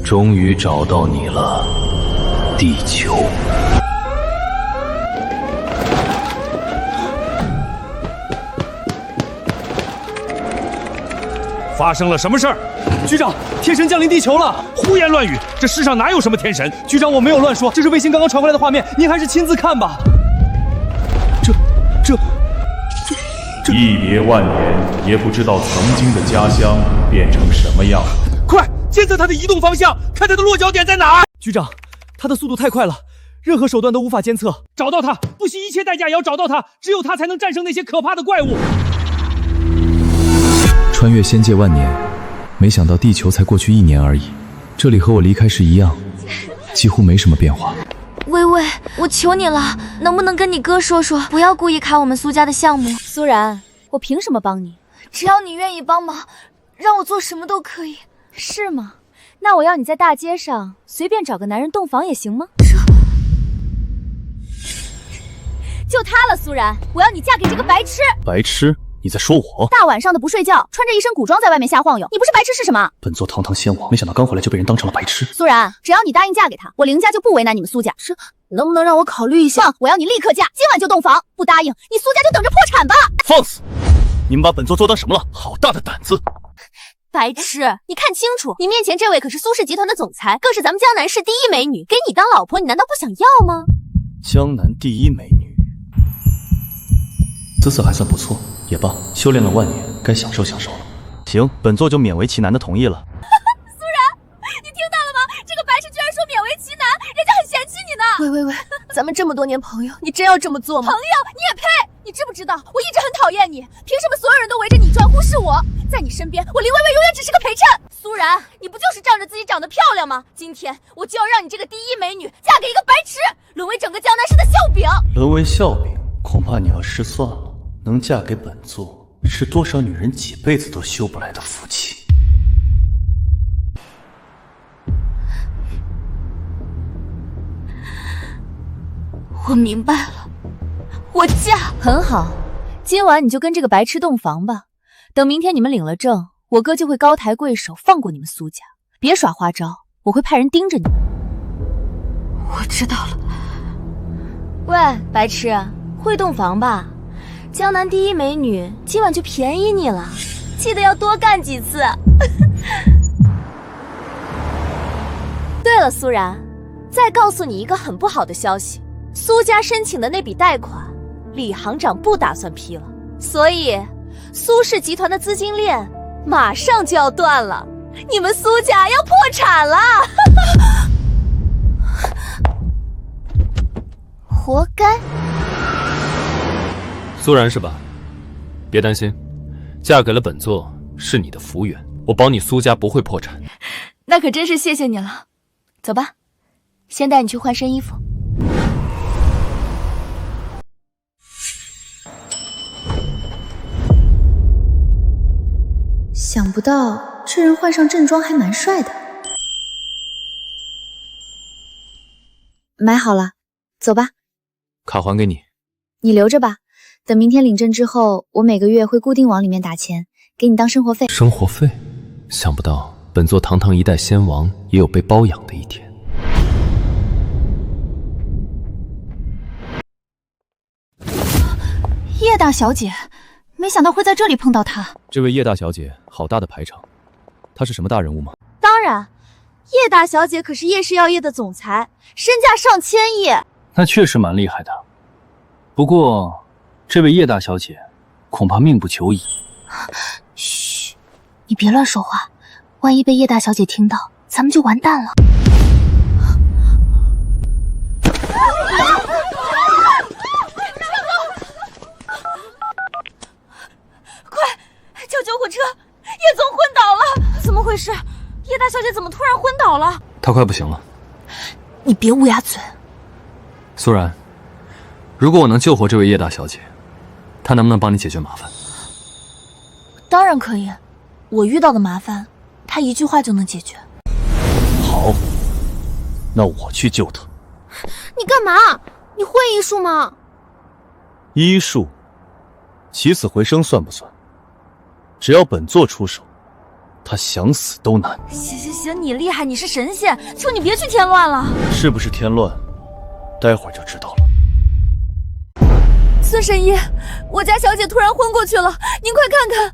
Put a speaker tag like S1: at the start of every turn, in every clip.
S1: 终于找到你了，地球。
S2: 发生了什么事儿？
S3: 局长，天神降临地球了！
S2: 胡言乱语，这世上哪有什么天神？
S3: 局长，我没有乱说，这是卫星刚刚传回来的画面，您还是亲自看吧。
S4: 一别万年，也不知道曾经的家乡变成什么样。
S2: 快监测它的移动方向，看它的落脚点在哪儿。
S3: 局长，它的速度太快了，任何手段都无法监测。
S2: 找到它，不惜一切代价也要找到它，只有它才能战胜那些可怕的怪物。
S5: 穿越仙界万年，没想到地球才过去1年而已。这里和我离开时一样，几乎没什么变化。
S6: 微微，我求你了，能不能跟你哥说说，不要故意卡我们苏家的项目？
S7: 苏然，我凭什么帮你？
S6: 只要你愿意帮忙，让我做什么都可以。
S7: 是吗？那我要你在大街上随便找个男人洞房也行吗？就他了，苏然，我要你嫁给这个白痴！
S5: 白痴？你在说我？
S7: 大晚上的不睡觉，穿着一身古装在外面瞎晃悠，你不是白痴是什么？
S5: 本座堂堂仙王，没想到刚回来就被人当成了白痴。
S7: 苏然，只要你答应嫁给他，我凌家就不为难你们苏家。是，能不能让我考虑一下？我要你立刻嫁，今晚就洞房。不答应，你苏家就等着破产吧！
S5: 放肆！你们把本座做当什么了？好大的胆子！
S7: 白痴，你看清楚，你面前这位可是苏氏集团的总裁，更是咱们江南市第一美女，给你当老婆，你难道不想要吗？
S5: 江南第一美女，姿色还算不错。也罢，修炼了万年，该享受享受了。行，本座就勉为其难的同意了。
S7: 苏然，你听到了吗？这个白痴居然说勉为其难，人家很嫌弃你呢。
S6: 喂，咱们这么多年朋友，你真要这么做吗？
S7: 朋友，你也配？你知不知道，我一直很讨厌你，凭什么所有人都围着你转，忽视我？在你身边，我林薇薇永远只是个陪衬。苏然，你不就是仗着自己长得漂亮吗？今天我就要让你这个第一美女嫁给一个白痴，沦为整个江南市的笑柄。
S5: 沦为笑柄，恐怕你要失算了。能嫁给本座，是多少女人几辈子都修不来的福气。
S6: 我明白了，我嫁。
S7: 很好，今晚你就跟这个白痴洞房吧。等明天你们领了证，我哥就会高抬贵手放过你们苏家。别耍花招，我会派人盯着你们。
S6: 我知道了。
S7: 喂，白痴，会洞房吧？江南第一美女，今晚就便宜你了，记得要多干几次。对了，苏然，再告诉你一个很不好的消息，苏家申请的那笔贷款，李行长不打算批了，所以苏氏集团的资金链马上就要断了，你们苏家要破产了。
S6: 活该。
S1: 苏然是吧？别担心，嫁给了本座是你的福缘，我保你苏家不会破产。
S6: 那可真是谢谢你了。
S7: 走吧，先带你去换身衣服。
S8: 想不到这人换上正装还蛮帅的。买好了，走吧。
S1: 卡还给你，
S8: 你留着吧。等明天领证之后，我每个月会固定往里面打钱，给你当生活费。
S1: 生活费？想不到本座堂堂一代仙王也有被包养的一天。
S7: 叶大小姐，没想到会在这里碰到她。
S5: 这位叶大小姐，好大的排场，她是什么大人物吗？
S7: 当然，叶大小姐可是叶氏药业的总裁，身价上千亿。
S3: 那确实蛮厉害的。不过，这位叶大小姐恐怕命不久矣。
S7: 嘘，你别乱说话，万一被叶大小姐听到，咱们就完蛋了。快叫救护车！叶总昏倒了，怎么回事？叶大小姐怎么突然昏倒了？
S1: 她快不行了。
S7: 你别乌鸦嘴。
S1: 苏然，如果我能救活这位叶大小姐，她能不能帮你解决麻烦？
S7: 当然可以，我遇到的麻烦，她一句话就能解决。
S5: 好，那我去救她。
S6: 你干嘛？你会医术吗？
S5: 医术，起死回生算不算？只要本座出手，
S3: 他想死都难。
S6: 行，你厉害，你是神仙，求你别去添乱了。
S3: 是不是添乱？待会儿就知道了。
S6: 孙神医，我家小姐突然昏过去了，您快看看。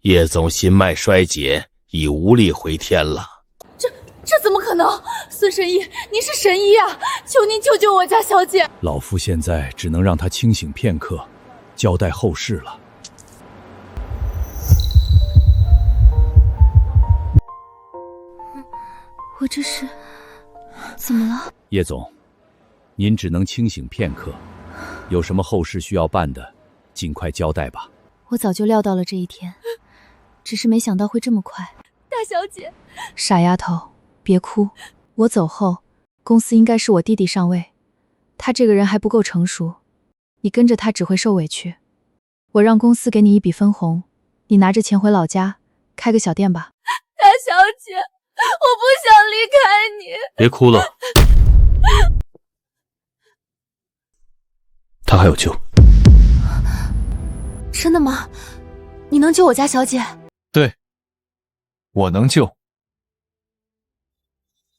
S9: 叶总心脉衰竭，已无力回天了。
S7: 这怎么可能？孙神医，您是神医啊！求您救救我家小姐！
S5: 老夫现在只能让她清醒片刻，交代后事了。
S8: 我这是怎么了？
S5: 叶总，您只能清醒片刻，有什么后事需要办的，尽快交代吧。
S8: 我早就料到了这一天，只是没想到会这么快。
S7: 大小姐，
S8: 傻丫头，别哭。我走后，公司应该是我弟弟上位，他这个人还不够成熟，你跟着他只会受委屈。我让公司给你一笔分红，你拿着钱回老家开个小店吧。
S7: 大小姐，我不想离开你。
S3: 别哭了，他还有救。
S7: 真的吗？你能救我家小姐？
S4: 对，我能救，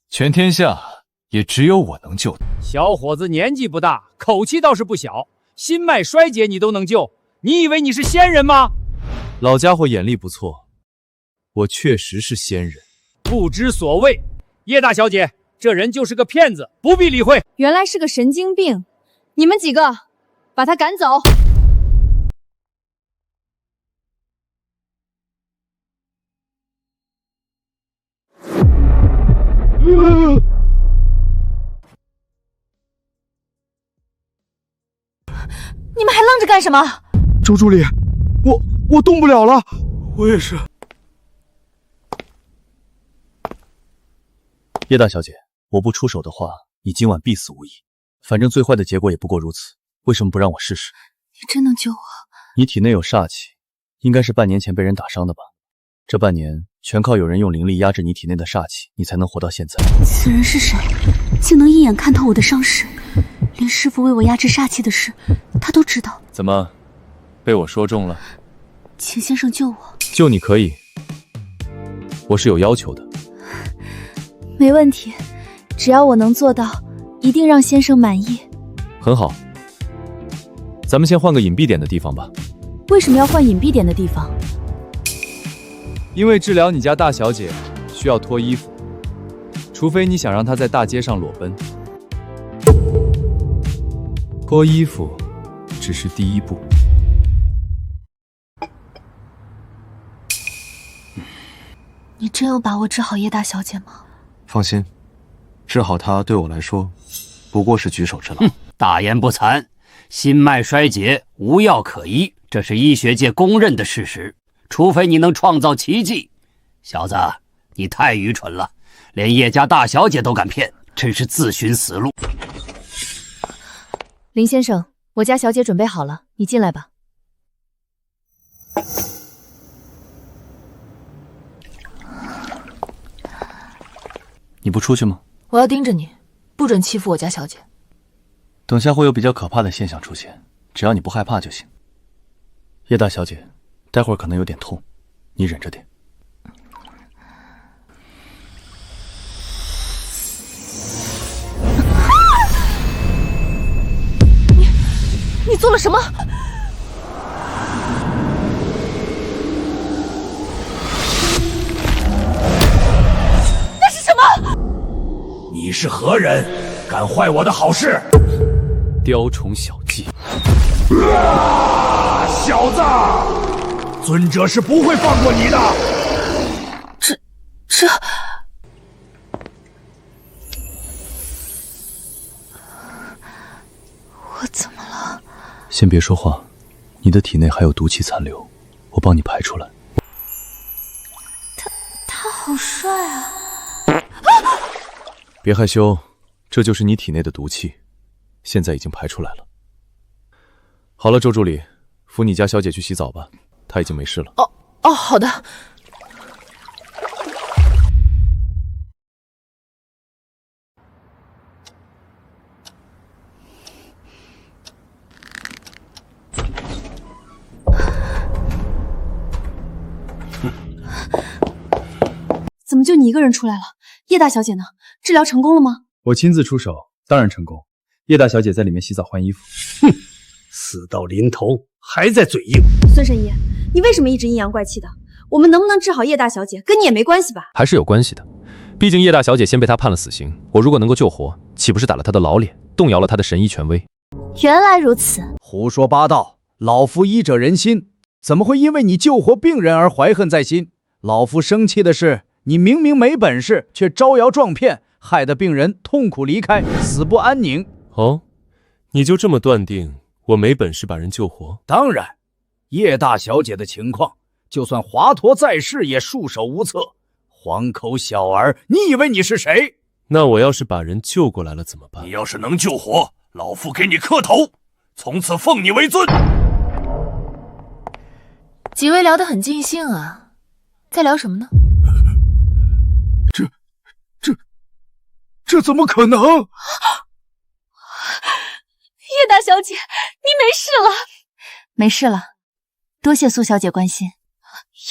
S4: 全天下也只有我能救。
S2: 小伙子年纪不大，口气倒是不小，心脉衰竭你都能救，你以为你是仙人吗？
S5: 老家伙眼力不错，我确实是仙人。
S2: 不知所谓，叶大小姐，这人就是个骗子，不必理会。
S8: 原来是个神经病，你们几个把他赶走。
S7: 你们还愣着干什么？
S10: 周助理，我动不了了。
S5: 我也是。叶大小姐，我不出手的话，你今晚必死无疑。反正最坏的结果也不过如此，为什么不让我试试？
S8: 你真能救我？
S5: 你体内有煞气，应该是半年前被人打伤的吧？这半年全靠有人用灵力压制你体内的煞气，你才能活到现在。
S11: 此人是谁？竟能一眼看透我的伤势，连师傅为我压制煞气的事，他都知道。
S5: 怎么，被我说中了？
S11: 请先生救我。
S5: 救你可以，我是有要求的。
S8: 没问题，只要我能做到，一定让先生满意。
S5: 很好，咱们先换个隐蔽点的地方吧。
S8: 为什么要换隐蔽点的地方？
S5: 因为治疗你家大小姐需要脱衣服，除非你想让她在大街上裸奔。脱衣服只是第一步。
S11: 你真有把握治好叶大小姐吗？
S10: 放心，治好她对我来说不过是举手之劳。
S9: 大言不惭，心脉衰竭，无药可医，这是医学界公认的事实。除非你能创造奇迹，小子，你太愚蠢了，连叶家大小姐都敢骗，真是自寻死路。
S8: 林先生，我家小姐准备好了，你进来吧。
S3: 你不出去吗？
S7: 我要盯着你，不准欺负我家小姐。
S3: 等下会有比较可怕的现象出现，只要你不害怕就行。叶大小姐，待会儿可能有点痛，你忍着点。
S7: 你做了什么？那是什么？
S9: 你是何人？敢坏我的好事？
S5: 雕虫小技！
S9: 小子，尊者是不会放过你的。
S11: 这……我怎么了？
S5: 先别说话，你的体内还有毒气残留，我帮你排出来。
S11: 他好帅啊！
S5: 别害羞，这就是你体内的毒气，现在已经排出来了。好了，周助理，扶你家小姐去洗澡吧，她已经没事了。
S7: 哦，好的。
S11: 你一个人出来了。叶大小姐呢？治疗成功了吗？
S3: 我亲自出手，当然成功。叶大小姐在里面洗澡换衣服。
S12: 哼，死到临头还在嘴硬。
S11: 孙神医，你为什么一直阴阳怪气的？我们能不能治好叶大小姐，跟你也没关系吧？
S1: 还是有关系的，毕竟叶大小姐先被他判了死刑，我如果能够救活，岂不是打了他的老脸，动摇了他的神医权威？
S7: 原来如此，
S2: 胡说八道！老夫医者仁心，怎么会因为你救活病人而怀恨在心？老夫生气的是，你明明没本事，却招摇撞骗，害得病人痛苦离开，死不安宁。
S5: 哦，你就这么断定我没本事把人救活？
S2: 当然，叶大小姐的情况，就算华佗在世也束手无策。黄口小儿，你以为你是谁？
S5: 那我要是把人救过来了怎么办？
S4: 你要是能救活，老夫给你磕头，从此奉你为尊。
S8: 几位聊得很尽兴啊，在聊什么呢？
S2: 这怎么可能？
S11: 叶大小姐，你没事了？
S6: 没事了，多谢苏小姐关心。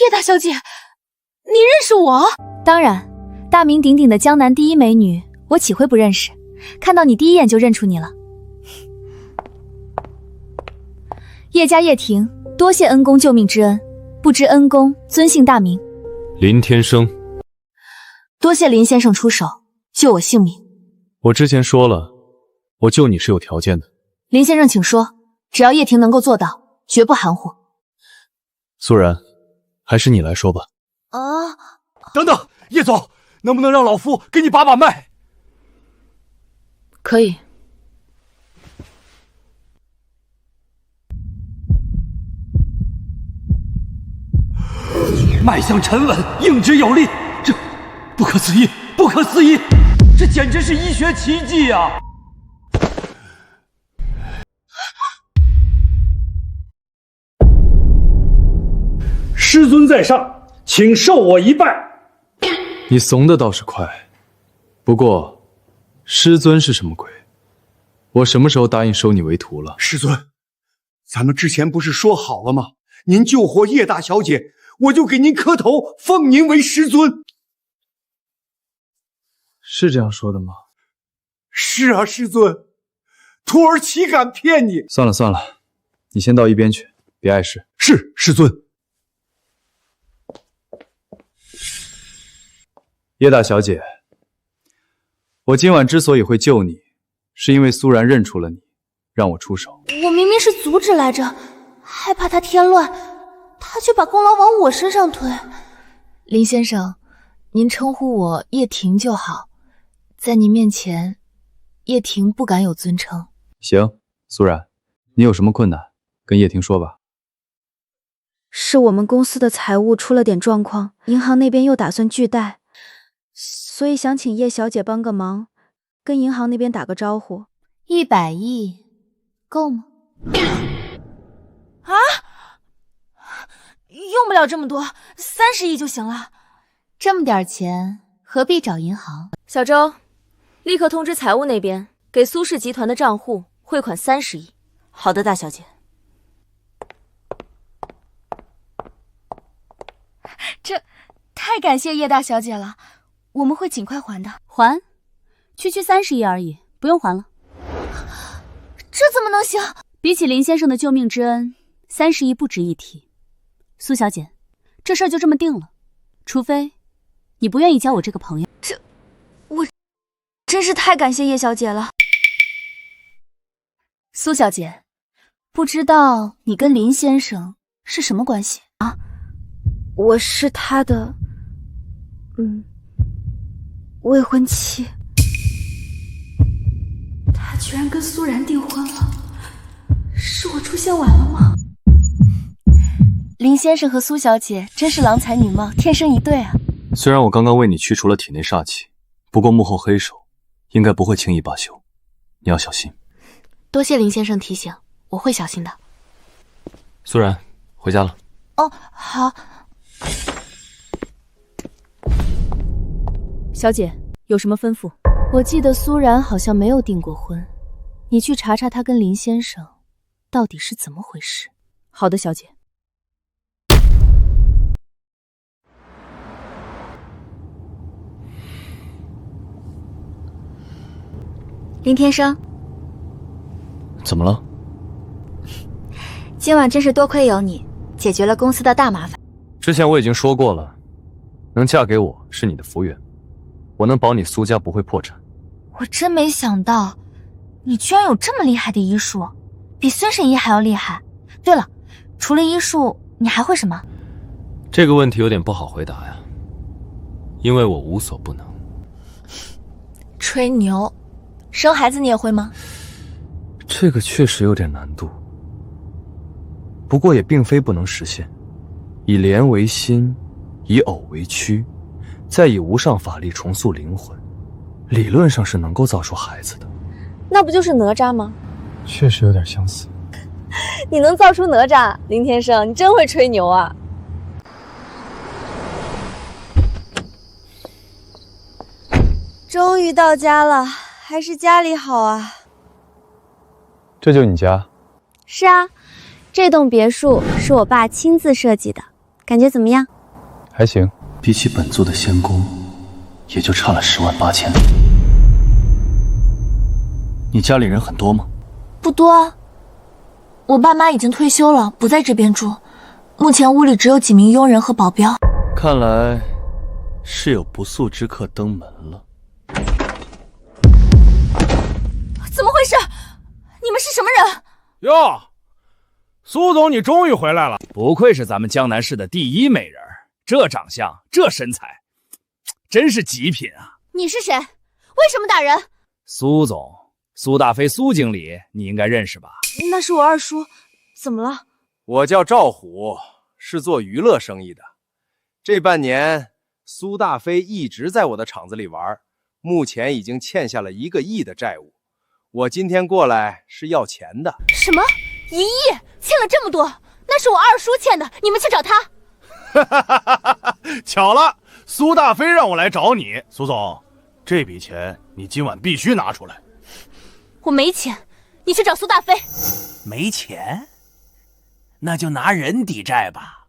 S11: 叶大小姐，你认识我？
S6: 当然，大名鼎鼎的江南第一美女，我岂会不认识？看到你第一眼就认出你了。叶家叶婷，多谢恩公救命之恩，不知恩公尊姓大名？
S1: 林天生。
S6: 多谢林先生出手救我性命。
S5: 我之前说了，我救你是有条件的。
S6: 林先生请说，只要叶婷能够做到，绝不含糊。
S5: 苏然，还是你来说吧。
S11: 啊！
S2: 等等，叶总，能不能让老夫给你把把脉？
S8: 可以。
S2: 脉象沉稳，硬直有力，这不可思议，不可思议，这简直是医学奇迹啊！
S12: 师尊在上，请受我一拜。
S5: 你怂的倒是快，不过师尊是什么鬼？我什么时候答应收你为徒了？
S12: 师尊，咱们之前不是说好了吗？您救活叶大小姐，我就给您磕头，奉您为师尊。
S5: 是这样说的吗？
S12: 是啊，师尊，徒儿岂敢骗你？
S3: 算了算了，你先到一边去，别碍事。
S12: 是，师尊。
S3: 叶大小姐，我今晚之所以会救你，是因为苏然认出了你，让我出手。
S11: 我明明是阻止来着，害怕他添乱，他却把功劳往我身上推。
S8: 林先生，您称呼我叶婷就好，在您面前，叶婷不敢有尊称。
S3: 行，苏然，你有什么困难，跟叶婷说吧。
S6: 是我们公司的财务出了点状况，银行那边又打算拒贷，所以想请叶小姐帮个忙，跟银行那边打个招呼。100亿够吗？
S11: 啊？用不了这么多，30亿就行了。
S6: 这么点钱，何必找银行？
S7: 小周，立刻通知财务那边，给苏氏集团的账户汇款30亿。
S11: 好的，大小姐。
S6: 这太感谢叶大小姐了，我们会尽快还的。
S11: 还？区30亿而已，不用还了。
S6: 这怎么能行？
S11: 比起林先生的救命之恩，30亿不值一提。苏小姐，这事儿就这么定了，除非你不愿意交我这个朋友。
S6: 我真是太感谢叶小姐了。
S11: 苏小姐，不知道你跟林先生是什么关系啊？
S6: 我是他的，未婚妻。
S11: 他居然跟苏然订婚了，是我出现晚了吗？
S6: 林先生和苏小姐真是郎才女貌，天生一对啊！
S3: 虽然我刚刚为你驱除了体内煞气，不过幕后黑手应该不会轻易罢休，你要小心。
S8: 多谢林先生提醒，我会小心的。
S1: 苏然，回家了。
S6: 哦，好。
S11: 小姐，有什么吩咐？
S6: 我记得苏然好像没有订过婚，你去查查他跟林先生到底是怎么回事。
S11: 好的，小姐。
S6: 林天生，
S3: 怎么了？
S6: 今晚真是多亏有你，解决了公司的大麻烦。
S1: 之前我已经说过了，能嫁给我是你的福缘，我能保你苏家不会破产。
S6: 我真没想到，你居然有这么厉害的医术，比孙神医还要厉害。对了，除了医术，你还会什么？
S1: 这个问题有点不好回答呀，因为我无所不能。
S6: 吹牛，生孩子你也会吗？
S1: 这个确实有点难度，不过也并非不能实现。以莲为心，以藕为躯，再以无上法力重塑灵魂，理论上是能够造出孩子的。
S7: 那不就是哪吒吗？
S3: 确实有点相似。
S7: 你能造出哪吒，林天生，你真会吹牛啊！终于到家了，还是家里好啊。
S5: 这就你家？
S13: 是啊，这栋别墅是我爸亲自设计的，感觉怎么样？
S5: 还行，
S3: 比起本座的仙宫，也就差了108000里。你家里人很多吗？
S6: 不多啊，我爸妈已经退休了，不在这边住。目前屋里只有几名佣人和保镖。
S3: 看来是有不速之客登门了。
S6: 怎么回事？你们是什么人？
S14: 哟，苏总，你终于回来了！不愧是咱们江南市的第一美人，这长相，这身材，真是极品啊！
S7: 你是谁？为什么打人？
S14: 苏总，苏大飞，苏经理，你应该认识吧？
S6: 那是我二叔，怎么了？
S15: 我叫赵虎，是做娱乐生意的。这半年，苏大飞一直在我的厂子里玩，目前已经欠下了1个亿的债务。我今天过来是要钱的。
S7: 什么？1亿？欠了这么多？那是我二叔欠的，你们去找他。
S14: 巧了，苏大飞让我来找你。苏总，这笔钱你今晚必须拿出来。
S7: 我没钱，你去找苏大飞。
S16: 没钱？那就拿人抵债吧。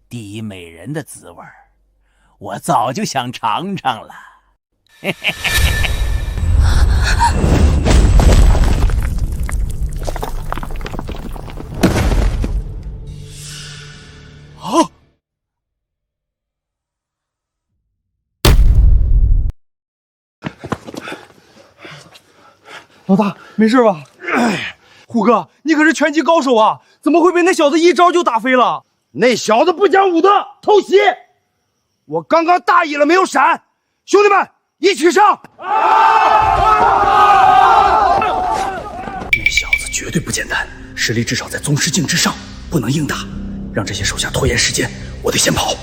S16: 第一美人的滋味，我早就想尝尝了。
S12: 啊！老大，没事吧？虎哥，你可是拳击高手啊，怎么会被那小子一招就打飞了？
S17: 那小子不讲武德，偷袭！我刚刚大意了，没有闪。兄弟们，一起上！
S16: 那小子绝对不简单，实力至少在宗师境之上，不能硬打，让这些手下拖延时间，我得先跑。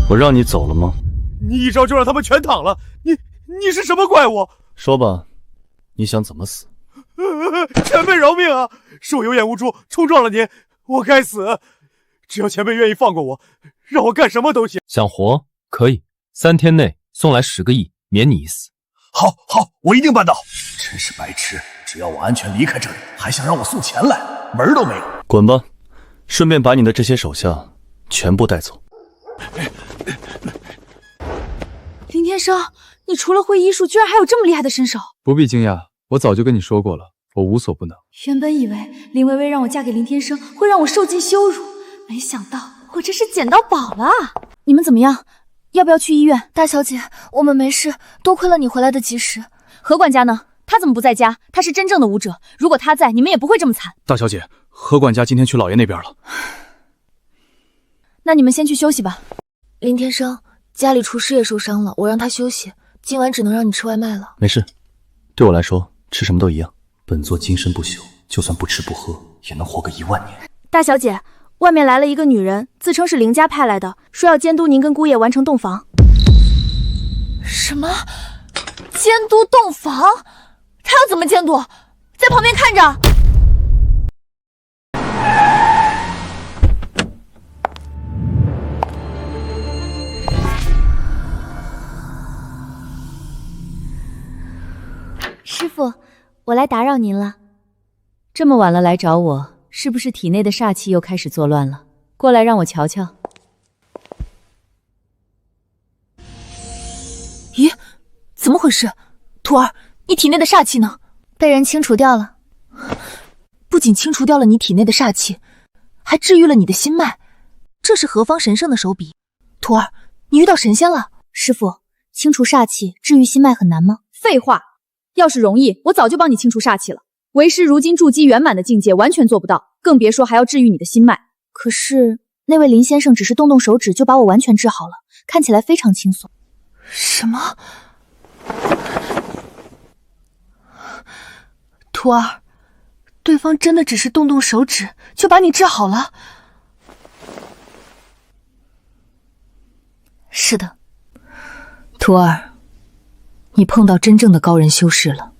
S3: 我让你走了吗？
S12: 你一招就让他们全躺了，你是什么怪物？
S3: 说吧，你想怎么死？
S12: 前辈饶命啊！是我有眼无珠，冲撞了您，我该死。只要前辈愿意放过我，让我干什么都行。
S1: 想活可以，3天内送来10个亿，免你一死。
S16: 好，我一定办到。真是白痴，只要我安全离开这里，还想让我送钱来，门儿都没有。
S3: 滚吧，顺便把你的这些手下全部带走。
S8: 林天生，你除了会医术，居然还有这么厉害的身手。
S5: 不必惊讶，我早就跟你说过了，我无所不能。
S8: 原本以为林薇薇让我嫁给林天生会让我受尽羞辱，没想到我这是捡到宝了。你们怎么样？要不要去医院？
S6: 大小姐，我们没事，多亏了你回来的及时。
S11: 何管家呢？他怎么不在家？他是真正的武者，如果他在，你们也不会这么惨。
S3: 大小姐，何管家今天去老爷那边了。
S11: 那你们先去休息吧。
S6: 林天生，家里厨师也受伤了，我让他休息，今晚只能让你吃外卖了。
S3: 没事，对我来说吃什么都一样。本座今生不朽，就算不吃不喝，也能活个1万年。
S11: 大小姐，外面来了一个女人，自称是林家派来的，说要监督您跟姑爷完成洞房。
S6: 什么？监督洞房？他要怎么监督？在旁边看着。
S11: 傅，我来打扰您了。
S8: 这么晚了来找我，是不是体内的煞气又开始作乱了？过来让我瞧瞧。
S11: 咦，怎么回事？徒儿，你体内的煞气呢？
S6: 被人清除掉了。
S11: 不仅清除掉了你体内的煞气，还治愈了你的心脉。这是何方神圣的手笔？徒儿，你遇到神仙了。师傅，清除煞气、治愈心脉很难吗？
S18: 废话，要是容易，我早就帮你清除煞气了。为师如今筑基圆满的境界完全做不到，更别说还要治愈你的心脉。
S11: 可是那位林先生只是动动手指就把我完全治好了，看起来非常轻松。
S18: 什么？徒儿，对方真的只是动动手指就把你治好了？
S11: 是的，徒儿，你碰到真正的高人修士了。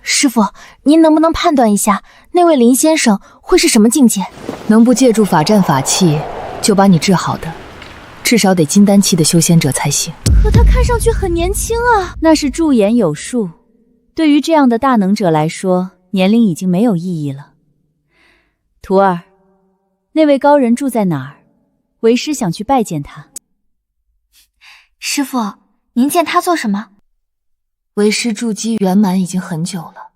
S11: 师傅，您能不能判断一下那位林先生会是什么境界？
S8: 能不借助法战法器就把你治好的，至少得金丹期的修仙者才行。
S11: 可他看上去很年轻啊。
S8: 那是驻颜有术，对于这样的大能者来说，年龄已经没有意义了。徒儿，那位高人住在哪儿？为师想去拜见他。
S6: 师傅，您见他做什么？
S11: 为师筑基圆满已经很久了，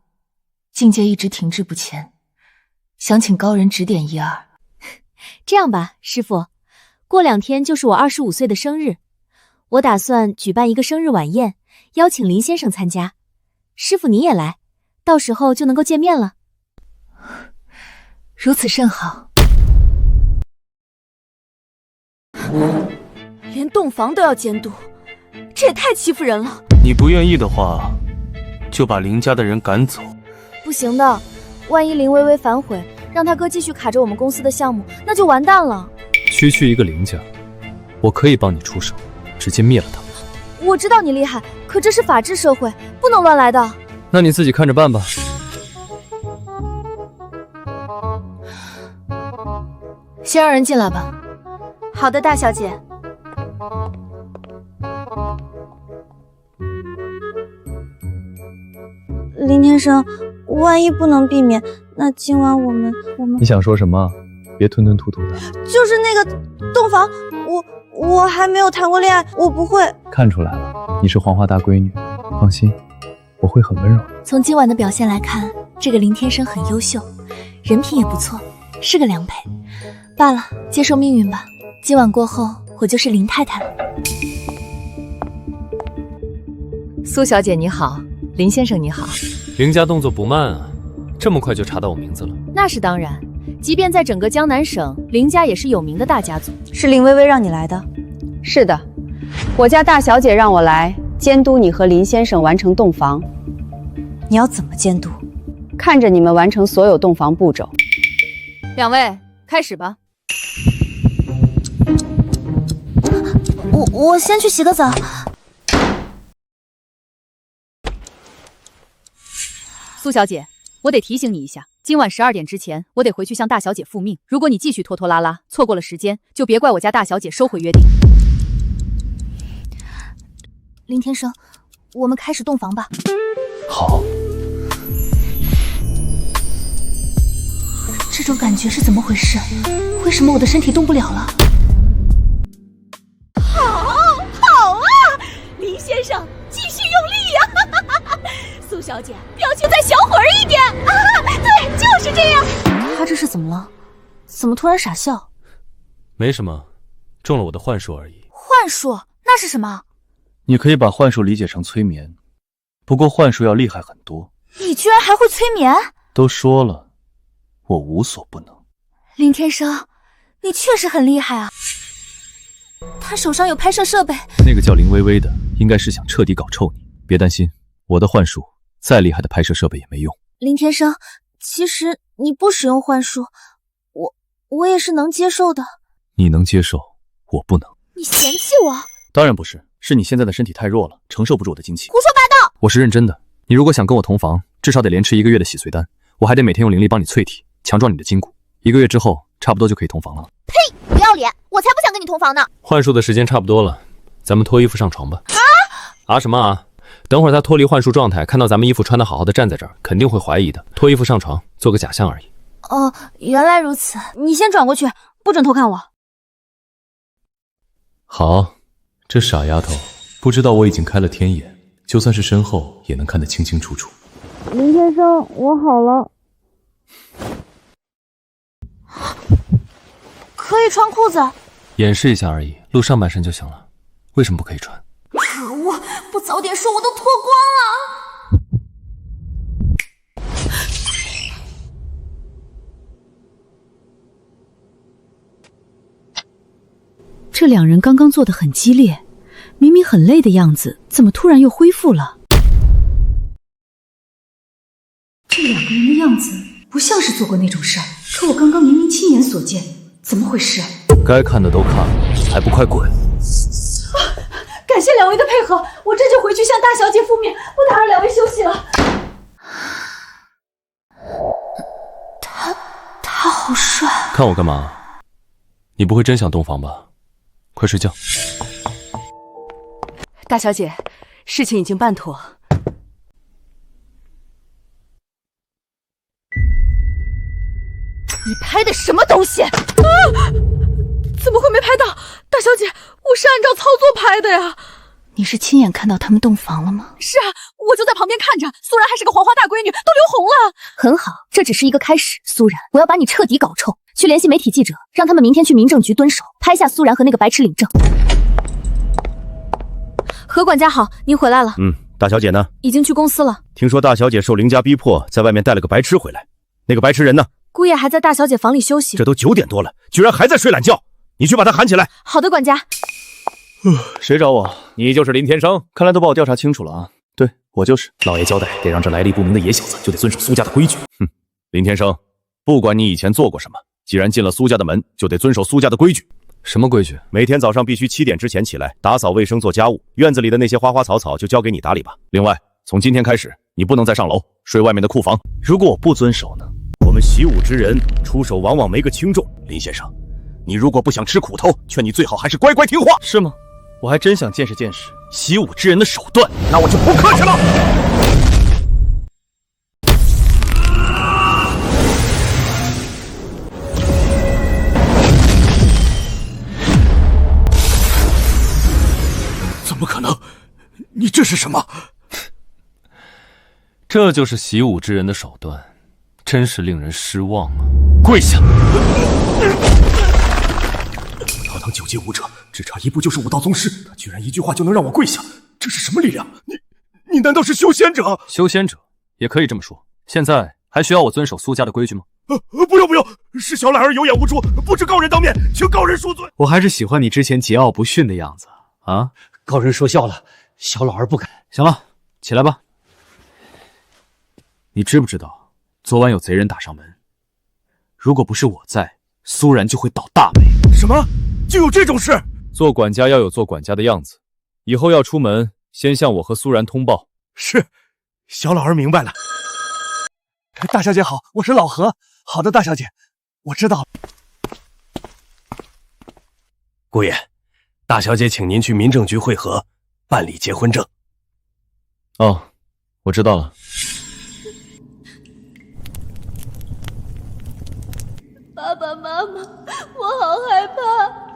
S11: 境界一直停滞不前，想请高人指点一二。
S8: 这样吧，师傅，过2天就是我25岁的生日，我打算举办一个生日晚宴，邀请林先生参加。师傅你也来，到时候就能够见面了。
S11: 如此甚好。
S18: 连洞房都要监督，这也太欺负人了。
S19: 你不愿意的话，就把林家的人赶走。
S6: 不行的，万一林微微反悔，让他哥继续卡着我们公司的项目，那就完蛋了。
S1: 区区一个林家，我可以帮你出手，直接灭了他们。
S6: 我知道你厉害，可这是法治社会，不能乱来的。
S1: 那你自己看着办吧。
S11: 先让人进来吧。
S6: 好的，大小姐。林天生，万一不能避免，那今晚我们
S1: 你想说什么？别吞吞吐吐的。
S6: 就是那个洞房，我还没有谈过恋爱，我不会。
S1: 看出来了，你是黄花大闺女，放心，我会很温柔。
S11: 从今晚的表现来看，这个林天生很优秀，人品也不错，是个良配。罢了，接受命运吧。今晚过后，我就是林太太了。
S8: 苏小姐你好，林先生你好。
S5: 林家动作不慢啊，这么快就查到我名字了？
S8: 那是当然，即便在整个江南省，林家也是有名的大家族。
S6: 是林微微让你来的？
S18: 是的，我家大小姐让我来监督你和林先生完成洞房。
S6: 你要怎么监督？
S18: 看着你们完成所有洞房步骤。两位，开始吧。
S6: 我先去洗个澡。
S18: 苏小姐，我得提醒你一下，今晚12点之前，我得回去向大小姐复命。如果你继续拖拖拉拉，错过了时间，就别怪我家大小姐收回约定。
S11: 林天生，我们开始洞房吧。
S1: 好。
S11: 这种感觉是怎么回事？为什么我的身体动不了了？
S7: 好啊，林先生，继续用力呀！苏小姐，表情再小会儿一点啊！对，就是这样。
S11: 他这是怎么了？怎么突然傻笑？
S5: 没什么，中了我的幻术而已。
S11: 幻术？那是什么？
S10: 你可以把幻术理解成催眠，不过幻术要厉害很多。
S11: 你居然还会催眠？
S10: 都说了，我无所不能。
S11: 林天生，你确实很厉害啊！他手上有拍摄设备。
S1: 那个叫林微微的，应该是想彻底搞臭你。别担心，我的幻术再厉害的拍摄设备也没用。
S6: 林天生，其实你不使用幻术，我也是能接受的。
S1: 你能接受，我不能。
S6: 你嫌弃我？
S10: 当然不是，是你现在的身体太弱了，承受不住我的精气。
S6: 胡说八道！
S1: 我是认真的。你如果想跟我同房，至少得连吃1个月的洗髓丹，我还得每天用灵力帮你淬体，强壮你的筋骨。1个月之后，差不多就可以同房了。
S6: 呸！不要脸！我才不想跟你同房呢。
S5: 幻术的时间差不多了，咱们脱衣服上床吧。啊什么啊？等会儿他脱离幻术状态，看到咱们衣服穿得好好的站在这儿，肯定会怀疑的。脱衣服上床，做个假象而已。
S11: 哦，原来如此。你先转过去，不准偷看我。
S5: 好，这傻丫头不知道我已经开了天眼，就算是身后也能看得清清楚楚。
S6: 林先生，我好了。
S11: 可以穿裤子。
S1: 演示一下而已，露上半身就行了。为什么不可以穿？
S11: 可恶！不早点说，我都脱光了。
S18: 这两人刚刚做得很激烈，明明很累的样子，怎么突然又恢复了？这两个人的样子不像是做过那种事儿，可我刚刚明明亲眼所见，怎么回事？
S1: 该看的都看了，还不快滚！
S18: 感谢两位的配合，我这就回去向大小姐复命，不打扰两位休息了。
S11: 他好帅。
S5: 看我干嘛？你不会真想洞房吧？快睡觉。
S18: 大小姐，事情已经办妥。
S7: 你拍的什么东西？啊！
S18: 怎么会没拍到？大小姐，我是按照操作拍的呀。
S11: 你是亲眼看到他们洞房了吗？
S18: 是啊，我就在旁边看着。苏然还是个黄花大闺女，都流红了。
S11: 很好，这只是一个开始。苏然，我要把你彻底搞臭。去联系媒体记者，让他们明天去民政局蹲守，拍下苏然和那个白痴领证。
S18: 何管家好，您回来了。
S20: 大小姐呢？
S18: 已经去公司了。
S20: 听说大小姐受林家逼迫，在外面带了个白痴回来。那个白痴人呢？
S18: 姑爷还在大小姐房里休息。
S20: 这都9点多了，居然还在睡懒觉。你去把他喊起来。
S18: 好的，管家。
S5: 谁找我？
S14: 你就是林天生，
S3: 看来都把我调查清楚了啊。对，我就是。
S14: 老爷交代，得让这来历不明的野小子就得遵守苏家的规矩。
S5: 林天生，不管你以前做过什么，既然进了苏家的门，就得遵守苏家的规矩。
S1: 什么规矩？
S20: 每天早上必须7点之前起来，打扫卫生做家务，院子里的那些花花草草就交给你打理吧。
S5: 另外，从今天开始，你不能再上楼，睡外面的库房。
S20: 如果我不遵守呢？我们习武之人出手往往没个轻重。
S5: 林先生，你如果不想吃苦头，劝你最好还是乖乖听话。
S3: 是吗？我还真想见识见识习武之人的手段。
S5: 那我就不客气了。
S12: 怎么可能？你这是什么？
S1: 这就是习武之人的手段，真是令人失望啊！
S5: 跪下！
S12: 堂堂9阶武者，只差一步就是武道宗师，他居然一句话就能让我跪下，这是什么力量？你难道是修仙者？
S1: 修仙者也可以这么说。现在还需要我遵守苏家的规矩吗？
S12: 不用，是小懒儿有眼无珠，不知高人当面，请高人恕罪。
S2: 我还是喜欢你之前桀骜不驯的样子啊！
S16: 高人说笑了，小老儿不敢。
S2: 行了，起来吧。你知不知道，昨晚有贼人打上门？如果不是我在，苏然就会倒大霉。
S12: 什么？就有这种事？
S5: 做管家要有做管家的样子，以后要出门先向我和苏然通报。
S12: 是，小老儿明白了。大小姐好，我是老何。好的，大小姐，我知道了。
S15: 姑爷，大小姐请您去民政局会合，办理结婚证。
S1: 哦，我知道了。
S7: 爸爸妈妈，我好害怕。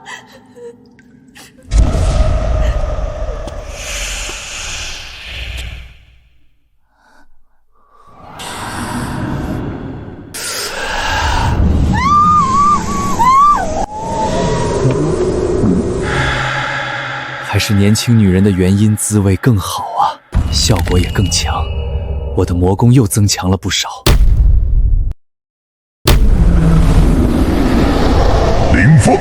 S2: 还是年轻女人的原因滋味更好啊，效果也更强，我的魔功又增强了不少。
S4: 林峰，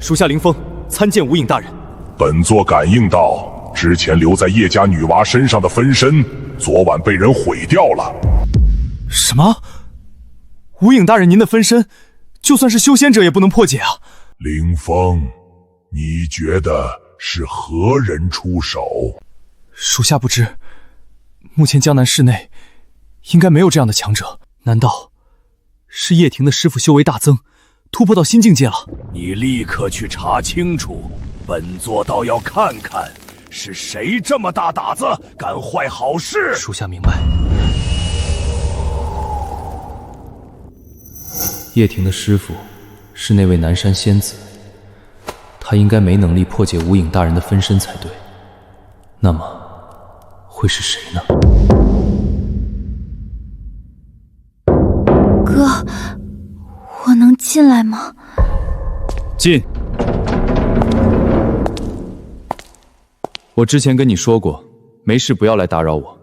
S2: 属下林峰参见无影大人。
S4: 本座感应到之前留在叶家女娃身上的分身，昨晚被人毁掉了。
S2: 什么？无影大人，您的分身，就算是修仙者也不能破解啊！
S4: 林峰，你觉得是何人出手？
S2: 属下不知，目前江南市内应该没有这样的强者，难道是叶庭的师傅修为大增，突破到新境界了？
S4: 你立刻去查清楚，本座倒要看看，是谁这么大胆子，敢坏好事。
S1: 属下明白。
S5: 叶庭的师傅是那位南山仙子，他应该没能力破解无影大人的分身才对。那么，会是谁呢？
S11: 哥，我能进来吗？
S5: 进。我之前跟你说过，没事不要来打扰我，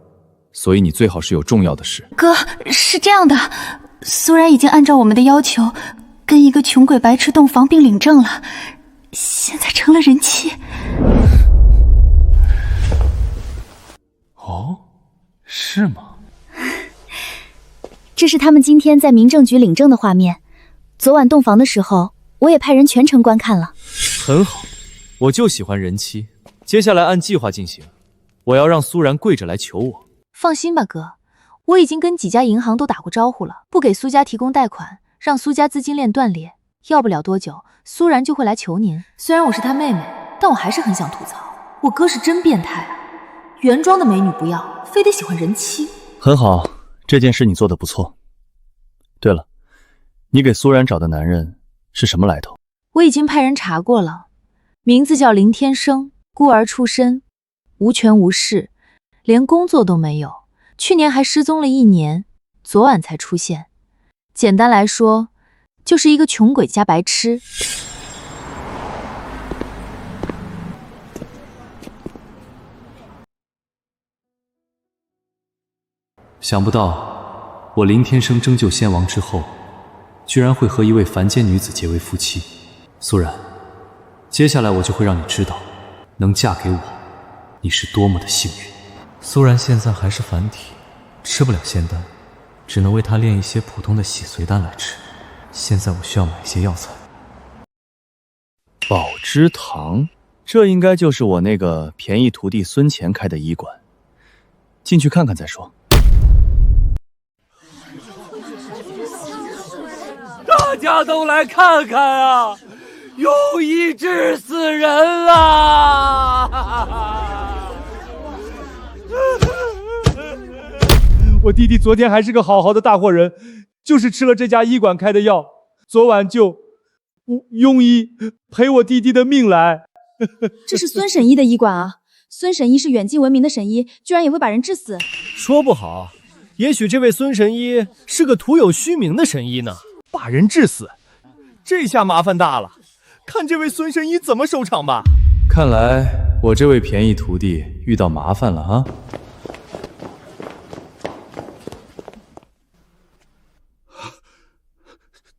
S5: 所以你最好是有重要的事。
S11: 哥，是这样的，苏然已经按照我们的要求，跟一个穷鬼白痴洞房并领证了，现在成了人妻。
S5: 哦，是吗？
S13: 这是他们今天在民政局领证的画面。昨晚洞房的时候，我也派人全程观看了。
S5: 很好，我就喜欢人妻。接下来按计划进行，我要让苏然跪着来求我。
S8: 放心吧，哥，我已经跟几家银行都打过招呼了，不给苏家提供贷款，让苏家资金链断裂。要不了多久，苏然就会来求您。虽然我是他妹妹，但我还是很想吐槽，我哥是真变态啊！原装的美女不要，非得喜欢人妻。
S3: 很好，这件事你做得不错。对了，你给苏然找的男人是什么来头？
S8: 我已经派人查过了，名字叫林天生，孤儿出身，无权无势，连工作都没有，去年还失踪了1年，昨晚才出现。简单来说，就是一个穷鬼加白痴。
S5: 想不到，我林天生征救仙王之后，居然会和一位凡间女子结为夫妻。苏然，接下来我就会让你知道，能嫁给我，你是多么的幸运。
S1: 苏然现在还是凡体，吃不了仙丹，只能为他炼一些普通的洗髓丹来吃。现在我需要买一些药材。
S3: 宝芝堂，这应该就是我那个便宜徒弟孙乾开的医馆，进去看看再说。
S14: 大家都来看看啊！用医治死人啊！
S12: 我弟弟昨天还是个好好的大活人，就是吃了这家医馆开的药，昨晚就庸医赔我弟弟的命来。
S6: 这是孙神医的医馆啊！孙神医是远近闻名的神医，居然也会把人治死。
S21: 说不好，也许这位孙神医是个徒有虚名的神医呢。
S12: 把人治死，这下麻烦大了。看这位孙神医怎么收场吧。
S5: 看来我这位便宜徒弟遇到麻烦了啊！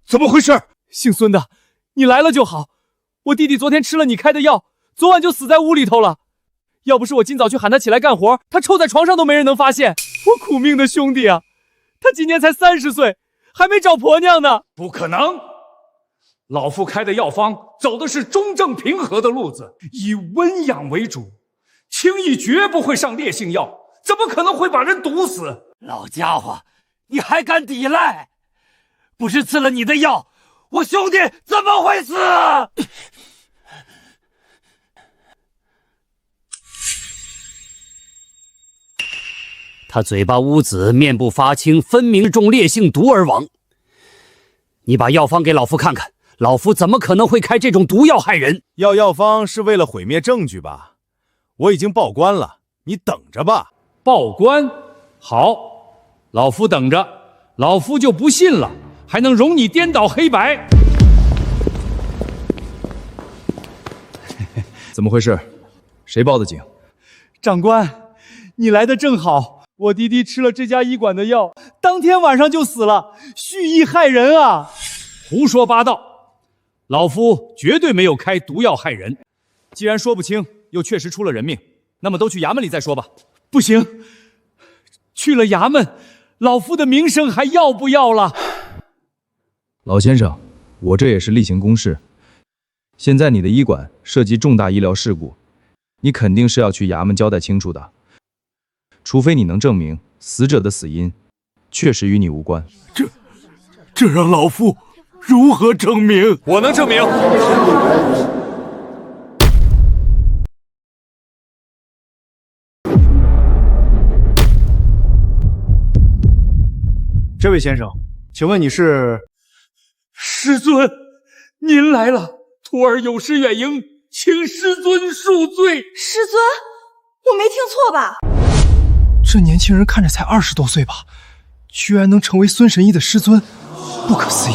S12: 怎么回事？姓孙的，你来了就好。我弟弟昨天吃了你开的药，昨晚就死在屋里头了。要不是我今早去喊他起来干活，他抽在床上都没人能发现。我苦命的兄弟啊，他今年才30岁，还没找婆娘呢。
S22: 不可能！老夫开的药方走的是中正平和的路子，以温养为主，轻易绝不会上烈性药，怎么可能会把人毒死？
S16: 老家伙，你还敢抵赖？不是赐了你的药，我兄弟怎么会死？
S9: 他嘴巴污紫，面部发青，分明中烈性毒而亡。你把药方给老夫看看，老夫怎么可能会开这种毒药害人？
S23: 要药方是为了毁灭证据吧？我已经报官了，你等着吧。
S22: 报官？好，老夫等着，老夫就不信了，还能容你颠倒黑白？
S2: 怎么回事？谁报的警？
S12: 长官，你来的正好。我弟弟吃了这家医馆的药，当天晚上就死了，蓄意害人啊！
S22: 胡说八道！老夫绝对没有开毒药害人。
S2: 既然说不清，又确实出了人命，那么都去衙门里再说吧。
S12: 不行，去了衙门，老夫的名声还要不要了？
S2: 老先生，我这也是例行公事。现在你的医馆涉及重大医疗事故，你肯定是要去衙门交代清楚的。除非你能证明死者的死因确实与你无关。
S22: 这让老夫如何证明？
S2: 我能证明。这位先生，请问你是？
S22: 师尊，您来了，徒儿有失远迎，请师尊恕罪。
S10: 师尊，我没听错吧？
S21: 这年轻人看着才20多岁吧，居然能成为孙神医的师尊，不可思议。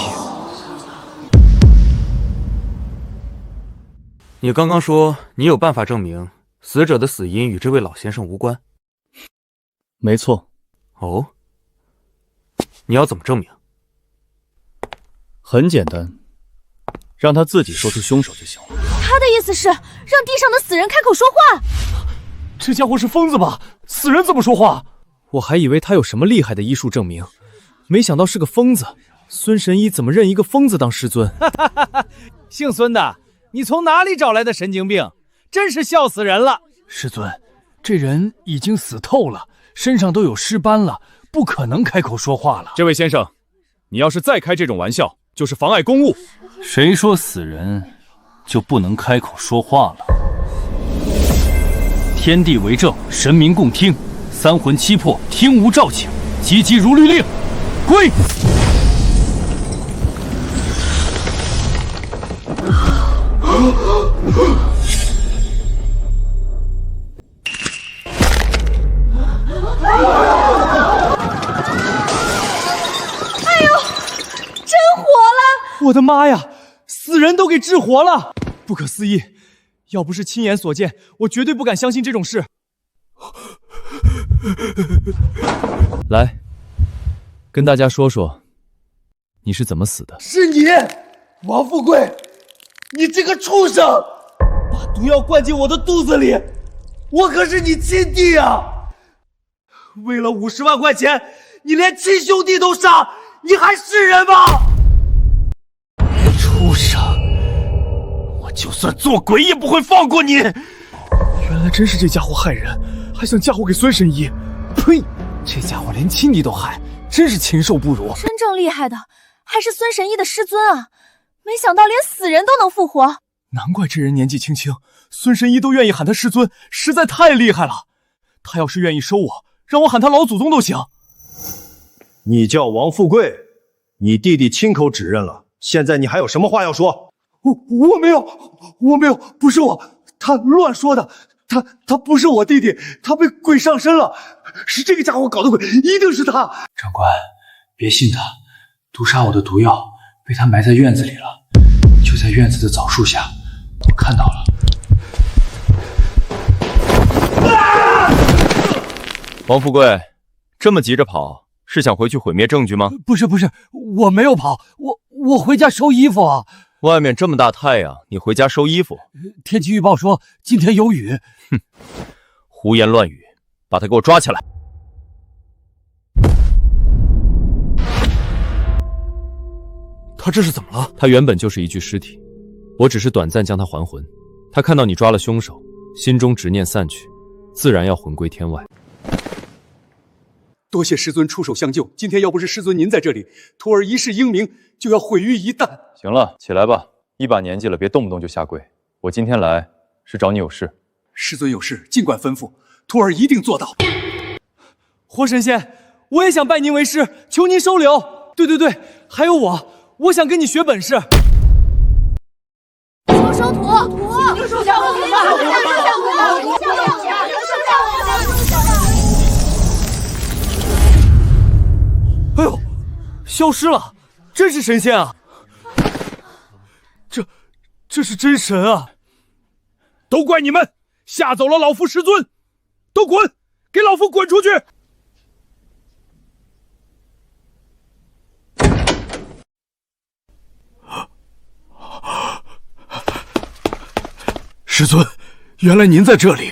S17: 你刚刚说你有办法证明死者的死因与这位老先生无关？
S3: 没错。
S17: 哦，你要怎么证明？
S3: 很简单，让他自己说出凶手就行了。
S7: 他的意思是让地上的死人开口说话。
S12: 这家伙是疯子吧？死人怎么说话？我还以为他有什么厉害的医术证明，没想到是个疯子。孙神医怎么认一个疯子当师尊？
S2: 姓孙的，你从哪里找来的神经病？真是笑死人了！
S12: 师尊，这人已经死透了，身上都有尸斑了，不可能开口说话了。
S23: 这位先生，你要是再开这种玩笑，就是妨碍公务。
S3: 谁说死人就不能开口说话了？天地为证，神明共听，三魂七魄听吾召请，急急如律令，归！
S10: 哎呦，真活了！
S12: 我的妈呀，死人都给治活了，不可思议！要不是亲眼所见，我绝对不敢相信这种事。来，跟大家说说，你是怎么死的？
S19: 是你，王富贵，你这个畜生，把毒药灌进我的肚子里，我可是你亲弟啊！为了50万块钱，你连亲兄弟都杀，你还是人吗？畜生！我就算做鬼也不会放过你！
S12: 原来真是这家伙害人，还想嫁祸给孙神医。呸！这家伙连亲弟都害，真是禽兽不如。
S7: 真正厉害的还是孙神医的师尊啊！没想到连死人都能复活。
S12: 难怪这人年纪轻轻，孙神医都愿意喊他师尊，实在太厉害了。他要是愿意收我，让我喊他老祖宗都行。
S23: 你叫王富贵，你弟弟亲口指认了，现在你还有什么话要说？
S19: 我没有，不是我，他乱说的，他不是我弟弟，他被鬼上身了，是这个家伙搞的鬼，一定是他。
S5: 长官，别信他，毒杀我的毒药被他埋在院子里了，就在院子的枣树下，我看到了。
S23: 王富贵，这么急着跑，是想回去毁灭证据吗？
S19: 不是，我没有跑，我回家收衣服啊。
S23: 外面这么大太阳，你回家收衣服？
S19: 天气预报说今天有雨。
S23: 哼，胡言乱语，把他给我抓起来！
S12: 他这是怎么了？他原本就是一具尸体，我只是短暂将他还魂。他看到你抓了凶手，心中执念散去，自然要魂归天外。
S22: 多谢师尊出手相救，今天要不是师尊您在这里，徒儿一世英名就要毁于一旦。
S1: 行了，起来吧，一把年纪了，别动不动就下跪。我今天来是找你有事。
S22: 师尊有事尽管吩咐，徒儿一定做到。
S12: 活神仙，我也想拜您为师，求您收留。对，还有我想跟你学本事。
S7: 收徒，
S12: 哎呦，消失了，真是神仙啊！这是真神啊！
S14: 都怪你们吓走了老夫师尊，都滚，给老夫滚出去！
S21: 师尊，原来您在这里。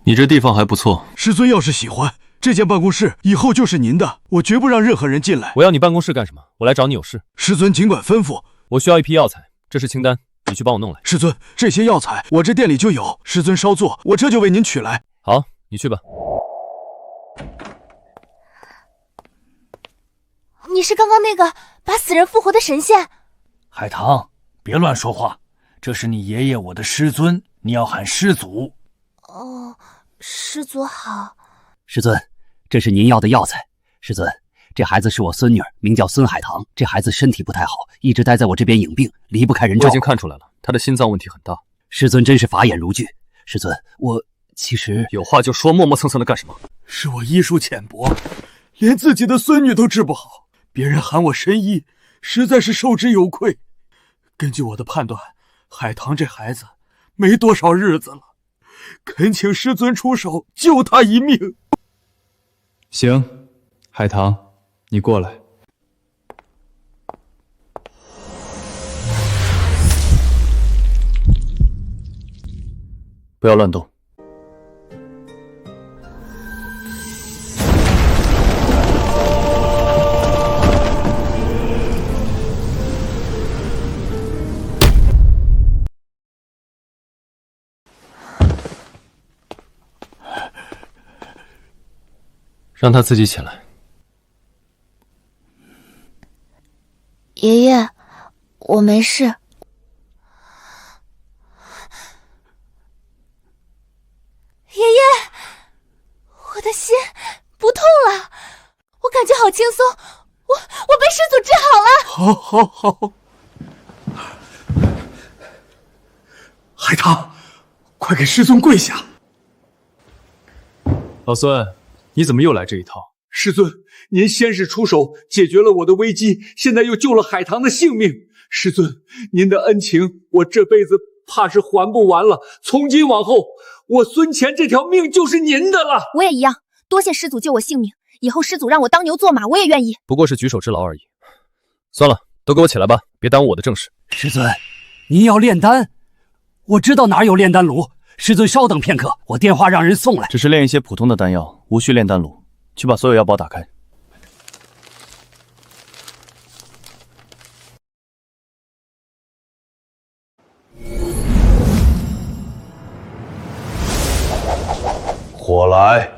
S5: 你这地方还不错。
S21: 师尊要是喜欢，这间办公室以后就是您的，我绝不让任何人进来。
S12: 我要你办公室干什么？我来找你有事。
S21: 师尊尽管吩咐。
S12: 我需要一批药材，这是清单，你去帮我弄来。
S21: 师尊，这些药材我这店里就有，师尊稍坐，我这就为您取来。
S12: 好，你去吧。
S7: 你是刚刚那个把死人复活的神仙？
S16: 海棠，别乱说话，这是你爷爷我的师尊，你要喊师祖。
S7: 哦，师祖好。
S9: 师尊，这是您要的药材，师尊，这孩子是我孙女儿，名叫孙海棠。这孩子身体不太好，一直待在我这边养病，离不开人照顾。
S1: 我已经看出来了，他的心脏问题很大。
S9: 师尊真是法眼如炬。师尊，我其实
S1: 有话就说，磨磨蹭蹭的干什么？
S14: 是我医术浅薄，连自己的孙女都治不好，别人喊我神医，实在是受之有愧。根据我的判断，海棠这孩子没多少日子了，恳请师尊出手救他一命。
S5: 行，海棠，你过来。
S3: 不要乱动。
S5: 让他自己起来。
S11: 爷爷，我没事。
S7: 爷爷，我的心不痛了，我感觉好轻松，我被师祖治好了。
S14: 好，好，好。海棠，快给师尊跪下。
S5: 老孙，你怎么又来这一套？
S22: 师尊，您先是出手解决了我的危机，现在又救了海棠的性命。师尊，您的恩情我这辈子怕是还不完了。从今往后，我孙乾这条命就是您的了。
S11: 我也一样，多谢师祖救我性命，以后师祖让我当牛做马，我也愿意。
S1: 不过是举手之劳而已。算了，都给我起来吧，别耽误我的正事。
S9: 师尊，您要炼丹，我知道哪有炼丹炉。师尊稍等片刻，我电话让人送来。
S3: 只是炼一些普通的丹药，无需炼丹炉。去把所有药包打开。
S23: 火来！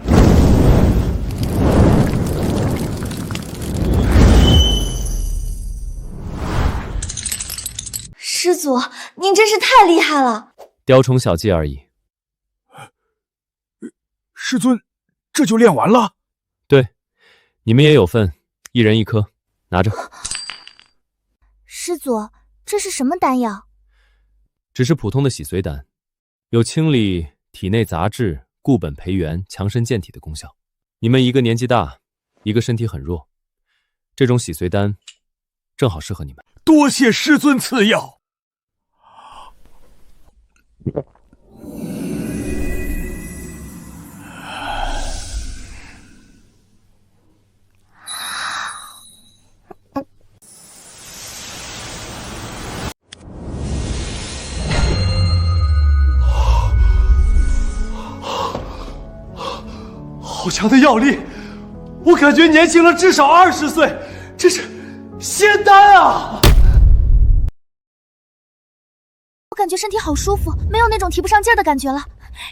S10: 师祖，您真是太厉害了！
S5: 雕虫小技而已。
S14: 师尊，这就炼完了？
S5: 对，你们也有份，一人一颗，拿着。
S11: 师祖，这是什么丹药？
S5: 只是普通的洗髓丹，有清理体内杂质、固本培元、强身健体的功效。你们一个年纪大，一个身体很弱，这种洗髓丹正好适合你们。
S14: 多谢师尊赐药。
S19: 好强的药力，我感觉年轻了至少20岁，这是仙丹啊！
S11: 我感觉身体好舒服，没有那种提不上劲儿的感觉了。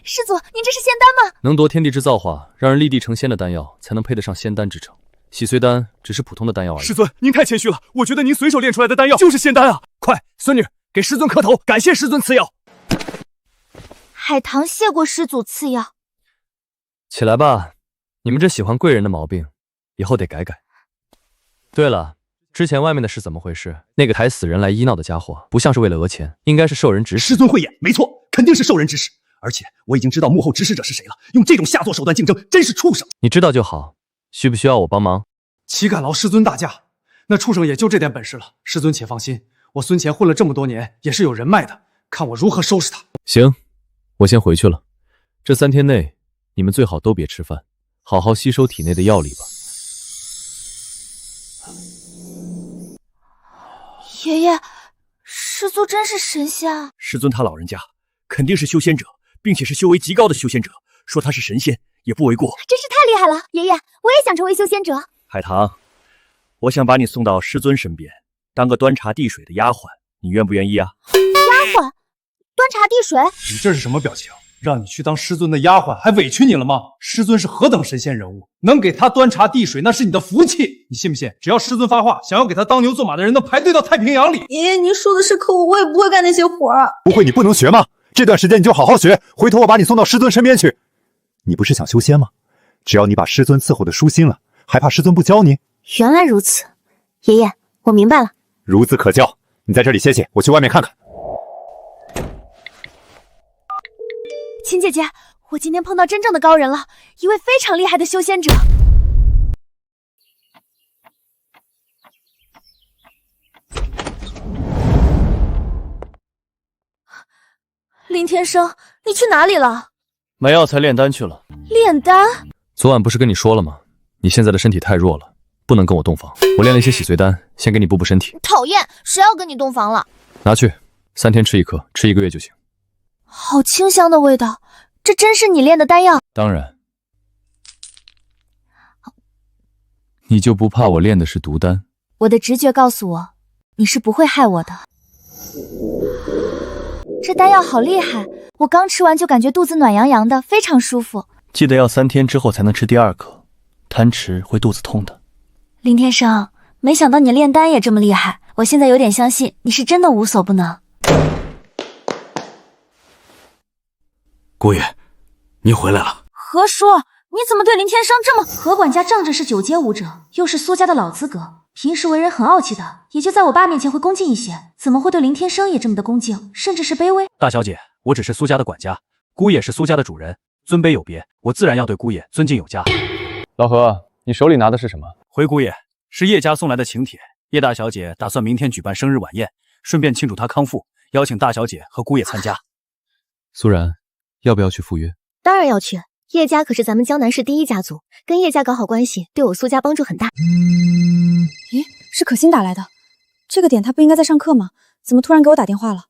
S11: 师祖，您这是仙丹吗？
S5: 能夺天地之造化，让人立地成仙的丹药，才能配得上仙丹之称。洗髓丹只是普通的丹药而已。
S14: 师尊，您太谦虚了，我觉得您随手炼出来的丹药就是仙丹啊！快，孙女，给师尊磕头，感谢师尊赐药。
S11: 海棠谢过师祖赐药。
S1: 起来吧，你们这喜欢贵人的毛病，以后得改改。对了，之前外面的事怎么回事？那个抬死人来医闹的家伙，不像是为了讹钱，应该是受人指使。
S15: 师尊慧眼，没错，肯定是受人指使。而且我已经知道幕后指使者是谁了，用这种下作手段竞争，真是畜生。
S1: 你知道就好，需不需要我帮忙？
S21: 岂敢劳师尊大驾，那畜生也就这点本事了。师尊且放心，我孙乾混了这么多年，也是有人脉的，看我如何收拾他。
S5: 行，我先回去了。这3天内，你们最好都别吃饭，好好吸收体内的药力吧。
S11: 爷爷，师祖真是神仙啊！
S15: 师尊他老人家肯定是修仙者，并且是修为极高的修仙者，说他是神仙也不为过。
S11: 真是太厉害了！爷爷，我也想成为修仙者。
S15: 海棠，我想把你送到师尊身边，当个端茶递水的丫鬟，你愿不愿意啊？
S11: 丫鬟，端茶递水？
S21: 你这是什么表情？让你去当师尊的丫鬟，还委屈你了吗？师尊是何等神仙人物，能给他端茶递水，那是你的福气。你信不信？只要师尊发话，想要给他当牛做马的人，能排队到太平洋里。
S10: 爷爷，您说的是，可我也不会干那些活儿。
S18: 不会你不能学吗？这段时间你就好好学，回头我把你送到师尊身边去。你不是想修仙吗？只要你把师尊伺候的舒心了，还怕师尊不教你？
S11: 原来如此，爷爷，我明白了。
S18: 孺子可教，你在这里歇歇，我去外面看看。
S11: 秦姐姐，我今天碰到真正的高人了，一位非常厉害的修仙者。
S7: 林天生，你去哪里了？
S1: 买药材炼丹去了。
S7: 炼丹？
S1: 昨晚不是跟你说了吗？你现在的身体太弱了，不能跟我洞房。我炼了一些洗髓丹，先给你补补身体。
S7: 讨厌，谁要跟你洞房了？
S1: 拿去，3天吃1颗，吃1个月就行。
S11: 好清香的味道，这真是你炼的丹药？
S1: 当然。你就不怕我炼的是毒丹？
S11: 我的直觉告诉我，你是不会害我的。这丹药好厉害，我刚吃完就感觉肚子暖洋洋的，非常舒服。
S3: 记得要3天之后才能吃第2颗，贪吃会肚子痛的。
S11: 林天生，没想到你炼丹也这么厉害，我现在有点相信你是真的无所不能。
S16: 姑爷，你回来了。
S6: 何叔，你怎么对林天生这么……何管家仗着是9阶武者，又是苏家的老资格，平时为人很傲气的，也就在我爸面前会恭敬一些，怎么会对林天生也这么的恭敬，甚至是卑微？
S2: 大小姐，我只是苏家的管家，姑爷是苏家的主人，尊卑有别，我自然要对姑爷尊敬有加。
S1: 老何，你手里拿的是什么？
S2: 回姑爷，是叶家送来的请帖。叶大小姐打算明天举办生日晚宴，顺便庆祝她康复，邀请大小姐和姑爷参加。
S1: 苏然，要不要去赴约？
S11: 当然要去，叶家可是咱们江南市第1家族，跟叶家搞好关系，对我苏家帮助很大。
S4: 咦，是可心打来的，这个点他不应该在上课吗？怎么突然给我打电话了？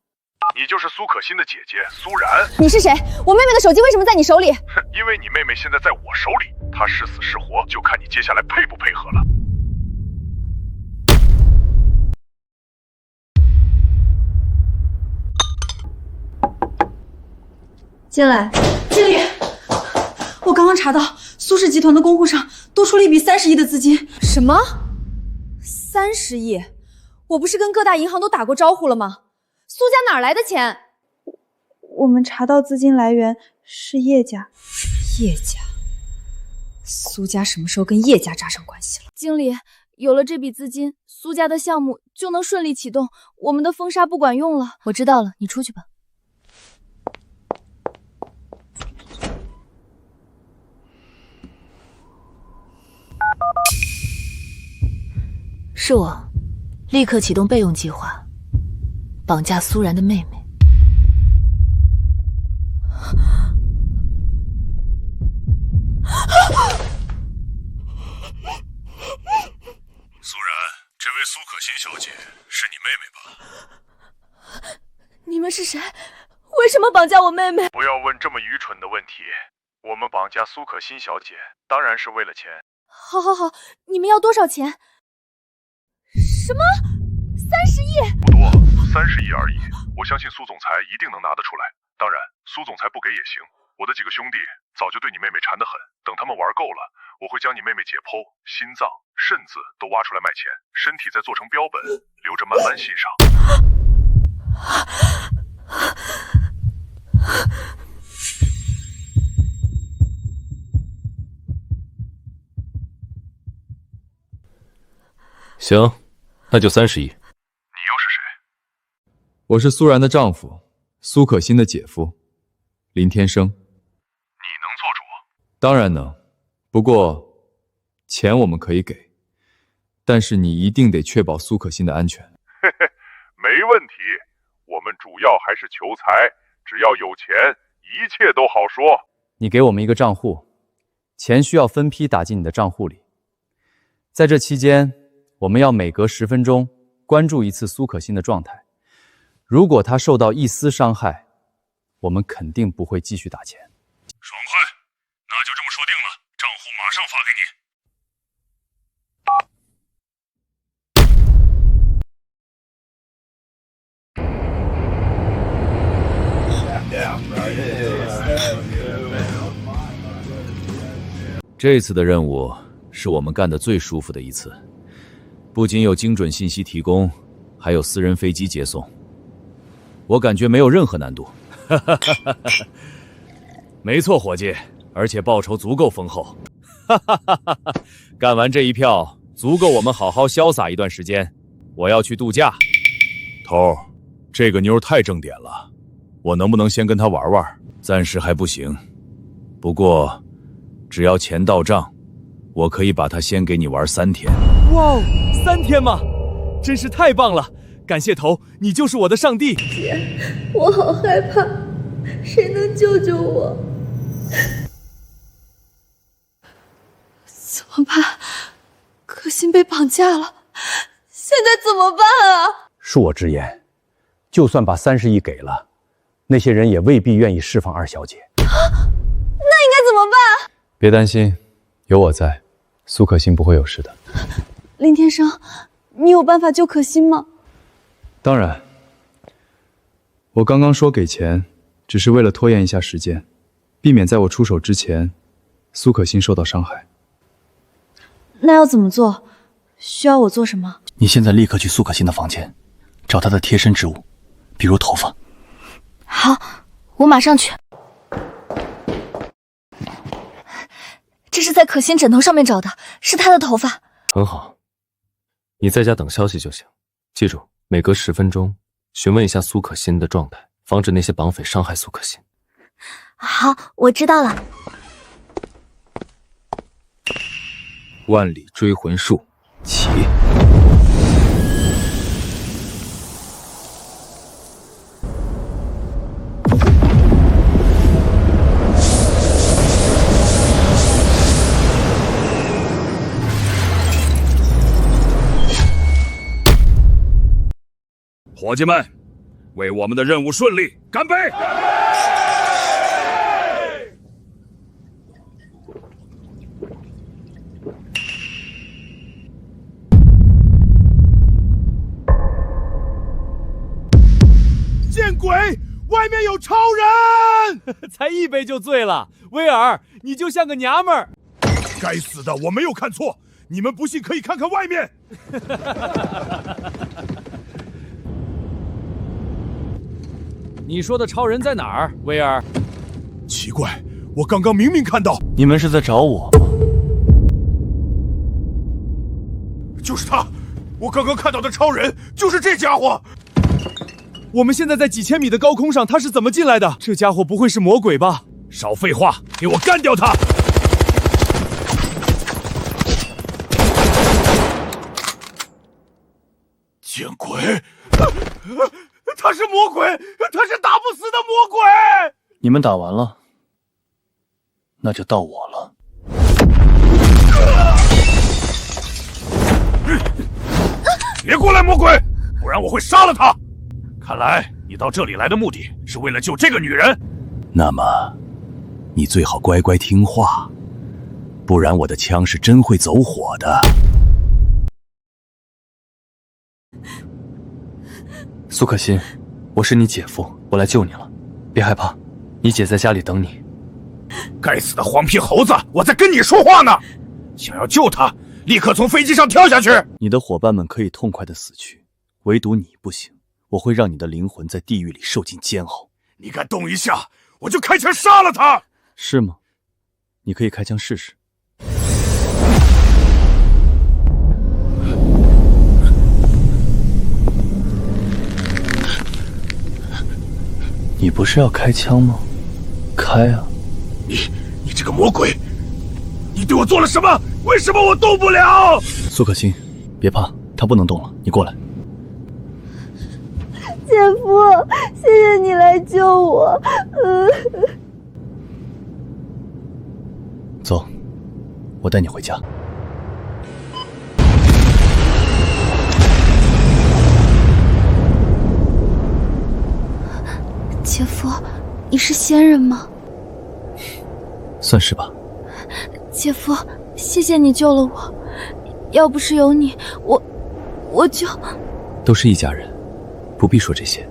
S18: 你就是苏可心的姐姐苏然。
S4: 你是谁？我妹妹的手机为什么在你手里？
S18: 因为你妹妹现在在我手里，她是死是活，就看你接下来配不配合了。
S4: 进来，经理，我刚刚查到苏氏集团的公户上多出了一笔30亿的资金。什么？30亿？我不是跟各大银行都打过招呼了吗？苏家哪来的钱？我们查到资金来源是叶家。叶家？苏家什么时候跟叶家扎上关系了？
S6: 经理，有了这笔资金，苏家的项目就能顺利启动，我们的封杀不管用了。
S11: 我知道了，你出去吧。
S7: 是我，立刻启动备用计划，绑架苏然的妹妹。
S18: 苏然，这位苏可心小姐是你妹妹吧？
S6: 你们是谁？为什么绑架我妹妹？
S18: 不要问这么愚蠢的问题。我们绑架苏可心小姐，当然是为了钱。
S6: 好，你们要多少钱？什么？30亿？
S18: 不多，30亿而已。我相信苏总裁一定能拿得出来。当然，苏总裁不给也行。我的几个兄弟早就对你妹妹缠得很，等他们玩够了，我会将你妹妹解剖，心脏、肾子都挖出来卖钱，身体再做成标本，留着慢慢欣赏。
S1: 行，那就30亿。你又
S18: 是谁？
S13: 我是苏然的丈夫，苏可心的姐夫，林天生。你
S18: 能做主？
S13: 当然能，不过钱我们可以给，但是你一定得确保苏可心的安全。
S18: 嘿嘿，没问题。我们主要还是求财，只要有钱，一切都好说。
S2: 你给我们一个账户，钱需要分批打进你的账户里。在这期间，我们要每隔10分钟关注一次苏可心的状态。如果她受到一丝伤害，我们肯定不会继续打钱。
S18: 爽快，那就这么说定了，账户马上发给你。
S3: 这次的任务是我们干的最舒服的一次，不仅有精准信息提供，还有私人飞机接送，我感觉没有任何难度。没错，伙计，而且报酬足够丰厚。干完这一票，足够我们好好潇洒一段时间。我要去度假。
S18: 头，这个妞太正点了，我能不能先跟她玩玩？
S3: 暂时还不行，不过只要钱到账，我可以把她先给你玩3天。
S12: 哇，3天吗？真是太棒了！感谢头，你就是我的上帝。
S10: 姐，我好害怕，谁能救救我？
S4: 怎么办？可心被绑架了，现在怎么办啊？
S8: 恕我直言，就算把30亿给了，那些人也未必愿意释放二小姐。
S4: 那应该怎么办？
S5: 别担心，有我在，苏可心不会有事的。
S4: 林天生，你有办法救可心吗？
S13: 当然，我刚刚说给钱，只是为了拖延一下时间，避免在我出手之前，苏可心受到伤害。
S4: 那要怎么做？需要我做什么？
S17: 你现在立刻去苏可心的房间，找她的贴身之物，比如头发。
S11: 好，我马上去。这是在可心枕头上面找的，是她的头发。
S5: 很好，你在家等消息就行。记住，每隔10分钟询问一下苏可心的状态，防止那些绑匪伤害苏可心。
S11: 好，我知道了。
S1: 万里追魂术，起！
S18: 伙计们，为我们的任务顺利干杯！
S14: 见鬼！外面有超人！
S12: 才1杯就醉了，威尔，你就像个娘们儿。
S18: 该死的，我没有看错，你们不信可以看看外面。
S12: 你说的超人在哪儿，威尔？
S18: 奇怪，我刚刚明明看到。
S17: 你们是在找我吗？
S18: 就是他，我刚刚看到的超人就是这家伙。
S12: 我们现在在几千米的高空上，他是怎么进来的？这家伙不会是魔鬼吧？
S18: 少废话，给我干掉他！见鬼！他是魔鬼，他是打不死的魔鬼！
S17: 你们打完了，那就到我了。
S18: 别过来，魔鬼，不然我会杀了他！看来你到这里来的目的是为了救这个女人。
S9: 那么，你最好乖乖听话，不然我的枪是真会走火的。
S5: 苏可心，我是你姐夫，我来救你了，别害怕，你姐在家里等你。
S18: 该死的黄皮猴子，我在跟你说话呢！想要救他，立刻从飞机上跳下去！
S9: 你的伙伴们可以痛快的死去，唯独你不行，我会让你的灵魂在地狱里受尽煎熬。
S18: 你敢动一下，我就开枪杀了他！
S9: 是吗？你可以开枪试试。你不是要开枪吗？开啊！
S18: 你这个魔鬼，你对我做了什么？为什么我动不了？
S9: 苏可心，别怕，他不能动了，你过来。
S10: 姐夫，谢谢你来救我。
S9: 走，我带你回家。
S11: 姐夫，你是仙人吗？
S9: 算是吧。
S11: 姐夫，谢谢你救了我，要不是有你，我就……
S9: 都是一家人，不必说这些。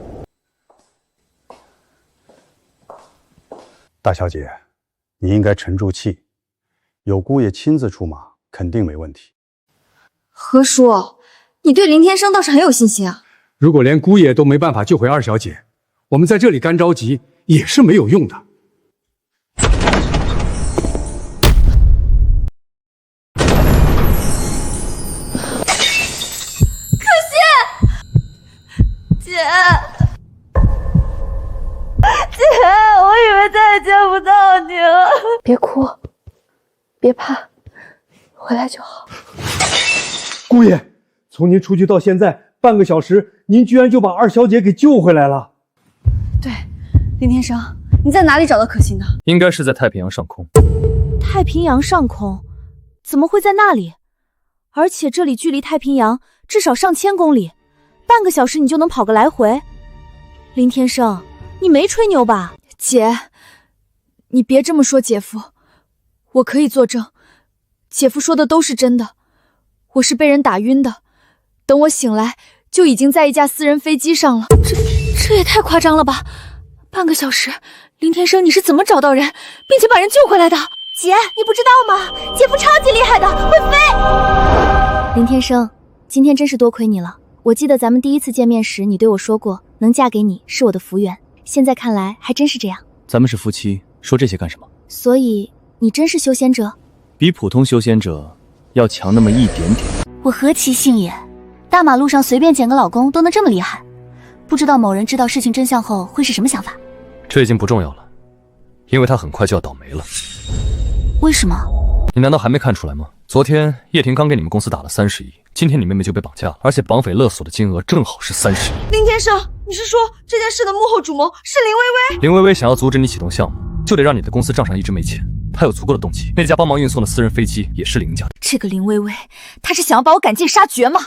S23: 大小姐，你应该沉住气，有姑爷亲自出马，肯定没问题。
S4: 何叔，你对林天生倒是很有信心啊。
S21: 如果连姑爷都没办法救回二小姐，我们在这里干着急也是没有用的。
S10: 别哭，别怕，回来就好。
S23: 姑爷，从您出去到现在半个小时，您居然就把二小姐给救回来了。
S4: 对，林天生，你在哪里找到可心的？
S1: 应该是在太平洋上空。
S11: 太平洋上空，怎么会在那里？而且这里距离太平洋至少上千公里，半个小时你就能跑个来回。林天生，你没吹牛吧？
S4: 姐，你别这么说姐夫，我可以作证，姐夫说的都是真的。我是被人打晕的，等我醒来就已经在一架私人飞机上了。
S11: 这也太夸张了吧！半个小时，林天生你是怎么找到人，并且把人救回来的？姐，你不知道吗？姐夫超级厉害的，会飞。林天生，今天真是多亏你了。我记得咱们第一次见面时，你对我说过，能嫁给你是我的福缘。现在看来还真是这样。
S17: 咱们是夫妻，说这些干什么？
S11: 所以你真是修仙者？
S17: 比普通修仙者要强那么一点点。
S11: 我何其幸也，大马路上随便捡个老公都能这么厉害。不知道某人知道事情真相后会是什么想法？
S1: 这已经不重要了，因为他很快就要倒霉了。
S11: 为什么？
S1: 你难道还没看出来吗？昨天叶婷刚给你们公司打了30亿，今天你妹妹就被绑架了，而且绑匪勒索的金额正好是30亿。
S4: 林天生，你是说这件事的幕后主谋是林薇薇？
S1: 林薇薇想要阻止你启动项目，就得让你的公司账上一直没钱。她有足够的动机。那架帮忙运送的私人飞机也是林家的。
S11: 这个林薇薇，她是想要把我赶尽杀绝吗？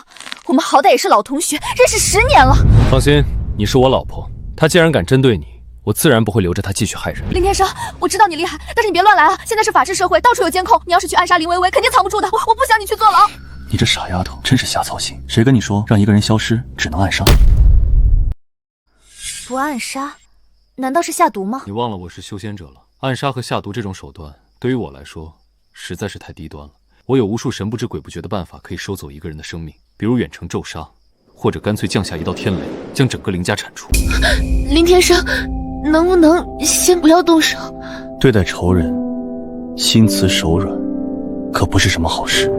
S11: 我们好歹也是老同学，认识10年了。
S1: 放心，你是我老婆，她既然敢针对你，我自然不会留着她继续害人。
S11: 林天生，我知道你厉害，但是你别乱来啊！现在是法治社会，到处有监控，你要是去暗杀林薇薇，肯定藏不住的。我不想你去坐牢。
S17: 你这傻丫头，真是瞎操心。谁跟你说让一个人消失只能暗杀？
S11: 不暗杀，难道是下毒吗？
S5: 你忘了我是修仙者了？暗杀和下毒这种手段，对于我来说实在是太低端了。我有无数神不知鬼不觉的办法可以收走一个人的生命，比如远程咒杀，或者干脆降下一道天雷，将整个林家铲除。
S11: 林天生，能不能先不要动手？
S17: 对待仇人，心慈手软，可不是什么好事。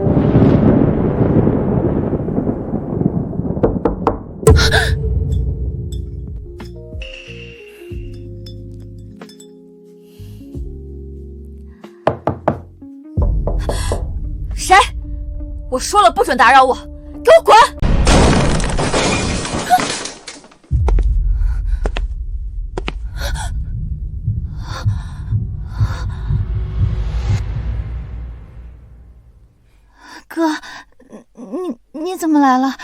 S11: 谁？我说了不准打扰我，给我滚！哥，你怎么来了？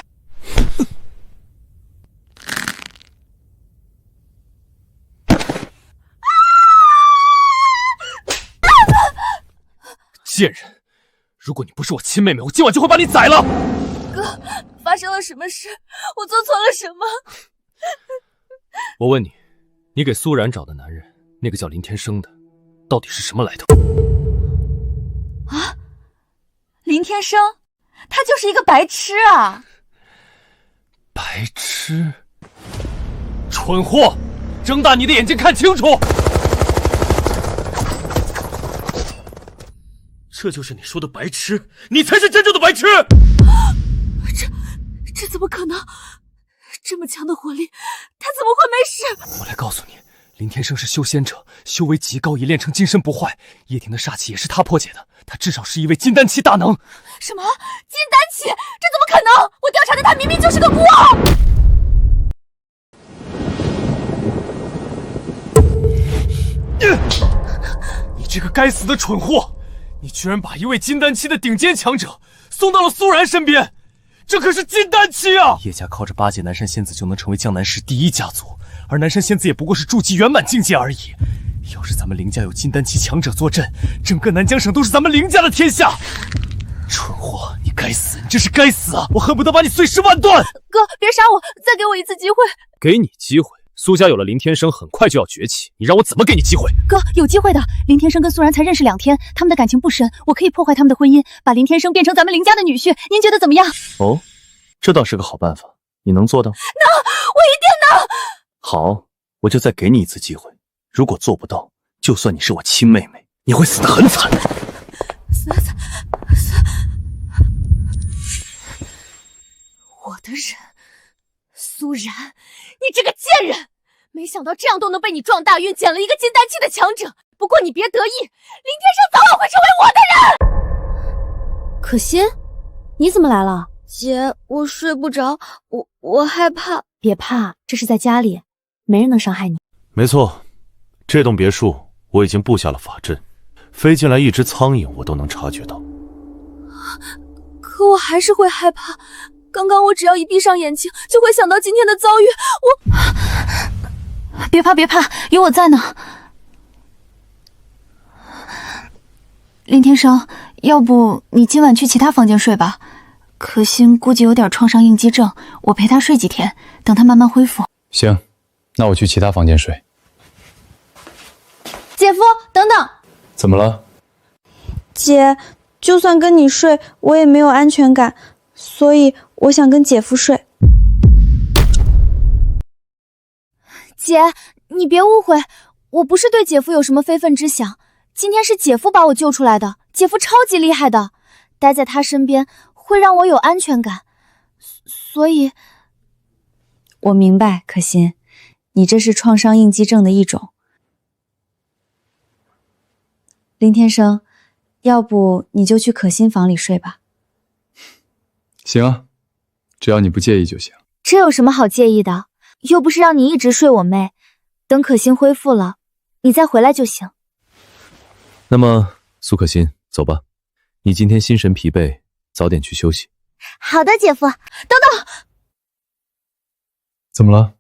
S12: 贱人！如果你不是我亲妹妹，我今晚就会把你宰了。
S11: 哥，发生了什么事？我做错了什么？
S1: 我问你，你给苏然找的男人，那个叫林天生的，到底是什么来头？
S11: 啊，林天生，他就是一个白痴啊！
S1: 白痴，
S12: 蠢货！睁大你的眼睛看清楚！这就是你说的白痴，你才是真正的白痴！
S11: 这怎么可能？这么强的火力，他怎么会没事？
S12: 我来告诉你，林天生是修仙者，修为极高，已炼成金身不坏。叶婷的煞气也是他破解的，他至少是一位金丹期大能。
S11: 什么金丹期？这怎么可能？我调查的他明明就是个孤儿！
S12: 你这个该死的蠢货！你居然把一位金丹期的顶尖强者送到了苏然身边，这可是金丹期啊！叶家靠着巴结南山仙子就能成为江南市第1家族，而南山仙子也不过是筑基圆满境界而已。要是咱们林家有金丹期强者坐镇，整个南江省都是咱们林家的天下。蠢货，你该死，你真是该死啊！我恨不得把你碎尸万段！
S11: 哥，别杀我，再给我一次机会。
S1: 给你机会？苏家有了林天生，很快就要崛起，你让我怎么给你机会？
S11: 哥，有机会的。林天生跟苏然才认识2天，他们的感情不深，我可以破坏他们的婚姻，把林天生变成咱们林家的女婿，您觉得怎么样？
S17: 哦，这倒是个好办法，你能做到？
S11: 能，我一定能。
S17: 好，我就再给你一次机会。如果做不到，就算你是我亲妹妹，你会死得很惨。
S11: 我的人，苏然，你这个贱人！没想到这样都能被你撞大运，捡了一个金丹期的强者，
S7: 不过你别得意，林天生早晚会成为我的人。
S11: 可心，你怎么来了？
S10: 姐，我睡不着，我害怕。
S11: 别怕，这是在家里，没人能伤害你。
S17: 没错，这栋别墅我已经布下了法阵，飞进来一只苍蝇我都能察觉到。
S10: 可我还是会害怕。刚刚我只要一闭上眼睛，就会想到今天的遭遇。
S11: 别怕，别怕，有我在呢。林天生，要不你今晚去其他房间睡吧？可心估计有点创伤应激症，我陪她睡几天，等她慢慢恢复。
S13: 行，那我去其他房间睡。
S4: 姐夫，等等。
S13: 怎么了？
S4: 姐，就算跟你睡，我也没有安全感，所以我想跟姐夫睡。
S11: 姐，你别误会，我不是对姐夫有什么非分之想，今天是姐夫把我救出来的，姐夫超级厉害的，待在他身边会让我有安全感，所以……
S4: 我明白，可心，你这是创伤应激症的一种。林天生，要不你就去可心房里睡吧。
S13: 行啊，只要你不介意就行。
S11: 这有什么好介意的？又不是让你一直睡我妹，等可心恢复了，你再回来就行。
S3: 那么，苏可心，走吧，你今天心神疲惫，早点去休息。
S11: 好的，姐夫。等等，
S13: 怎么了？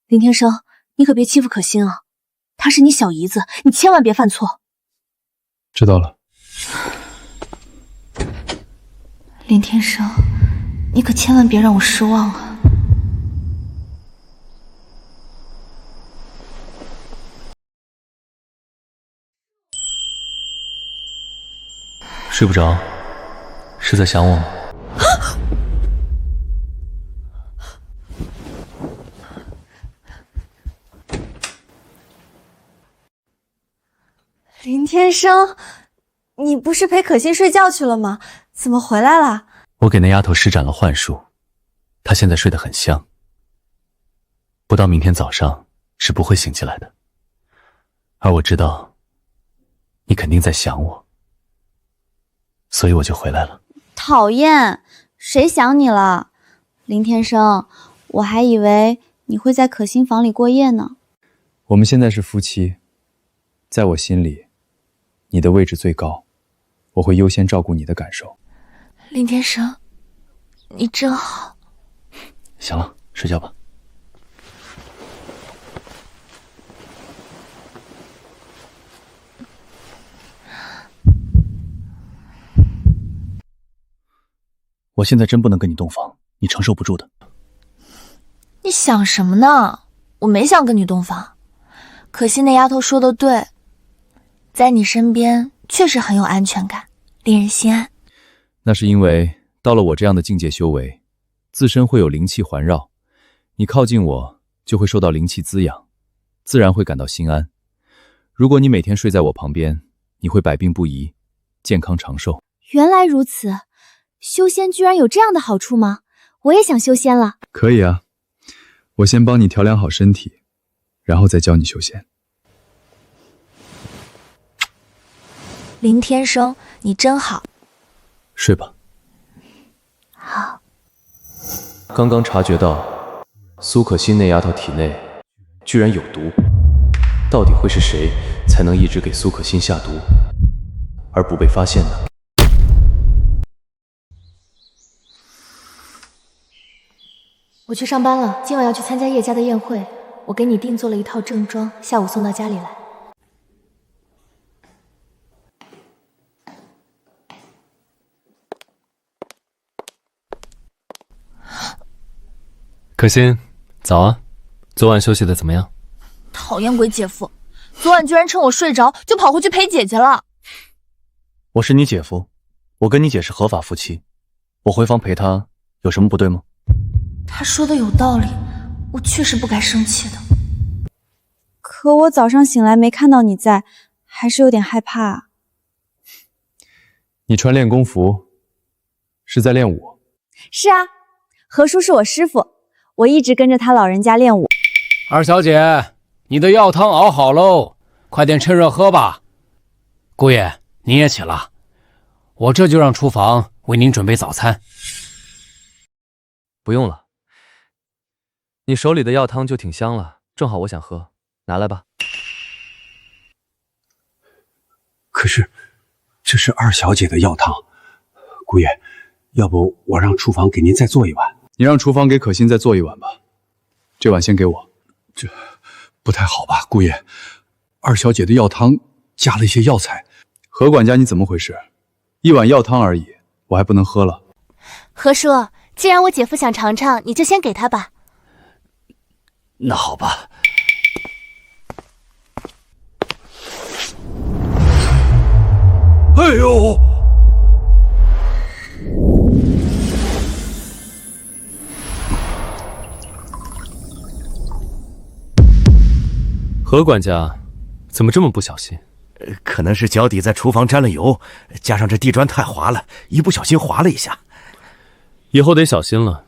S11: 林天生，你可别欺负可心啊，她是你小姨子，你千万别犯错。
S13: 知道了。
S11: 林天生，你可千万别让我失望啊。
S5: 睡不着，是在想我吗？
S4: 林天生，你不是陪可心睡觉去了吗？怎么回来了？
S5: 我给那丫头施展了幻术，她现在睡得很香，不到明天早上是不会醒起来的。而我知道，你肯定在想我，所以我就回来了。
S4: 讨厌，谁想你了？林天生，我还以为你会在可心房里过夜呢。
S13: 我们现在是夫妻，在我心里，你的位置最高，我会优先照顾你的感受。
S11: 林天生，你真好。
S5: 行了，睡觉吧。
S17: 我现在真不能跟你洞房，你承受不住的。
S11: 你想什么呢？我没想跟你洞房，可惜那丫头说的对，在你身边确实很有安全感，令人心安。
S3: 那是因为到了我这样的境界修为，自身会有灵气环绕，你靠近我就会受到灵气滋养，自然会感到心安。如果你每天睡在我旁边，你会百病不移，健康长寿。
S11: 原来如此，修仙居然有这样的好处吗？我也想修仙了。
S13: 可以啊，我先帮你调养好身体，然后再教你修仙。
S11: 林天生，你真好。
S5: 睡吧。
S11: 好。
S5: 刚刚察觉到苏可心那丫头体内居然有毒，到底会是谁才能一直给苏可心下毒，而不被发现呢？
S11: 我去上班了，今晚要去参加叶家的宴会，我给你定做了一套正装，下午送到家里来。
S5: 可心，早啊，昨晚休息的怎么样？
S11: 讨厌鬼姐夫，昨晚居然趁我睡着就跑回去陪姐姐了。
S17: 我是你姐夫，我跟你姐是合法夫妻，我回房陪她有什么不对吗？
S11: 他说的有道理，我确实不该生气的。
S4: 可我早上醒来没看到你在，还是有点害怕。
S13: 你穿练功服，是在练武？
S4: 是啊，何叔是我师傅，我一直跟着他老人家练武。
S9: 二小姐，你的药汤熬好喽，快点趁热喝吧，姑爷，您也起了，我这就让厨房为您准备早餐。
S1: 不用了，你手里的药汤就挺香了，正好我想喝，拿来吧。
S8: 可是，这是二小姐的药汤，姑爷，要不我让厨房给您再做一碗？
S13: 你让厨房给可心再做一碗吧，这碗先给我。
S8: 这不太好吧，姑爷？二小姐的药汤加了一些药材。
S13: 何管家，你怎么回事？一碗药汤而已，我还不能喝了。
S7: 何叔，既然我姐夫想尝尝，你就先给他吧。
S9: 那好吧。
S14: 哎呦！
S5: 何管家，怎么这么不小心？
S17: 可能是脚底在厨房沾了油，加上这地砖太滑了，一不小心滑了一下。
S5: 以后得小心了，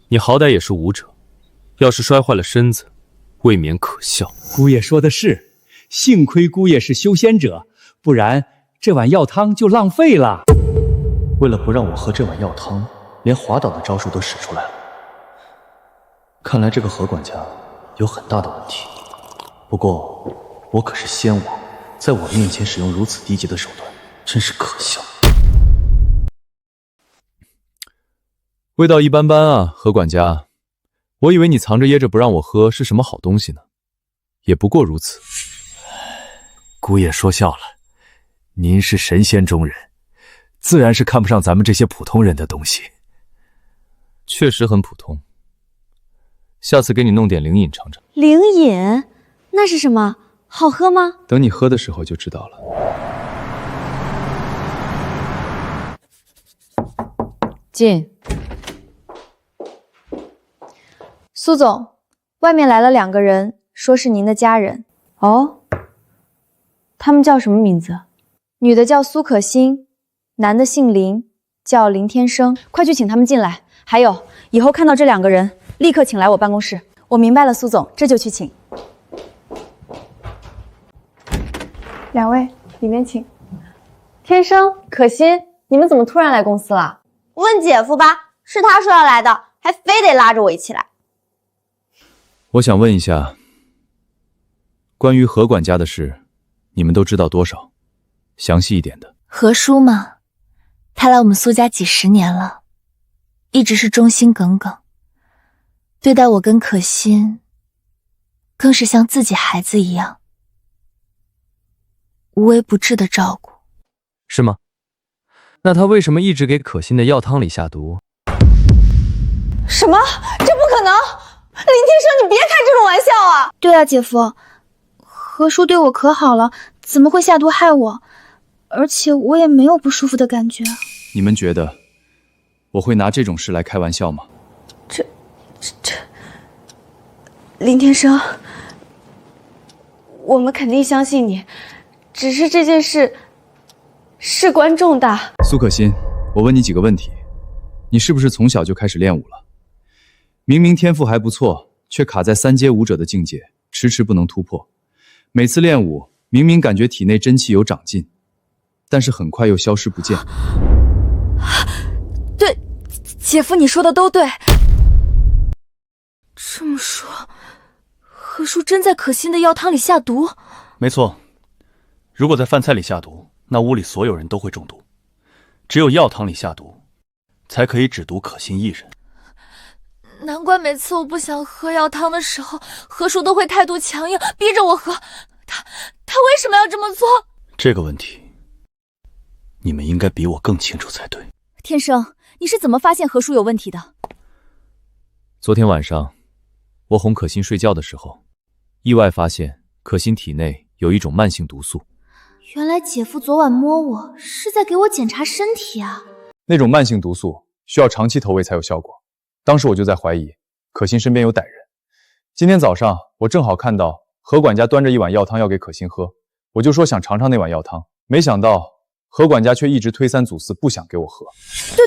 S5: 你好歹也是武者，要是摔坏了身子，未免可笑。
S21: 姑爷说的是，幸亏姑爷是修仙者，不然这碗药汤就浪费了。
S1: 为了不让我喝这碗药汤，连滑倒的招数都使出来了。看来这个何管家有很大的问题。不过我可是仙王，在我面前使用如此低级的手段，真是可笑。
S3: 味道一般般啊，何管家。我以为你藏着掖着不让我喝是什么好东西呢，也不过如此。
S17: 姑爷说笑了，您是神仙中人，自然是看不上咱们这些普通人的东西。
S3: 确实很普通，下次给你弄点灵饮尝尝。
S4: 灵饮？那是什么？好喝吗？
S13: 等你喝的时候就知道了。
S4: 进。苏总，外面来了2个人，说是您的家人。哦，他们叫什么名字？女的叫苏可欣，男的姓林，叫林天生。快去请他们进来。还有，以后看到这2个人，立刻请来我办公室。我明白了，苏总，这就去请。2位，里面请。天生、可心，你们怎么突然来公司了？
S19: 问姐夫吧，是他说要来的，还非得拉着我一起来。
S3: 我想问一下，关于何管家的事，你们都知道多少？详细一点的。
S11: 何叔嘛，他来我们苏家几10年了，一直是忠心耿耿，对待我跟可心，更是像自己孩子一样，无微不至的照顾。
S1: 是吗？那他为什么一直给可心的药汤里下毒？
S4: 什么？这不可能！林天生，你别开这种玩笑啊！
S10: 对啊，姐夫，何叔对我可好了，怎么会下毒害我？而且我也没有不舒服的感觉。
S13: 你们觉得我会拿这种事来开玩笑吗？
S4: 林天生，我们肯定相信你，只是这件事事关重大。
S13: 苏可心，我问你几个问题，你是不是从小就开始练武了？明明天赋还不错，却卡在3阶武者的境界，迟迟不能突破。每次练武，明明感觉体内真气有长进，但是很快又消失不见。
S10: 对，姐夫你说的都对。这么说，何叔真在可心的药汤里下毒？
S17: 没错，如果在饭菜里下毒，那屋里所有人都会中毒。只有药汤里下毒，才可以只毒可心一人。
S10: 难怪每次我不想喝药汤的时候，何叔都会态度强硬，逼着我喝。他为什么要这么做？
S17: 这个问题，你们应该比我更清楚才对。
S7: 天生，你是怎么发现何叔有问题的？
S3: 昨天晚上，我哄可心睡觉的时候，意外发现可心体内有一种慢性毒素。
S10: 原来姐夫昨晚摸我是在给我检查身体啊！
S13: 那种慢性毒素需要长期投喂才有效果。当时我就在怀疑可心身边有歹人。今天早上我正好看到何管家端着一碗药汤要给可心喝，我就说想尝尝那碗药汤，没想到何管家却一直推三阻四，不想给我喝。
S10: 对，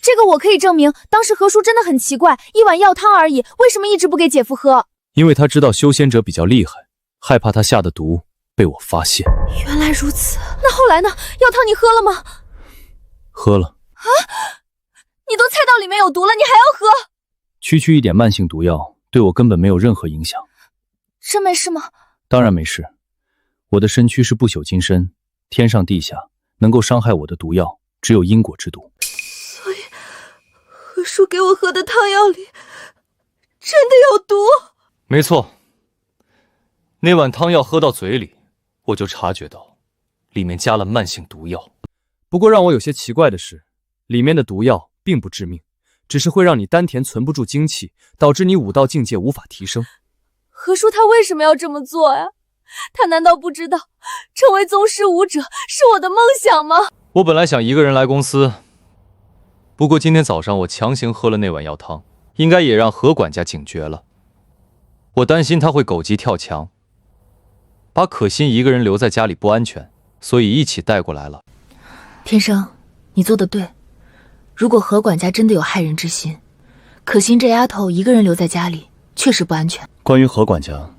S10: 这个我可以证明，当时何叔真的很奇怪，一碗药汤而已，为什么一直不给姐夫喝？
S3: 因为他知道修仙者比较厉害，害怕他下的毒被我发现。
S10: 原来如此，那后来呢？药汤你喝了吗？
S3: 喝了。
S10: 啊！你都猜到里面有毒了，你还要喝？
S3: 区区一点慢性毒药，对我根本没有任何影响。
S10: 真没事吗？
S3: 当然没事。我的身躯是不朽金身，天上地下能够伤害我的毒药，只有因果之毒。
S10: 所以，何叔给我喝的汤药里真的有毒？
S5: 没错。那碗汤药喝到嘴里，我就察觉到里面加了慢性毒药。
S1: 不过让我有些奇怪的是，里面的毒药并不致命，只是会让你丹田存不住精气，导致你武道境界无法提升。
S10: 何叔他为什么要这么做呀？他难道不知道成为宗师武者是我的梦想吗？
S5: 我本来想一个人来公司，不过今天早上我强行喝了那碗药汤，应该也让何管家警觉了。我担心他会狗急跳墙，把可心一个人留在家里不安全，所以一起带过来了。
S11: 天生，你做得对。如果何管家真的有害人之心，可心这丫头一个人留在家里确实不安全。
S17: 关于何管家，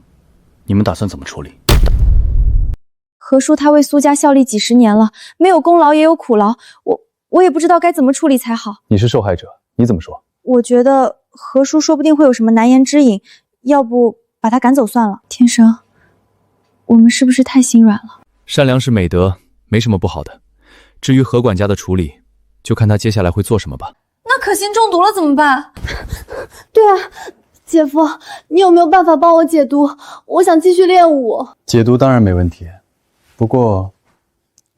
S17: 你们打算怎么处理？
S4: 何叔他为苏家效力几十年了，没有功劳也有苦劳，我也不知道该怎么处理才好。
S13: 你是受害者，你怎么说？
S4: 我觉得何叔说不定会有什么难言之隐，要不把他赶走算了。天生，我们是不是太心软了？
S3: 善良是美德，没什么不好的。至于何管家的处理，就看他接下来会做什么吧。
S4: 那可心中毒了怎么办？
S10: 对啊，姐夫，你有没有办法帮我解毒？我想继续练武。
S13: 解毒当然没问题，不过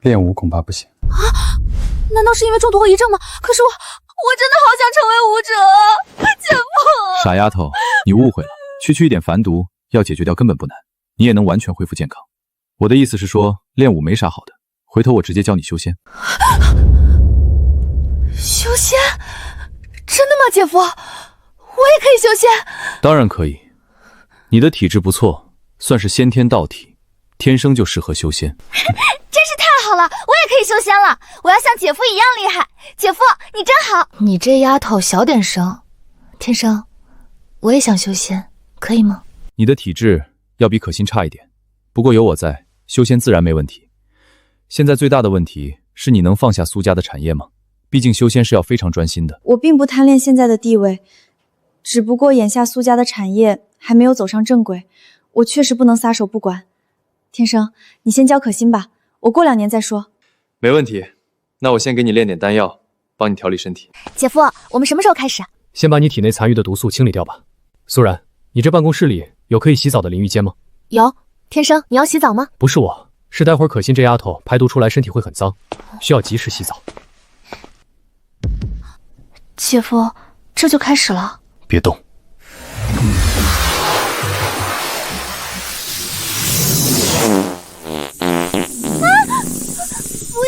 S13: 练武恐怕不行。
S10: 啊？难道是因为中毒后遗症吗？可是我真的好想成为武者啊，姐夫。
S3: 傻丫头，你误会了，区区一点凡毒要解决掉根本不难，你也能完全恢复健康。我的意思是说，练武没啥好的，回头我直接教你修仙。
S10: 修仙？真的吗，姐夫？我也可以修仙？
S3: 当然可以，你的体质不错，算是先天道体，天生就适合修仙。
S7: 真是太好了，我也可以修仙了！我要像姐夫一样厉害。姐夫，你真好。
S11: 你这丫头小点声。天生，我也想修仙，可以吗？
S3: 你的体质要比可心差一点，不过有我在，修仙自然没问题。现在最大的问题是你能放下苏家的产业吗？毕竟修仙是要非常专心的。
S4: 我并不贪恋现在的地位，只不过眼下苏家的产业还没有走上正轨，我确实不能撒手不管。天生，你先教可心吧，我过2年再说。
S13: 没问题，那我先给你炼点丹药，帮你调理身体。
S7: 姐夫，我们什么时候开始？
S12: 先把你体内残余的毒素清理掉吧。苏然，你这办公室里有可以洗澡的淋浴间吗？
S11: 有。天生，你要洗澡吗？
S12: 不是我，是待会儿可心这丫头排毒出来身体会很脏，需要及时洗澡。
S11: 姐夫，这就开始了。
S17: 别动。
S10: 不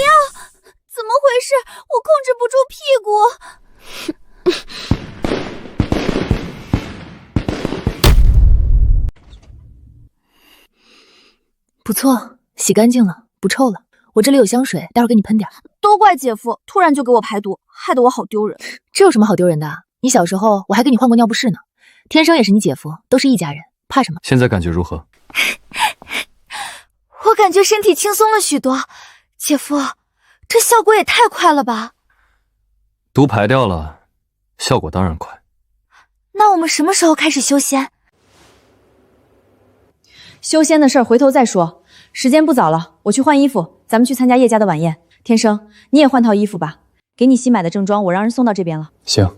S10: 要！怎么回事？我控制不住屁股。
S11: 不错，洗干净了，不臭了。我这里有香水，待会儿给你喷点。
S4: 都怪姐夫，突然就给我排毒，害得我好丢人。
S11: 这有什么好丢人的？你小时候我还给你换过尿不湿呢。天生也是你姐夫，都是一家人，怕什么？
S5: 现在感觉如何？
S10: 我感觉身体轻松了许多。姐夫，这效果也太快了吧！
S5: 毒排掉了，效果当然快。
S10: 那我们什么时候开始修仙？
S4: 修仙的事儿回头再说，时间不早了，我去换衣服，咱们去参加叶家的晚宴。天生，你也换套衣服吧，给你新买的正装，我让人送到这边了。
S13: 行。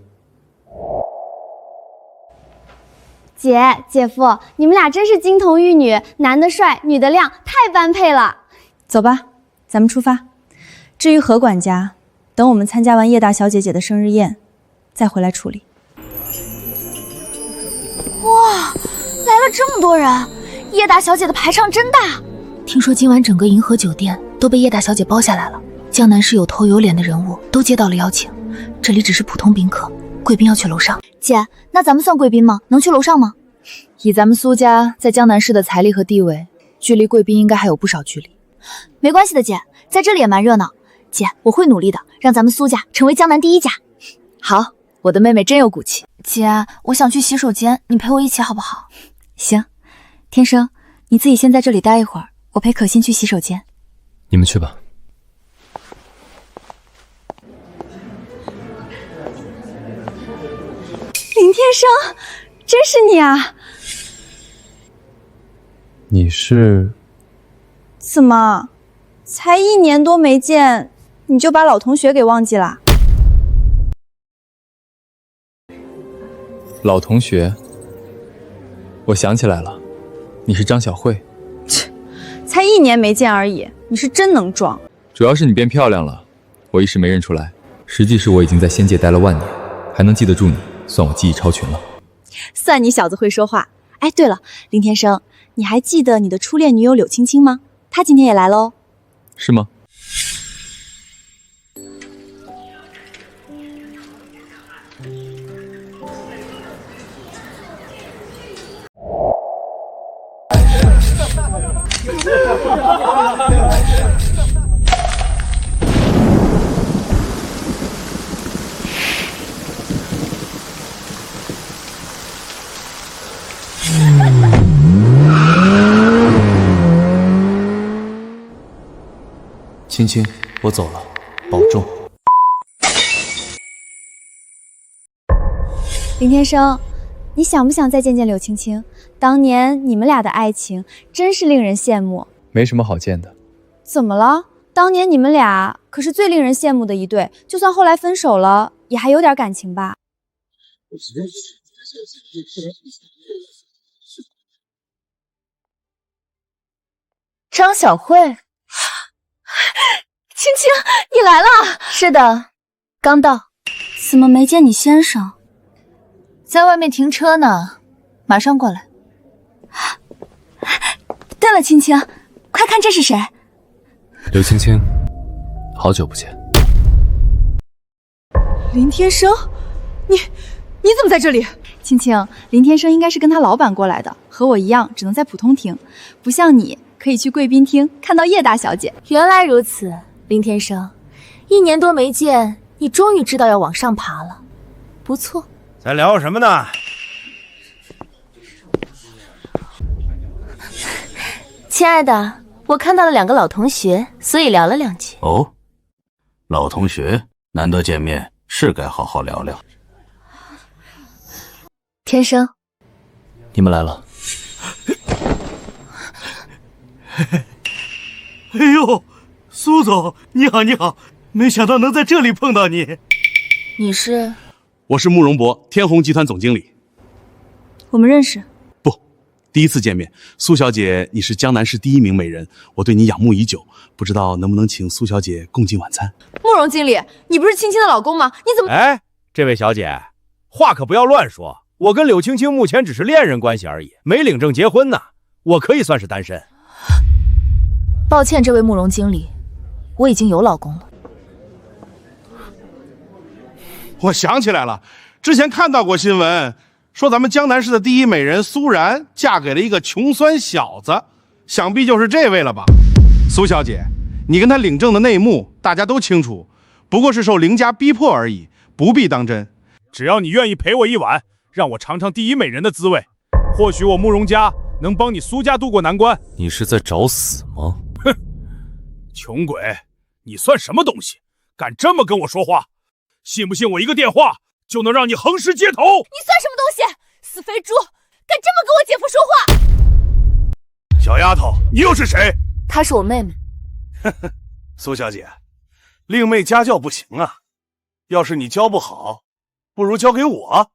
S19: 姐夫，你们俩真是金童玉女，男的帅，女的靓，太般配了。
S4: 走吧，咱们出发。至于何管家，等我们参加完叶大小姐姐的生日宴，再回来处理。
S10: 哇，来了这么多人，叶大小姐的排场真大。
S11: 听说今晚整个银河酒店都被叶大小姐包下来了，江南市有头有脸的人物都接到了邀请，这里只是普通宾客，贵宾要去楼上。
S10: 姐，那咱们算贵宾吗？能去楼上吗？
S11: 以咱们苏家在江南市的财力和地位，距离贵宾应该还有不少距离。
S10: 没关系的，姐，在这里也蛮热闹。姐，我会努力的，让咱们苏家成为江南第一家。
S11: 好，我的妹妹真有骨气。
S10: 姐，我想去洗手间，你陪我一起好不好？
S4: 行，天生，你自己先在这里待一会儿，
S11: 我陪可心去洗手间。
S1: 你们去吧。
S4: 林天生，真是你啊！
S1: 你是？
S4: 怎么，才1年多没见，你就把老同学给忘记了？
S13: 老同学，我想起来了，你是张小慧。
S4: 才1年没见而已，你是真能装。
S13: 主要是你变漂亮了，我一时没认出来。实际是我已经在仙界待了万年，还能记得住你，算我记忆超群了。
S4: 算你小子会说话。哎，对了，林天生，你还记得你的初恋女友柳青青吗？她今天也来了哦。
S13: 是吗？
S5: 青青，我走了，保重。
S4: 林天生，你想不想再见见柳青青？当年你们俩的爱情真是令人羡慕。
S13: 没什么好见的。
S4: 怎么了？当年你们俩可是最令人羡慕的一对，就算后来分手了，也还有点感情吧？
S7: 张小慧，
S11: 青青，你来了。
S7: 是的，刚到。
S11: 怎么没见你先生？
S7: 在外面停车呢，马上过来。
S11: 对了，青青，快看这是谁？
S1: 柳青青，好久不见。
S4: 林天生，你怎么在这里？青青，林天生应该是跟他老板过来的，和我一样，只能在普通厅，不像你可以去贵宾厅看到叶大小姐。
S7: 原来如此，林天生，1年多没见，你终于知道要往上爬了，不错。
S23: 在聊什么呢？
S7: 亲爱的，我看到了2个老同学，所以聊了2句。
S9: 哦，老同学，难得见面，是该好好聊聊。
S7: 天生，
S5: 你们来了。
S14: 哎呦，苏总，你好，你好，没想到能在这里碰到你。
S7: 你是？
S15: 我是慕容博，天虹集团总经理。
S4: 我们认识？
S15: 不，第一次见面。苏小姐，你是江南市第1名美人，我对你仰慕已久，不知道能不能请苏小姐共进晚餐？
S4: 慕容经理，你不是青青的老公吗？你怎么……
S21: 哎，这位小姐，话可不要乱说。我跟柳青青目前只是恋人关系而已，没领证结婚呢。我可以算是单身。
S7: 抱歉，这位慕容经理，我已经有老公了。
S15: 我想起来了，之前看到过新闻，说咱们江南市的第1美人苏然嫁给了一个穷酸小子，想必就是这位了吧？苏小姐，你跟他领证的内幕大家都清楚，不过是受凌家逼迫而已，不必当真。
S21: 只要你愿意陪我一晚，让我尝尝第1美人的滋味，或许我慕容家能帮你苏家渡过难关。
S5: 你是在找死吗？
S21: 哼，穷鬼，你算什么东西，敢这么跟我说话？信不信我一个电话就能让你横尸街头？
S10: 你算什么东西？死肥猪，敢这么跟我姐夫说话？
S15: 小丫头，你又是谁？
S7: 她是我妹妹。
S15: 苏小姐，令妹家教不行啊，要是你教不好，不如交给我，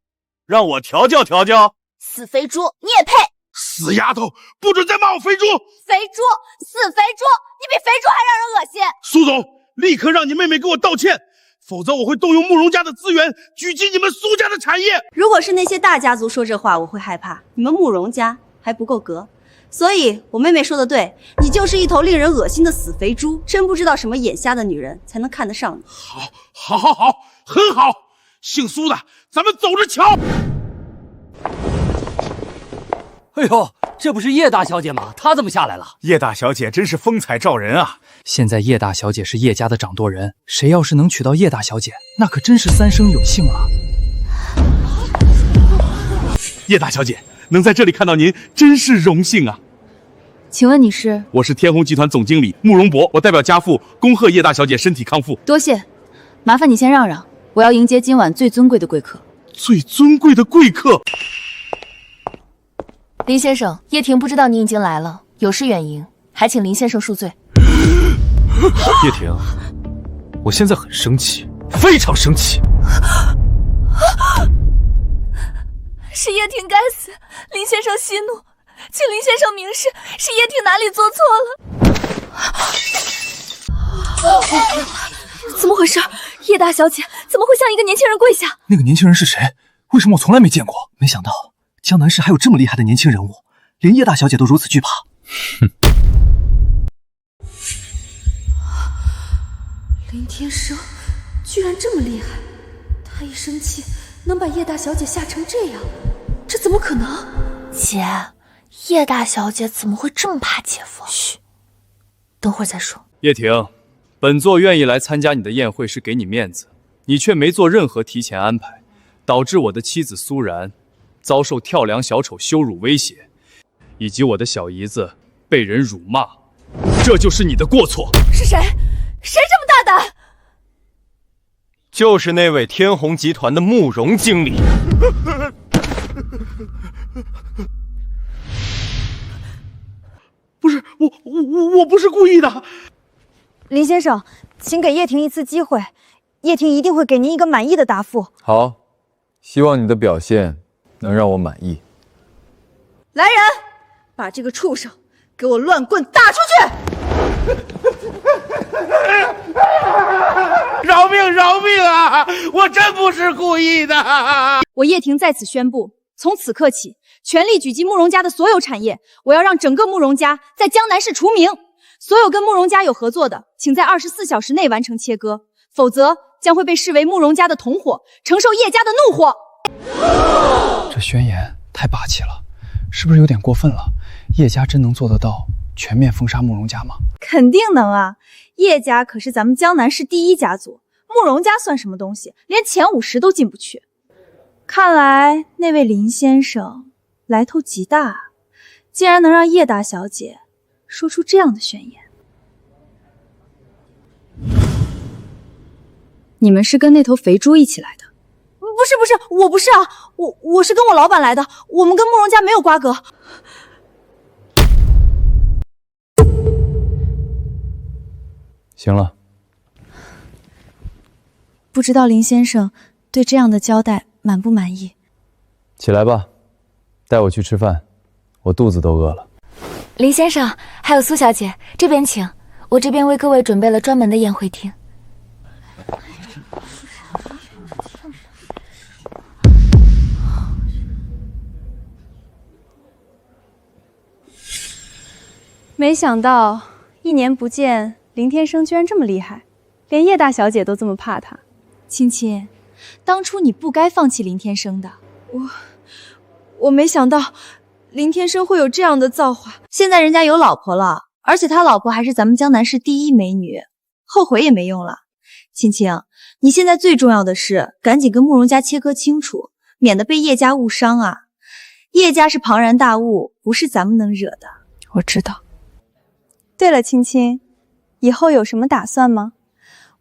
S15: 让我调教调教。
S10: 死肥猪，你也配？
S15: 死丫头，不准再骂我肥猪！
S10: 肥猪，死肥猪，你比肥猪还让人恶心！
S15: 苏总，立刻让你妹妹给我道歉，否则我会动用慕容家的资源，狙击你们苏家的产业。
S4: 如果是那些大家族说这话，我会害怕。你们慕容家还不够格，所以我妹妹说的对，你就是一头令人恶心的死肥猪，真不知道什么眼瞎的女人才能看得上你。
S15: 好，很好，姓苏的，咱们走着瞧。
S9: 哎呦，这不是叶大小姐吗？她怎么下来了？
S21: 叶大小姐真是风采照人啊！
S2: 现在叶大小姐是叶家的掌舵人，谁要是能娶到叶大小姐，那可真是三生有幸了。
S15: 叶大小姐能在这里看到您，真是荣幸啊！
S11: 请问你是？
S15: 我是天虹集团总经理慕容博，我代表家父恭贺叶大小姐身体康复。
S11: 多谢，麻烦你先让让，我要迎接今晚最尊贵的贵客。
S15: 最尊贵的贵客？
S10: 林先生，叶婷不知道您已经来了，有失远迎，还请林先生恕罪。
S1: 叶婷，我现在很生气，非常生气。
S10: 是叶婷该死，林先生息怒，请林先生明示，是叶婷哪里做错了？怎么回事？叶大小姐怎么会向一个年轻人跪下？
S12: 那个年轻人是谁？为什么我从来没见过？没想到江南市还有这么厉害的年轻人物，连叶大小姐都如此惧怕。
S4: 林天生居然这么厉害，他一生气能把叶大小姐吓成这样，这怎么可能？
S10: 姐，叶大小姐怎么会这么怕姐夫？嘘，等会儿再说。
S3: 叶婷，本座愿意来参加你的宴会是给你面子，你却没做任何提前安排，导致我的妻子苏然遭受跳梁小丑羞辱威胁，以及我的小姨子被人辱骂，这就是你的过错。
S10: 是谁？谁这么大胆？
S16: 就是那位天虹集团的慕容经理。
S15: 不是我不是故意的。
S6: 林先生，请给叶婷一次机会，叶婷一定会给您一个满意的答复。
S13: 好，希望你的表现能让我满意。
S4: 来人，把这个畜生给我乱棍打出去！
S15: 饶命饶命啊！我真不是故意的。
S4: 我叶婷在此宣布，从此刻起，全力狙击慕容家的所有产业，我要让整个慕容家在江南市除名。所有跟慕容家有合作的，请在24小时内完成切割，否则将会被视为慕容家的同伙，承受叶家的怒火。
S21: 这宣言太霸气了，是不是有点过分了？叶家真能做得到全面封杀慕容家吗？
S4: 肯定能啊！叶家可是咱们江南市第一家族，慕容家算什么东西，连前50都进不去。看来那位林先生来头极大，竟然能让叶大小姐说出这样的宣言。你们是跟那头肥猪一起来的？不是，我不是啊，我是跟我老板来的，我们跟慕容家没有瓜葛。
S13: 行了，
S4: 不知道林先生对这样的交代满不满意？
S13: 起来吧，带我去吃饭，我肚子都饿了。
S10: 林先生，还有苏小姐，这边请，我这边为各位准备了专门的宴会厅。
S4: 没想到1年不见，林天生居然这么厉害，连叶大小姐都这么怕他。青青，当初你不该放弃林天生的。我没想到林天生会有这样的造化。现在人家有老婆了，而且他老婆还是咱们江南市第一美女，后悔也没用了。青青，你现在最重要的是赶紧跟慕容家切割清楚，免得被叶家误伤啊。叶家是庞然大物，不是咱们能惹的。我知道。对了，青青，以后有什么打算吗？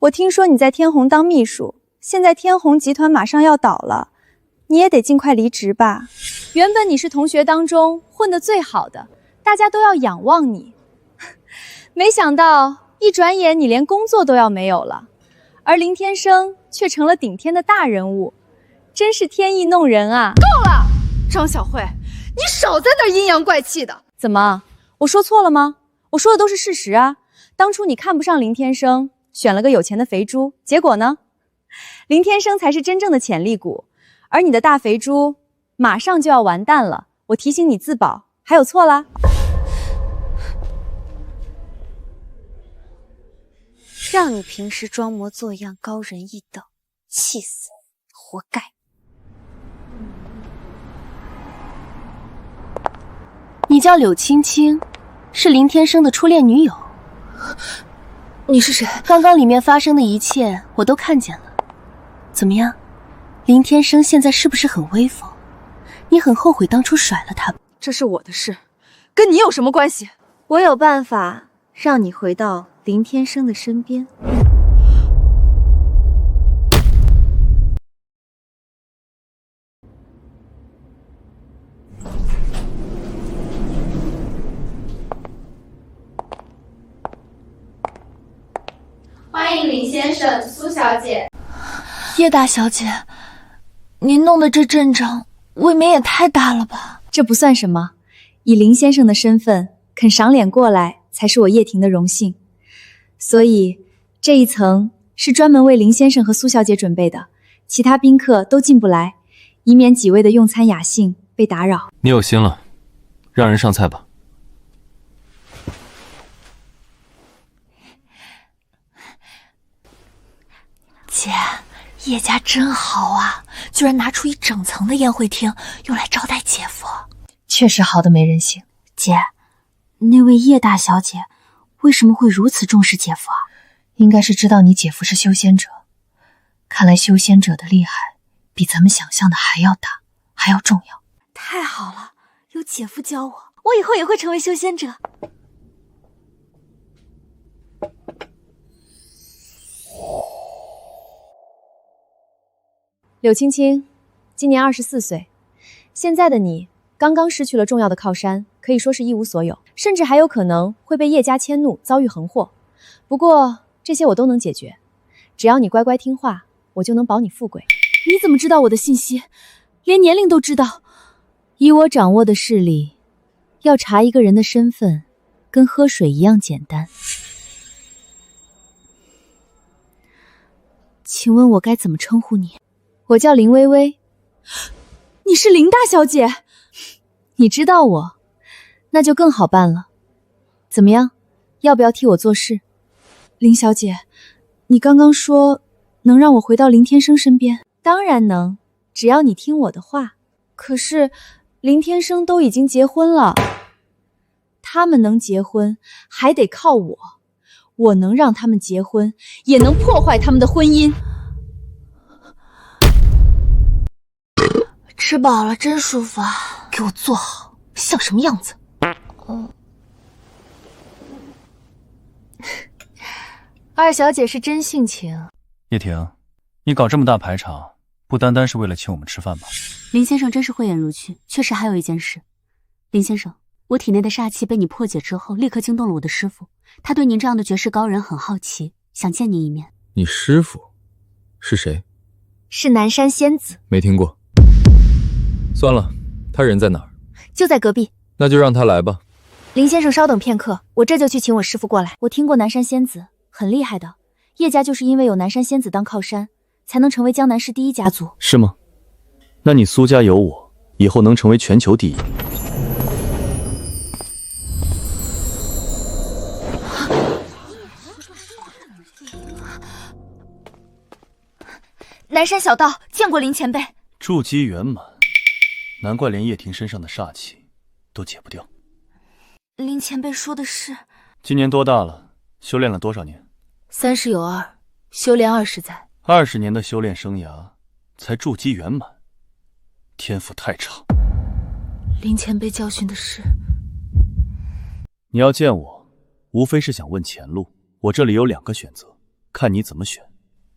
S4: 我听说你在天虹当秘书，现在天虹集团马上要倒了，你也得尽快离职吧。原本你是同学当中混得最好的，大家都要仰望你。没想到一转眼你连工作都要没有了，而林天生却成了顶天的大人物，真是天意弄人啊！够了，张小慧，你少在那阴阳怪气的。怎么，我说错了吗？我说的都是事实啊。当初你看不上林天生，选了个有钱的肥猪，结果呢？林天生才是真正的潜力股，而你的大肥猪马上就要完蛋了。我提醒你自保，还有错啦？
S6: 让你平时装模作样高人一等，气死你，活该。
S10: 你叫柳青青，是林天生的初恋女友。
S11: 你是谁？
S10: 刚刚里面发生的一切我都看见了。怎么样，林天生现在是不是很威风？你很后悔当初甩了他？
S4: 这是我的事，跟你有什么关系？
S6: 我有办法让你回到林天生的身边。
S10: 欢迎林先生、苏小姐。
S11: 叶大小姐，您弄的这阵仗，未免也太大了吧？
S4: 这不算什么，以林先生的身份，肯赏脸过来，才是我叶婷的荣幸。所以这一层是专门为林先生和苏小姐准备的，其他宾客都进不来，以免几位的用餐雅兴被打扰。
S5: 你有心了，让人上菜吧。
S11: 姐，叶家真好啊，居然拿出一整层的宴会厅用来招待姐夫，
S18: 确实好的没人性。
S11: 姐，那位叶大小姐为什么会如此重视姐夫啊？
S18: 应该是知道你姐夫是修仙者，看来修仙者的厉害比咱们想象的还要大，还要重要。
S11: 太好了，有姐夫教我，我以后也会成为修仙者。
S4: 柳青青，今年24岁，现在的你刚刚失去了重要的靠山，可以说是一无所有，甚至还有可能会被叶家迁怒，遭遇横祸。不过这些我都能解决，只要你乖乖听话，我就能保你富贵。
S11: 你怎么知道我的信息？连年龄都知道？
S4: 以我掌握的势力，要查一个人的身份，跟喝水一样简单。请问我该怎么称呼你？我叫林微微。你是林大小姐？你知道我，那就更好办了。怎么样，要不要替我做事？林小姐，你刚刚说能让我回到林天生身边？当然能，只要你听我的话。可是林天生都已经结婚了，他们能结婚还得靠我，我能让他们结婚，也能破坏他们的婚姻。
S11: 吃饱了真舒服啊，给我坐好，像什么样子？
S4: 二小姐是真性情。
S17: 叶婷，你搞这么大排场，不单单是为了请我们吃饭吧？
S20: 林先生真是慧眼如炬，确实还有一件事。林先生，我体内的煞气被你破解之后，立刻惊动了我的师父，他对您这样的绝世高人很好奇，想见您一面。
S1: 你师父是谁？
S4: 是南山仙子。
S1: 没听过。算了，他人在哪儿？
S4: 就在隔壁。
S1: 那就让他来吧。
S4: 林先生稍等片刻，我这就去请我师父过来。我听过南山仙子很厉害的，叶家就是因为有南山仙子当靠山，才能成为江南市第一家族。
S3: 是吗？那你苏家有我，以后能成为全球第一。
S11: 南山小道见过林前辈。
S17: 筑基圆满，难怪连叶婷身上的煞气都解不掉。
S11: 林前辈说的是？
S17: 今年多大了？修炼了多少年
S11: ？30有2，修炼20载。
S17: 20年的修炼生涯，才筑基圆满，天赋太差。
S11: 林前辈教训的是？
S3: 你要见我，无非是想问前路。我这里有2个选择，看你怎么选。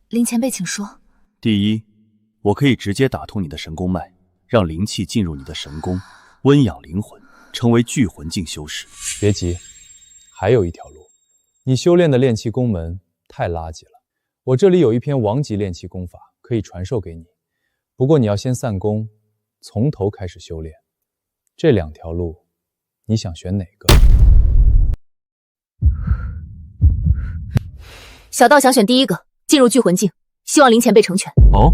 S11: 林前辈请说。
S3: 第一，我可以直接打通你的神宫脉，让灵气进入你的神宫，温养灵魂，成为聚魂境修士。
S13: 别急，还有一条路。你修炼的炼气功门太垃圾了，我这里有一篇王级炼气功法可以传授给你，不过你要先散功，从头开始修炼。这2条路，你想选哪个？
S11: 小道想选第一个，进入聚魂境，希望林前辈成全。
S22: 哦，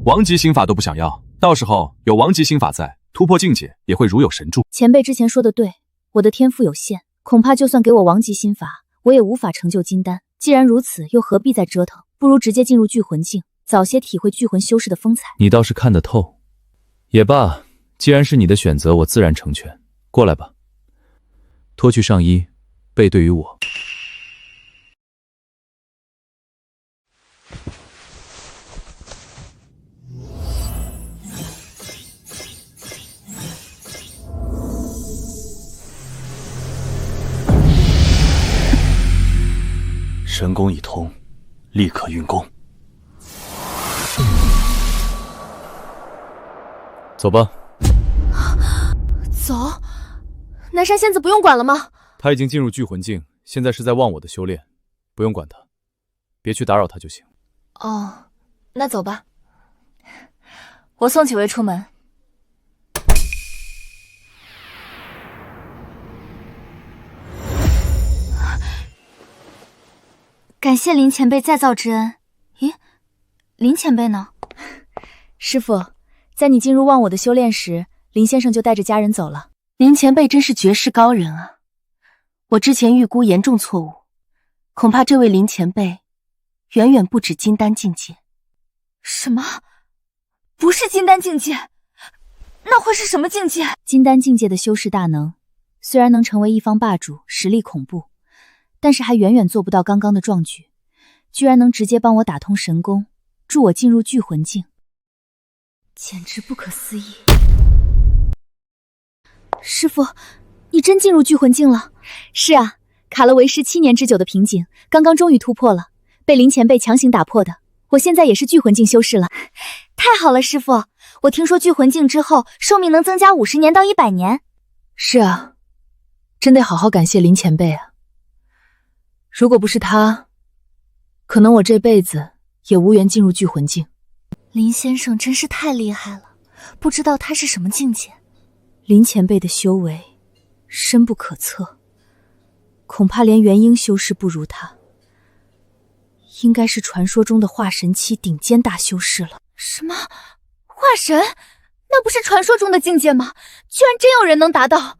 S22: 王级心法都不想要，到时候有王级心法在，突破境界也会如有神助。
S4: 前辈之前说的对，我的天赋有限，恐怕就算给我王级心法，我也无法成就金丹。既然如此，又何必再折腾？不如直接进入聚魂境，早些体会聚魂修士的风采。
S3: 你倒是看得透。也罢，既然是你的选择，我自然成全。过来吧，脱去上衣，背对于我。
S17: 神功已通，立刻运功。
S3: 走吧。
S10: 走？南山仙子不用管了吗？
S3: 他已经进入聚魂境，现在是在忘我的修炼，不用管他，别去打扰他就行。
S10: 哦，那走吧。我送几位出门。
S11: 感谢林前辈再造之恩。咦，林前辈呢？
S7: 师父，在你进入忘我的修炼时，林先生就带着家人走了。
S11: 林前辈真是绝世高人啊！我之前预估严重错误，恐怕这位林前辈远远不止金丹境界。
S10: 什么？不是金丹境界？那会是什么境界？
S7: 金丹境界的修士大能，虽然能成为一方霸主，实力恐怖，但是还远远做不到刚刚的壮举，居然能直接帮我打通神功，助我进入聚魂境，简直不可思议。师父，你真进入聚魂境了？是啊，卡了为师7年之久的瓶颈，刚刚终于突破了，被林前辈强行打破的。我现在也是聚魂境修士了。
S11: 太好了，师父！我听说聚魂境之后寿命能增加50年到100年。
S18: 是啊，真得好好感谢林前辈啊！如果不是他，可能我这辈子也无缘进入聚魂境。
S11: 林先生真是太厉害了，不知道他是什么境界。
S7: 林前辈的修为深不可测，恐怕连元婴修士不如他，应该是传说中的化神期顶尖大修士了。
S10: 什么？化神？那不是传说中的境界吗？居然真有人能达到！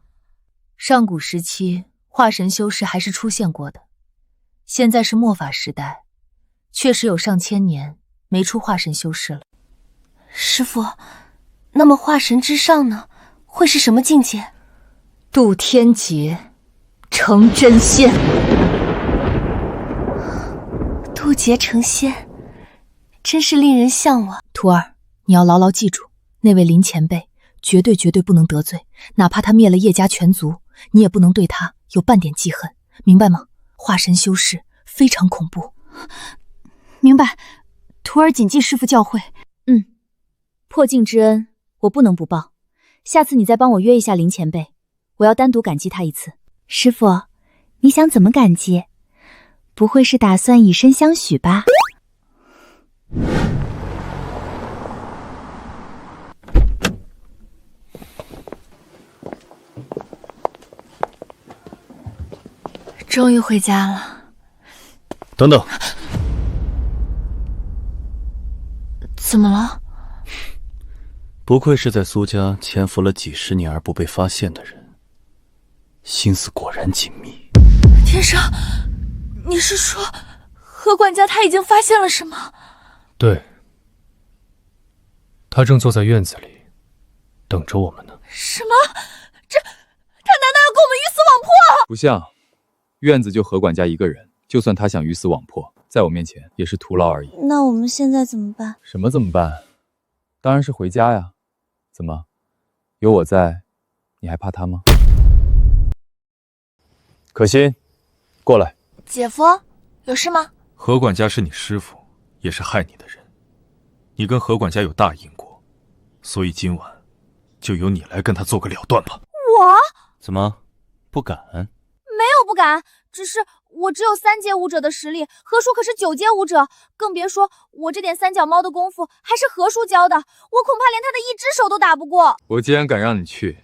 S18: 上古时期，化神修士还是出现过的，现在是末法时代，确实有上千年没出化神修士了。
S11: 师父，那么化神之上呢？会是什么境界？
S18: 渡天劫，成真仙。
S11: 渡劫成仙，真是令人向往。
S18: 徒儿，你要牢牢记住，那位林前辈绝对不能得罪，哪怕他灭了叶家全族，你也不能对他有半点记恨，明白吗？化神修士非常恐怖。
S11: 明白，徒儿谨记师父教诲。
S7: 破镜之恩，我不能不报。下次你再帮我约一下林前辈，我要单独感激他一次。
S11: 师父，你想怎么感激？不会是打算以身相许吧？
S10: 终于回家了。
S17: 等等，
S10: 怎么了？
S17: 不愧是在苏家潜伏了几十年而不被发现的人，心思果然紧密。
S10: 天生，你是说何管家他已经发现了什么？
S5: 对，他正坐在院子里等着我们呢。
S10: 什么？他难道要跟我们鱼死网破？
S13: 不像，院子就何管家一个人，就算他想鱼死网破，在我面前也是徒劳而已。
S6: 那我们现在怎么办？
S13: 什么怎么办？当然是回家呀。怎么，有我在，你还怕他吗？可心，过来。
S10: 姐夫，有事吗？
S17: 何管家是你师父，也是害你的人，你跟何管家有大因果，所以今晚就由你来跟他做个了断吧。
S10: 我？
S17: 怎么，不敢？
S4: 没有不敢，只是我只有3阶武者的实力，何叔可是9阶武者，更别说我这点三脚猫的功夫还是何叔教的，我恐怕连他的一只手都打不过。
S13: 我既然敢让你去，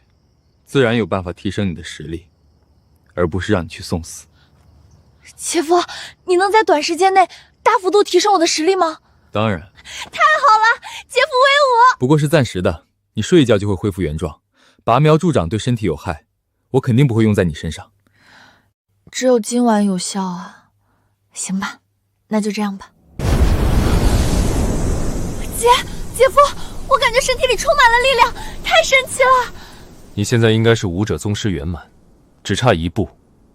S13: 自然有办法提升你的实力，而不是让你去送死。
S10: 姐夫，你能在短时间内大幅度提升我的实力吗？
S13: 当然。
S10: 太好了，姐夫威武！
S13: 不过是暂时的，你睡一觉就会恢复原状。拔苗助长对身体有害，我肯定不会用在你身上。
S10: 只有今晚有效啊。行吧，那就这样吧。姐夫，我感觉身体里充满了力量，太神奇了。
S5: 你现在应该是武者宗师圆满，只差一步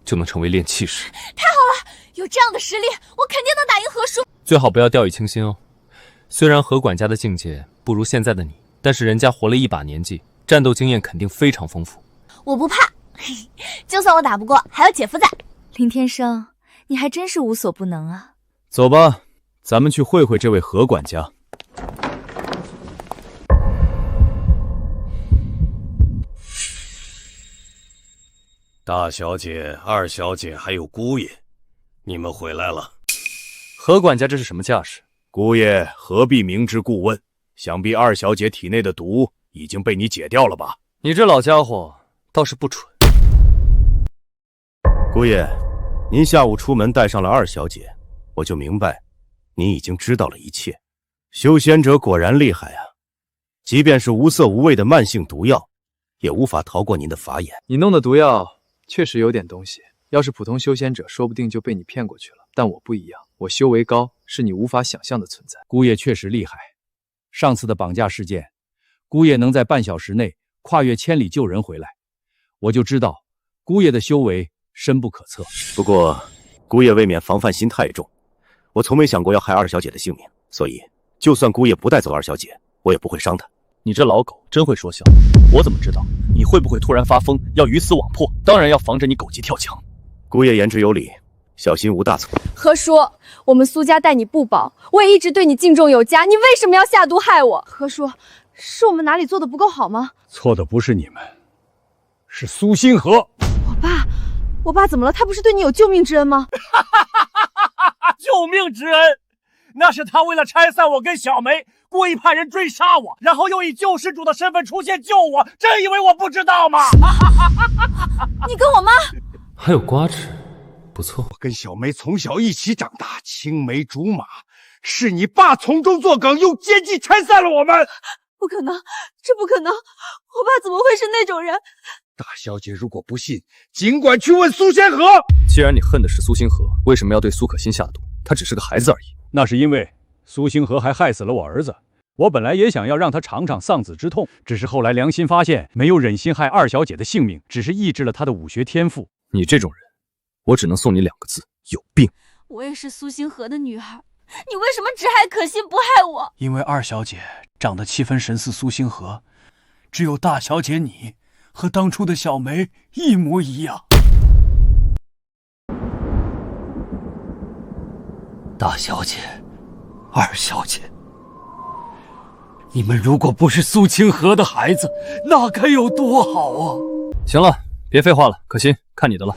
S5: 就能成为炼气师。
S10: 太好了，有这样的实力，我肯定能打赢何叔。
S5: 最好不要掉以轻心哦。虽然何管家的境界不如现在的你，但是人家活了一把年纪，战斗经验肯定非常丰富。
S10: 我不怕，就算我打不过，还有姐夫在。
S7: 林天生，
S10: 你还真是无所不能啊。
S3: 走吧，咱们去会会这位何管家。
S16: 大小姐、二小姐还有姑爷，你们回来了。
S1: 何管家这是什么架势？
S16: 姑爷何必明知故问？想必二小姐体内的毒已经被你解掉了吧？
S1: 你这老家伙倒是不蠢。
S16: 姑爷，您下午出门带上了二小姐，我就明白，您已经知道了一切。修仙者果然厉害啊！即便是无色无味的慢性毒药，也无法逃过您的法眼。
S1: 你弄的毒药确实有点东西，要是普通修仙者，说不定就被你骗过去了。但我不一样，我修为高，是你无法想象的存在。
S2: 姑爷确实厉害，上次的绑架事件，姑爷能在半小时内跨越千里救人回来，我就知道姑爷的修为深不可测。
S16: 不过，姑爷未免防范心太重，我从没想过要害二小姐的性命，所以就算姑爷不带走二小姐，我也不会伤她。
S17: 你这老狗真会说笑，我怎么知道你会不会突然发疯，要鱼死网破？当然要防着你狗急跳墙。
S16: 姑爷言之有理，小心无大错。
S4: 何叔，我们苏家待你不薄，我也一直对你敬重有加，你为什么要下毒害我？何叔，是我们哪里做的不够好吗？
S2: 错的不是你们，是苏星河。
S4: 我爸怎么了？他不是对你有救命之恩吗？
S12: 救命之恩，那是他为了拆散我跟小梅，故意派人追杀我，然后又以救世主的身份出现救我，真以为我不知道吗？
S4: 你跟我妈
S5: 还有瓜子，不错。
S15: 我跟小梅从小一起长大，青梅竹马，是你爸从中作梗，用奸计拆散了我们。
S4: 不可能，这不可能！我爸怎么会是那种人？
S15: 大小姐如果不信，尽管去问苏仙河。
S1: 既然你恨的是苏星河，为什么要对苏可心下毒？他只是个孩子而已。
S2: 那是因为苏星河还害死了我儿子，我本来也想要让他尝尝丧子之痛，只是后来良心发现，没有忍心害二小姐的性命，只是抑制了她的武学天赋。
S1: 你这种人，我只能送你2个字：有病。
S10: 我也是苏星河的女儿，你为什么只害可心不害我？
S14: 因为二小姐长得7分神似苏星河，只有大小姐你和当初的小梅一模一样。
S9: 大小姐，二小姐，你们如果不是苏清河的孩子，那该有多好啊！
S1: 行了，别废话了，可心，看你的了。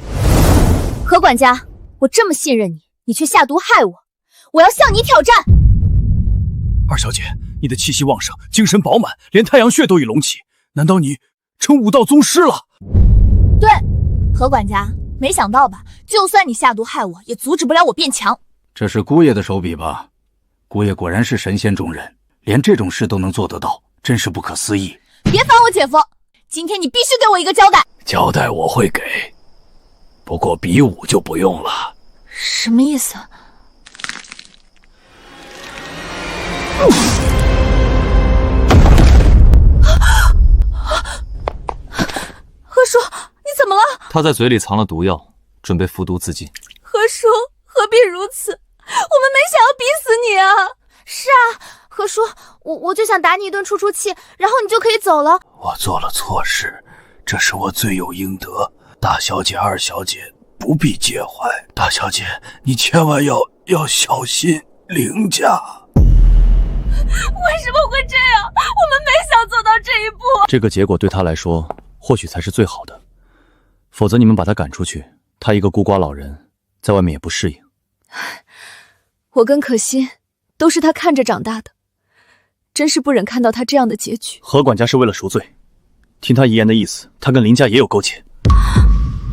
S7: 何管家，我这么信任你，你却下毒害我，我要向你挑战。
S14: 二小姐，你的气息旺盛，精神饱满，连太阳穴都已隆起，难道你成武道宗师了？
S7: 对，何管家，没想到吧？就算你下毒害我，也阻止不了我变强。
S2: 这是姑爷的手笔吧？姑爷果然是神仙中人，连这种事都能做得到，真是不可思议。
S7: 别烦我姐夫，今天你必须给我一个交代。
S14: 交代我会给，不过比武就不用了。
S11: 什么意思？
S4: 何叔，你怎么了？
S5: 他在嘴里藏了毒药，准备服毒自尽。
S4: 何叔，何必如此？我们没想要逼死你啊！
S7: 是啊，何叔，我就想打你一顿出出气，然后你就可以走了。
S14: 我做了错事，这是我罪有应得。大小姐、二小姐不必介怀。大小姐，你千万要小心凌驾。
S4: 为什么会这样？我们没想走到这一步。
S3: 这个结果对他来说，或许才是最好的。否则你们把他赶出去，他一个孤寡老人，在外面也不适应。
S4: 我跟可心都是他看着长大的，真是不忍看到他这样的结局。
S3: 何管家是为了赎罪，听他遗言的意思，他跟林家也有勾结。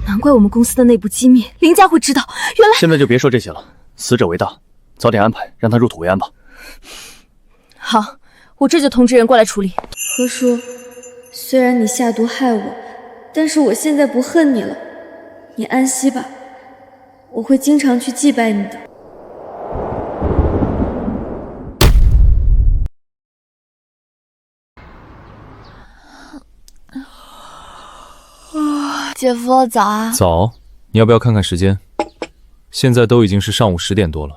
S4: 难怪我们公司的内部机密林家会知道，原来……
S3: 现在就别说这些了，死者为大，早点安排，让他入土为安吧。
S4: 好，我这就通知人过来处理。何叔，虽然你下毒害我，但是我现在不恨你了，你安息吧，我会经常去祭拜你的。
S10: 姐夫早啊。
S3: 早，你要不要看看时间？现在都已经是上午10点多了，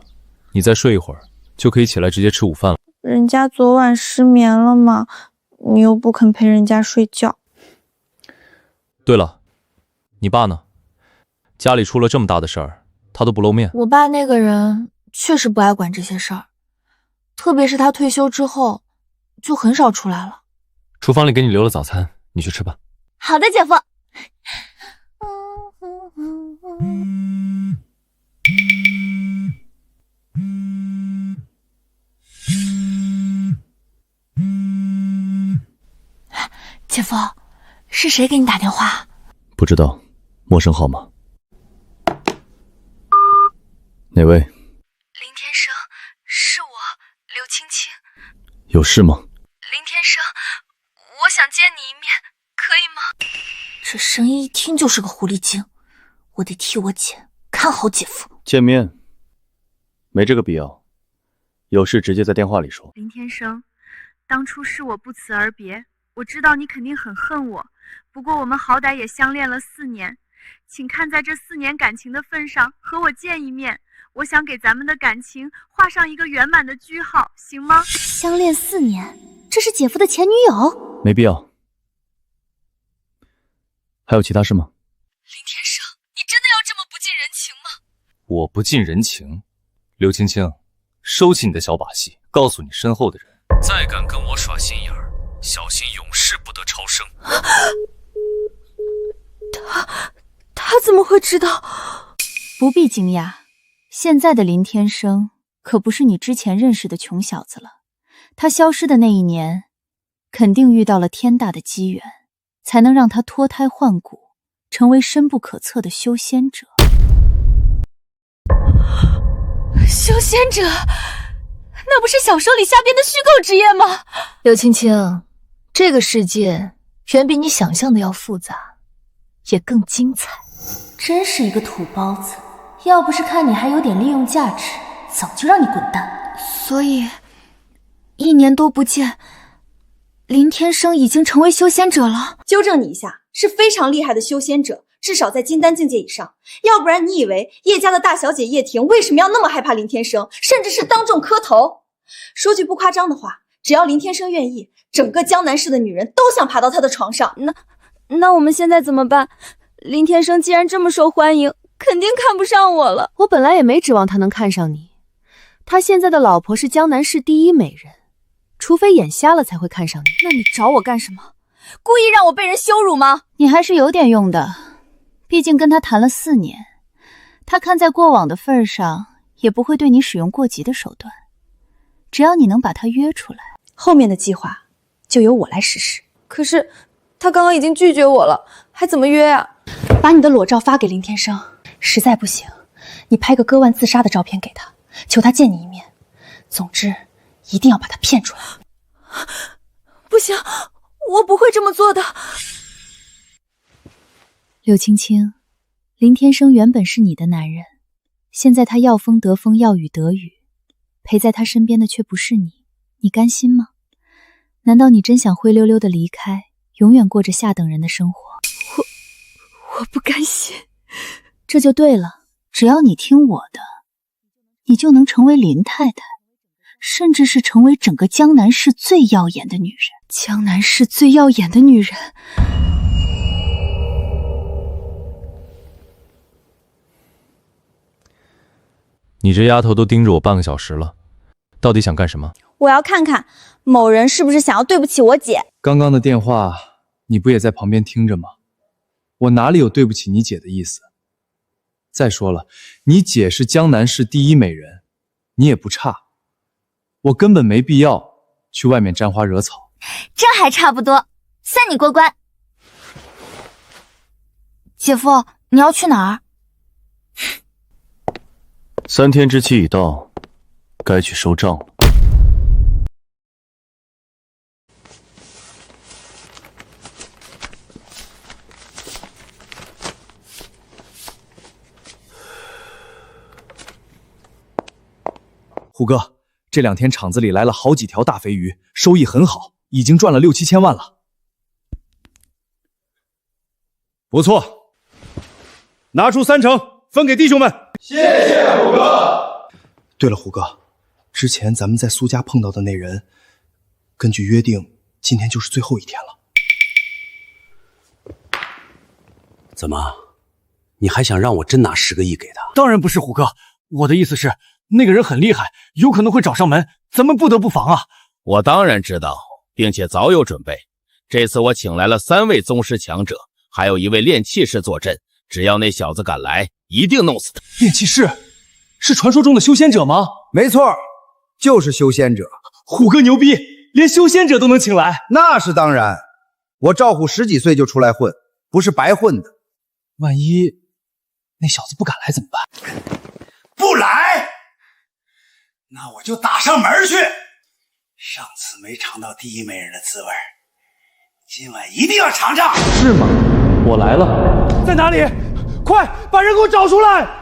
S3: 你再睡一会儿，就可以起来直接吃午饭了。
S8: 人家昨晚失眠了嘛，你又不肯陪人家睡觉。
S3: 对了，你爸呢？家里出了这么大的事儿，
S17: 他都不露面。
S11: 我爸那个人确实不爱管这些事儿，特别是他退休之后，就很少出来了。
S5: 厨房里给你留了早餐，你去吃吧。
S11: 好的，姐夫。姐夫，是谁给你打电话？
S3: 不知道，陌生号码。哪位？
S8: 林天生，是我，刘青青。
S3: 有事吗？
S8: 林天生，我想见你一面，可以吗？
S11: 这声音一听就是个狐狸精，我得替我姐看好姐夫。
S3: 见面？没这个必要，有事直接在电话里说。
S6: 林天生，当初是我不辞而别，我知道你肯定很恨我，不过我们好歹也相恋了4年，请看在这4年感情的份上，和我见一面。我想给咱们的感情画上一个圆满的句号，行吗？
S11: 相恋4年，这是姐夫的前女友？
S3: 没必要。还有其他事吗？
S8: 林天生，你真的要这么不近人情吗？
S17: 我不近人情？刘青青，收起你的小把戏，告诉你身后的人，再敢跟我耍心眼儿，小心永世不得超生。
S11: 他怎么会知道？
S18: 不必惊讶，现在的林天生可不是你之前认识的穷小子了。他消失的那一年，肯定遇到了天大的机缘，才能让他脱胎换骨，成为深不可测的修仙者。
S11: 修仙者，那不是小说里瞎编的虚构职业吗？刘青青，这个世界远比你想象的要复杂，也更精彩。真是一个土包子，要不是看你还有点利用价值，早就让你滚蛋。所以1年多不见，林天生已经成为修仙者了。
S4: 纠正你一下，是非常厉害的修仙者，至少在金丹境界以上。要不然你以为叶家的大小姐叶婷为什么要那么害怕林天生，甚至是当众磕头？说句不夸张的话，只要林天生愿意，整个江南市的女人都想爬到他的床上。
S6: 那我们现在怎么办？林天生既然这么受欢迎，肯定看不上我了。
S18: 我本来也没指望他能看上你，他现在的老婆是江南市第1美人，除非眼瞎了才会看上你。
S6: 那你找我干什么？故意让我被人羞辱吗？
S18: 你还是有点用的，毕竟跟他谈了4年，他看在过往的份上，也不会对你使用过激的手段。只要你能把他约出来，
S4: 后面的计划就由我来实施。
S6: 可是他刚刚已经拒绝我了，还怎么约啊？
S4: 把你的裸照发给林天生，实在不行，你拍个割腕自杀的照片给他，求他见你一面。总之，一定要把他骗出来。
S6: 不行，我不会这么做的。
S18: 柳青青，林天生原本是你的男人，现在他要风得风，要雨得雨，陪在他身边的却不是你，你甘心吗？难道你真想灰溜溜的离开，永远过着下等人的生活？
S6: 我不甘心。
S18: 这就对了，只要你听我的，你就能成为林太太，甚至是成为整个江南市最耀眼的女人。
S6: 江南市最耀眼的女人。
S17: 你这丫头都盯着我半个小时了，到底想干什么？
S4: 我要看看某人是不是想要对不起我姐。
S13: 刚刚的电话你不也在旁边听着吗？我哪里有对不起你姐的意思？再说了，你姐是江南市第1美人，你也不差，我根本没必要去外面沾花惹草。
S11: 这还差不多，算你过关。姐夫，你要去哪儿
S3: ？3天之期已到，该去收账了。
S13: 虎哥，这2天厂子里来了好几条大肥鱼，收益很好，已经赚了6、7千万了。
S16: 不错，拿出3成分给弟兄们。
S15: 谢谢虎哥。
S19: 对了，虎哥，之前咱们在苏家碰到的那人，根据约定，今天就是最后一天了。
S9: 怎么，
S20: 你还想让我真拿10个亿给他？
S12: 当然不是，虎哥，我的意思是，那个人很厉害，有可能会找上门，咱们不得不防啊。
S16: 我当然知道，并且早有准备。这次我请来了3位宗师强者，还有1位炼气士坐镇。只要那小子敢来，一定弄死他。
S12: 炼气士是传说中的修仙者吗？
S21: 没错，就是修仙者。
S12: 虎哥牛逼，连修仙者都能请来。
S21: 那是当然，我赵虎10几岁就出来混，不是白混的。
S12: 万一那小子不敢来怎么办？
S21: 不来，那我就打上门去。上次没尝到第一美人的滋味，今晚一定要尝尝。
S5: 是吗？我来了，
S12: 在哪里？快把人给我找出来！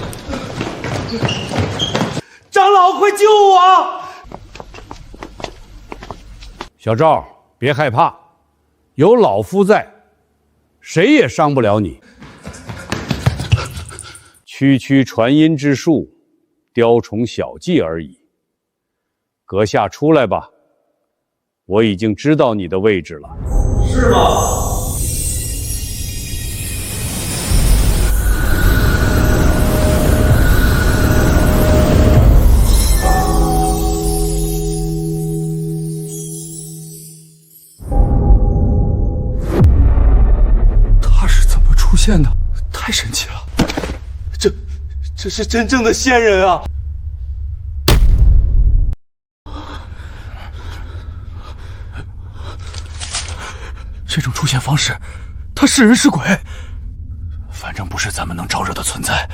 S12: 长老，快救我！
S23: 小赵，别害怕，有老夫在，谁也伤不了你。区区传音之术，雕虫小技而已。阁下出来吧，我已经知道你的位置了。
S21: 是吗？
S14: 他是怎么出现的？太神奇了！这是真正的仙人啊！这种出现方式，他是人是鬼？反正不是咱们能招惹的存在。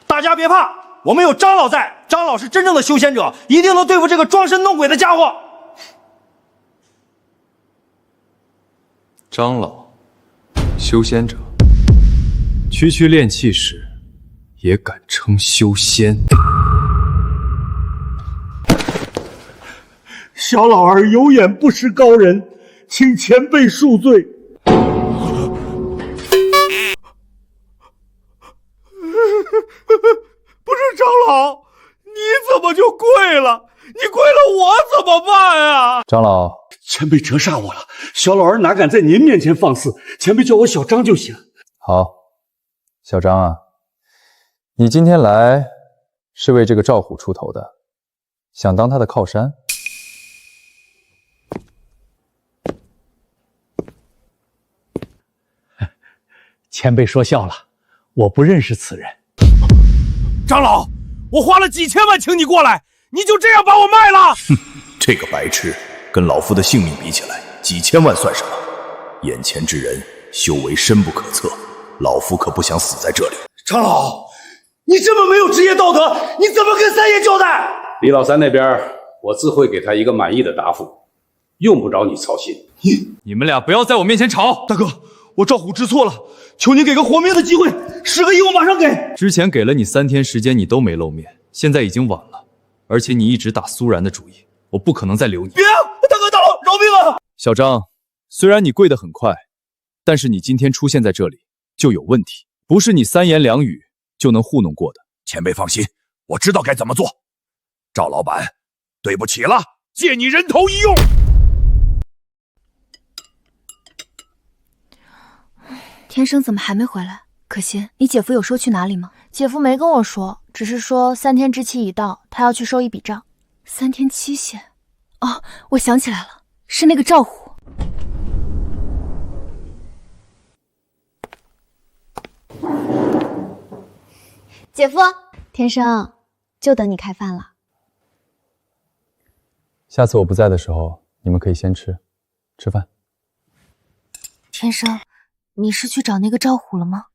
S21: 大家别怕，我们有张老在，张老是真正的修仙者，一定能对付这个装神弄鬼的家伙。
S1: 张老，修仙者，区炼气士，也敢称修仙？
S14: 小老儿有眼不识高人，请前辈恕罪。不是长老，你怎么就跪了？你跪了，我怎么办啊？
S13: 长老，
S14: 前辈折煞我了，小老儿哪敢在您面前放肆？前辈叫我小张就行。
S13: 好，小张啊，你今天来是为这个赵虎出头的，想当他的靠山？
S2: 前辈说笑了，我不认识此人。
S15: 长老，我花了几千万请你过来，你就这样把我卖了？
S16: 哼，这个白痴跟老夫的性命比起来，几千万算什么？眼前之人修为深不可测，老夫可不想死在这里。
S21: 长老，你这么没有职业道德，你怎么跟三爷交代？
S23: 李老三那边，我自会给他一个满意的答复，用不着你操心。
S12: 你们俩不要在我面前吵！
S21: 大哥，我赵虎知错了，求您给个活命的机会，10个亿我马上给。
S1: 之前给了你3天时间，你都没露面，现在已经晚了，而且你一直打苏然的主意，我不可能再留你。
S21: 别，大哥大佬，饶命啊！
S1: 小张，虽然你跪得很快，但是你今天出现在这里就有问题，不是你3言2语就能糊弄过的。
S16: 前辈放心，我知道该怎么做。赵老板，对不起了，借你人头一用。
S11: 天生怎么还没回来？可心，你姐夫有说去哪里吗？
S10: 姐夫没跟我说，只是说3天之期已到，他要去收一笔账。
S11: 3天期限？哦，我想起来了，是那个赵虎。
S4: 姐夫，天生，就等你开饭了。
S13: 下次我不在的时候，你们可以先吃饭。
S11: 天生，你是去找那个赵虎了吗？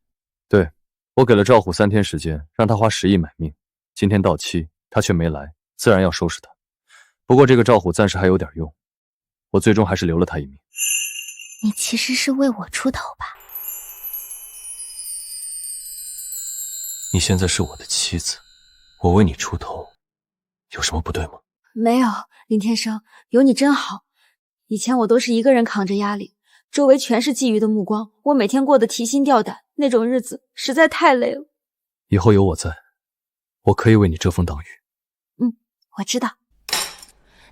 S1: 对，我给了赵虎3天时间，让他花10亿买命。今天到期，他却没来，自然要收拾他。不过这个赵虎暂时还有点用，我最终还是留了他一命。
S11: 你其实是为我出头吧？
S5: 你现在是我的妻子，我为你出头，有什么不对吗？
S4: 没有，林天生，有你真好。以前我都是一个人扛着压力，周围全是觊觎的目光，我每天过得提心吊胆，那种日子实在太累了。
S5: 以后有我在，我可以为你遮风挡雨。
S4: 我知道。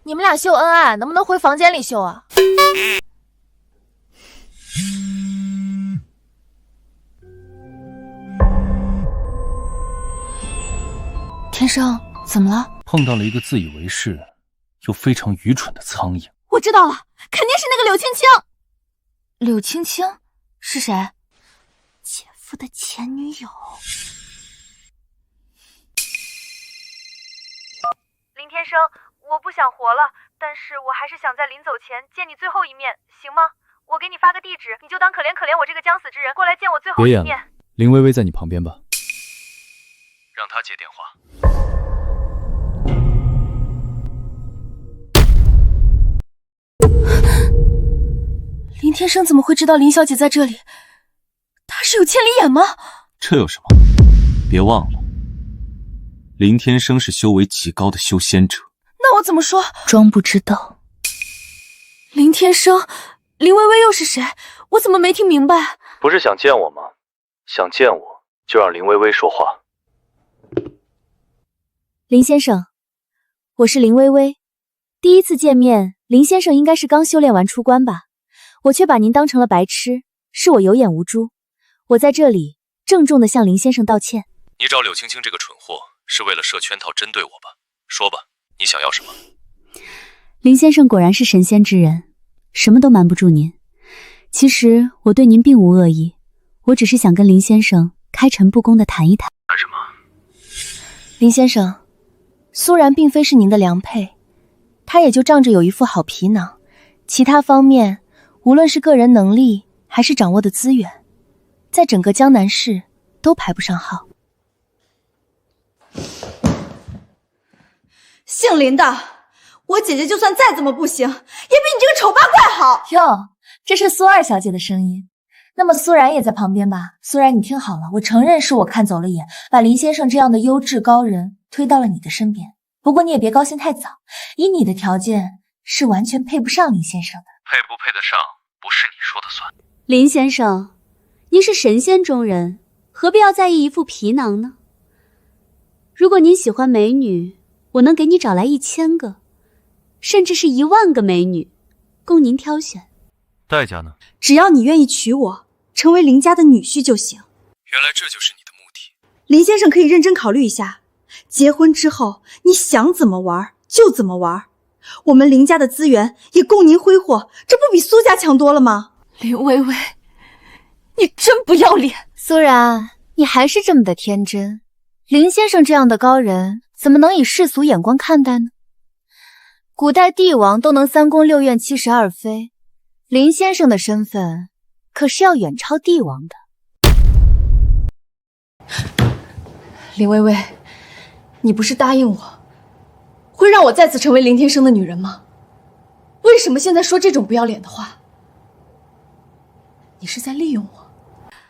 S10: 你们俩秀恩爱，能不能回房间里秀啊？
S11: 天生，怎么了？
S17: 碰到了一个自以为是又非常愚蠢的苍蝇。
S11: 我知道了，肯定是那个柳青青。柳青青是谁？姐夫的前女友。
S7: 林天生，我不想活了，但是我还是想在临走前见你最后一面，行吗？我给你发个地址，你就当可怜可怜我这个将死之人，过来见我最后一面。
S3: 别演了，林薇薇在你旁边吧。
S17: 让她接电话。
S11: 林天生怎么会知道林小姐在这里？他是有千里眼吗？
S17: 这有什么？别忘了，林天生是修为极高的修仙者。
S11: 那我怎么说？装不知道。林天生，林薇薇又是谁？我怎么没听明白？
S1: 不是想见我吗？想见我就让林薇薇说话。
S6: 林先生，我是林薇薇。第一次见面，林先生应该是刚修炼完出关吧？我却把您当成了白痴，是我有眼无珠。我在这里郑重地向林先生道歉。
S17: 你找柳青青这个蠢货是为了设圈套针对我吧？说吧，你想要什么？
S6: 林先生果然是神仙之人，什么都瞒不住您。其实我对您并无恶意，我只是想跟林先生开诚布公地谈一谈。
S17: 谈什么？
S11: 林先生，苏然并非是您的良配，她也就仗着有一副好皮囊，其他方面无论是个人能力还是掌握的资源，在整个江南市都排不上号。
S4: 姓林的，我姐姐就算再怎么不行，也比你这个丑八怪好。
S6: 哟，这是苏二小姐的声音。那么苏然也在旁边吧？苏然，你听好了，我承认是我看走了眼，把林先生这样的优质高人推到了你的身边。不过你也别高兴太早，以你的条件是完全配不上林先生的。
S17: 配不配得上，不是你说的算。
S6: 林先生，您是神仙中人，何必要在意一副皮囊呢？如果您喜欢美女，我能给你找来1000个，甚至是10000个美女，供您挑选。
S17: 代价呢？
S4: 只要你愿意娶我，成为林家的女婿就行。
S17: 原来这就是你的目的。
S4: 林先生可以认真考虑一下，结婚之后你想怎么玩就怎么玩，我们林家的资源也供您挥霍，这不比苏家强多了吗？
S11: 林薇薇，你真不要脸！
S6: 苏然，你还是这么的天真。林先生这样的高人，怎么能以世俗眼光看待呢？古代帝王都能3宫6院72妃，林先生的身份可是要远超帝王的。
S4: 林薇薇，你不是答应我，会让我再次成为林天生的女人吗？为什么现在说这种不要脸的话？你是在利用我？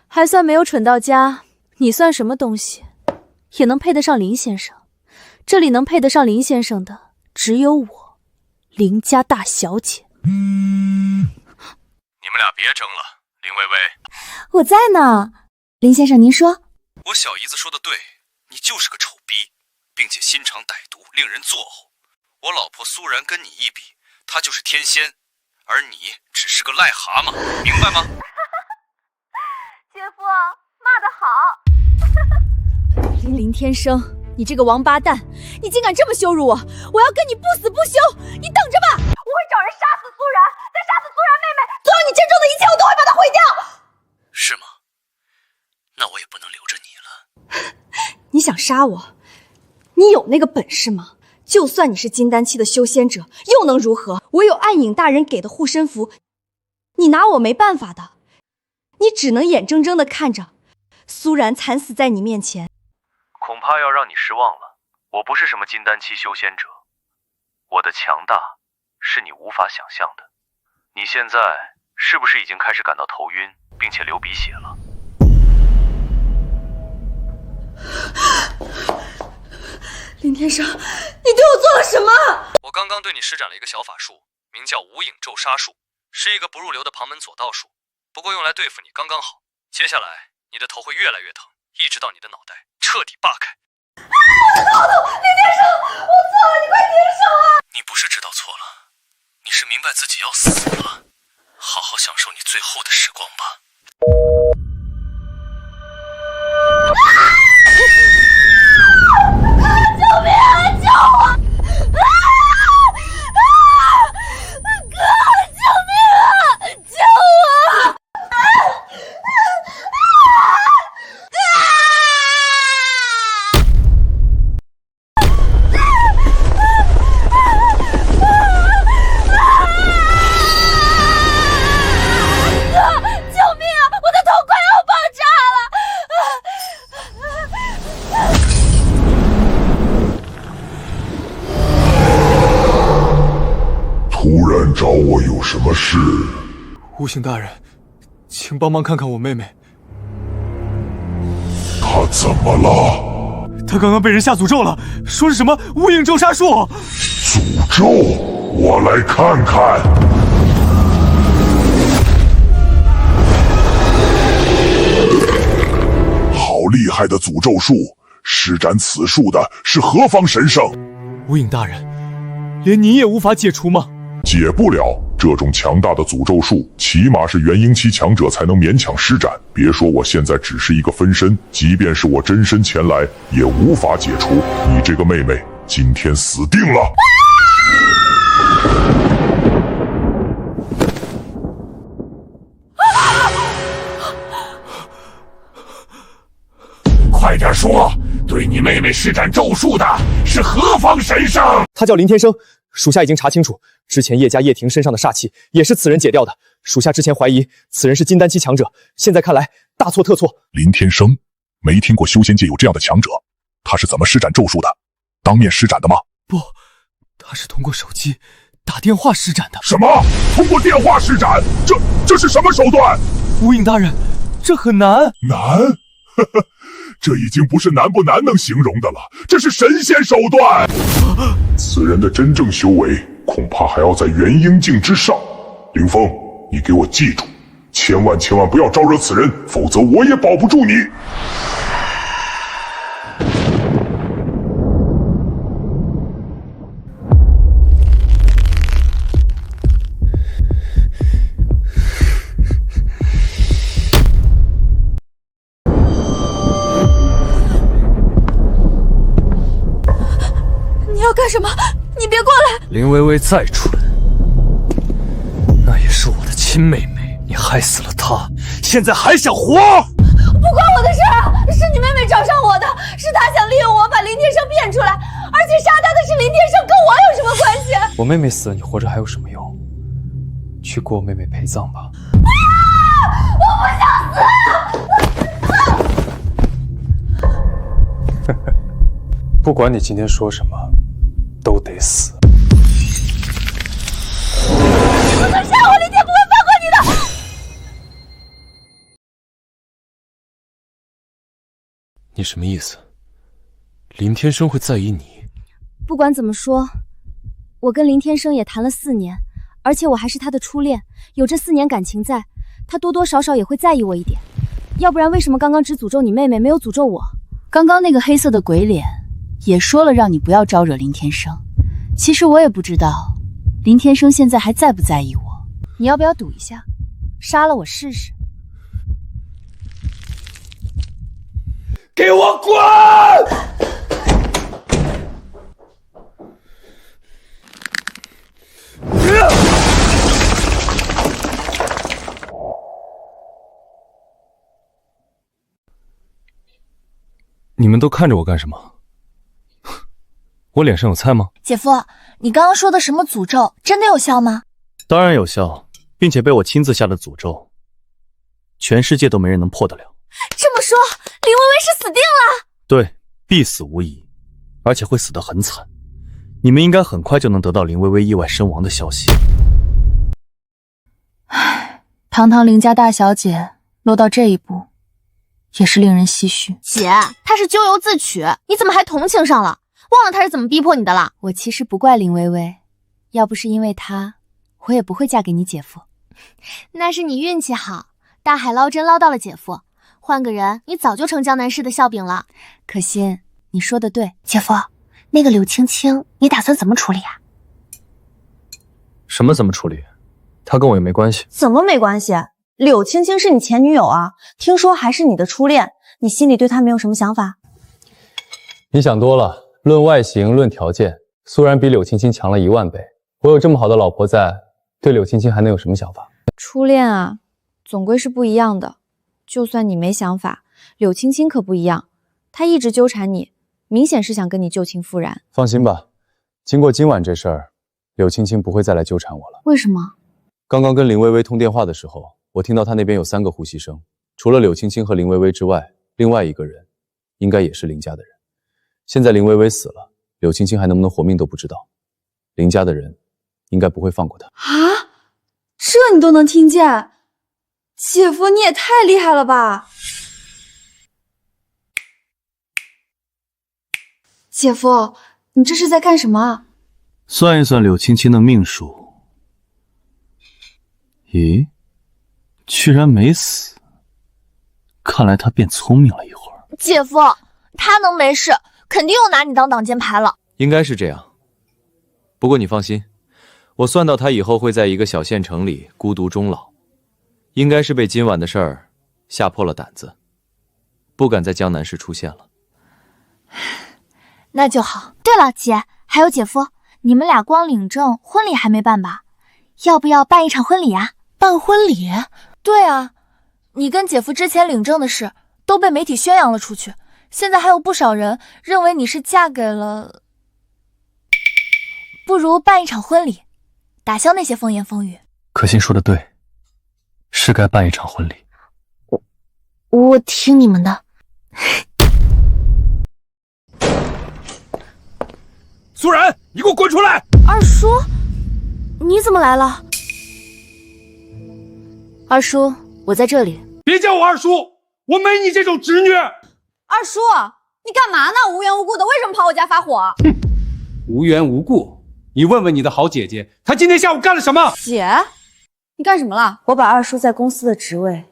S6: 还算没有蠢到家，你算什么东西？也能配得上林先生？这里能配得上林先生的，只有我，林家大小姐。
S17: 你们俩别争了，林薇薇。
S6: 我在呢，林先生您说。
S17: 我小姨子说的对，你就是个丑逼，并且心肠歹毒，令人作呕。我老婆苏然跟你一比，她就是天仙，而你只是个癞蛤蟆，明白吗？
S10: 姐夫，骂得好。
S4: 林天生，你这个王八蛋，你竟敢这么羞辱我！我要跟你不死不休！你等着吧！我会找人杀死苏然，再杀死苏然妹妹，所有你珍重的一切我都会把它毁掉！
S17: 是吗？那我也不能留着你了。
S4: 你想杀我？你有那个本事吗？就算你是金丹期的修仙者，又能如何？我有暗影大人给的护身符，你拿我没办法的。你只能眼睁睁地看着苏然惨死在你面前。
S1: 恐怕要让你失望了，我不是什么金丹期修仙者，我的强大是你无法想象的。你现在是不是已经开始感到头晕，并且流鼻血了？
S4: 林天生，你对我做了什么？
S17: 我刚刚对你施展了一个小法术，名叫无影咒杀术，是一个不入流的旁门左道术，不过用来对付你刚刚好。接下来你的头会越来越疼，一直到你的脑袋彻底爆开。
S4: 我的头痛！林天生，我错了，你快停手啊！
S17: 你不是知道错了，你是明白自己要死了。好好享受你最后的时光吧。
S4: 救
S8: 突然找我有什么事？
S12: 悟性大人，请帮忙看看我妹妹。
S8: 她怎么了？
S12: 她刚刚被人下诅咒了，说是什么无影咒杀术。
S8: 诅咒？我来看看。好厉害的诅咒术！施展此术的是何方神圣？
S12: 无影大人，连你也无法解除吗？
S8: 解不了，这种强大的诅咒术，起码是元婴期强者才能勉强施展。别说我现在只是一个分身，即便是我真身前来，也无法解除。你这个妹妹，今天死定了！快点说，对你妹妹施展咒术的是何方神圣？
S1: 他叫林天生，属下已经查清楚，之前叶家叶婷身上的煞气也是此人解掉的。属下之前怀疑此人是金丹期强者，现在看来大错特错。
S8: 林天生，没听过修仙界有这样的强者，他是怎么施展咒术的？当面施展的吗？
S12: 不，他是通过手机打电话施展的。
S8: 什么？通过电话施展？这是什么手段？
S12: 无影大人，这很难。
S8: 难？呵呵。这已经不是难不难能形容的了，这是神仙手段。此人的真正修为，恐怕还要在元婴境之上。凌风，你给我记住，千万不要招惹此人，否则我也保不住你。
S10: 干什么？你别过来！
S1: 林薇薇再蠢，那也是我的亲妹妹，你害死了她，现在还想活？
S10: 不关我的事啊！是你妹妹找上我的，是她想利用我把林天生骗出来，而且杀她的是林天生，跟我有什么关系？
S1: 我妹妹死了，你活着还有什么用？去给我妹妹陪葬吧。
S10: 我不想
S1: 死！不管你今天说什么，都得死！
S10: 不能杀我，林天不会放过你的！
S12: 你什么意思？林天生会在意你？
S6: 不管怎么说，我跟林天生也谈了4年，而且我还是他的初恋，有这4年感情在，他多多少少也会在意我一点。要不然为什么刚刚只诅咒你妹妹，没有诅咒我？
S11: 刚刚那个黑色的鬼脸也说了让你不要招惹林天生。其实我也不知道林天生现在还在不在意我。
S6: 你要不要赌一下，杀了我试试？
S8: 给我滚！
S1: 你们都看着我干什么？我脸上有菜吗？
S10: 姐夫，你刚刚说的什么诅咒，真的有效吗？
S3: 当然有效，并且被我亲自下的诅咒，全世界都没人能破得了。
S10: 这么说，林薇薇是死定了？
S3: 对，必死无疑，而且会死得很惨。你们应该很快就能得到林薇薇意外身亡的消息。
S11: 唉，堂堂林家大小姐落到这一步，也是令人唏嘘。
S10: 姐，她是咎由自取，你怎么还同情上了？忘了她是怎么逼迫你的了？
S11: 我其实不怪林薇薇，要不是因为她，我也不会嫁给你姐夫。
S10: 那是你运气好，大海捞针捞到了姐夫，换个人，你早就成江南市的笑柄了。
S11: 可心，你说的对。
S10: 姐夫，那个柳青青，你打算怎么处理啊？
S1: 什么怎么处理？她跟我也没关系。
S4: 怎么没关系？柳青青是你前女友啊，听说还是你的初恋，你心里对她没有什么想法？
S13: 你想多了。论外形，论条件，苏然比柳青青强了10000倍。我有这么好的老婆在，对柳青青还能有什么想法？
S6: 初恋啊，总归是不一样的。就算你没想法，柳青青可不一样，她一直纠缠你，明显是想跟你旧情复燃。
S13: 放心吧，经过今晚这事儿，柳青青不会再来纠缠我了。
S11: 为什么？
S13: 刚刚跟林薇薇通电话的时候，我听到她那边有3个呼吸声，除了柳青青和林薇薇之外，另外一个人应该也是林家的人。现在林薇薇死了，柳青青还能不能活命都不知道。林家的人应该不会放过他。
S4: 啊，这你都能听见？姐夫，你也太厉害了吧！姐夫，你这是在干什么？
S1: 算一算柳青青的命数。咦，居然没死，看来她变聪明了一会儿。
S10: 姐夫，他能没事，肯定又拿你当挡箭牌了。
S3: 应该是这样。不过你放心，我算到他以后会在一个小县城里孤独终老，应该是被今晚的事儿吓破了胆子，不敢在江南市出现了。
S11: 那就好。对了，姐，还有姐夫，你们俩光领证，婚礼还没办吧？要不要办一场婚礼啊？
S10: 办婚礼？对啊，你跟姐夫之前领证的事都被媒体宣扬了出去，现在还有不少人认为你是嫁给了……
S11: 不如办一场婚礼，打消那些风言风语。
S1: 可心说的对，是该办一场婚礼。
S11: 我听你们的。
S14: 苏然，你给我滚出来！
S11: 二叔，你怎么来了？二叔，我在这里。
S14: 别叫我二叔，我没你这种侄女。
S4: 二叔，你干嘛呢？无缘无故的，为什么跑我家发火？
S14: 无缘无故？你问问你的好姐姐，她今天下午干了什么？
S4: 姐，你干什么了？我把二叔在公司的职位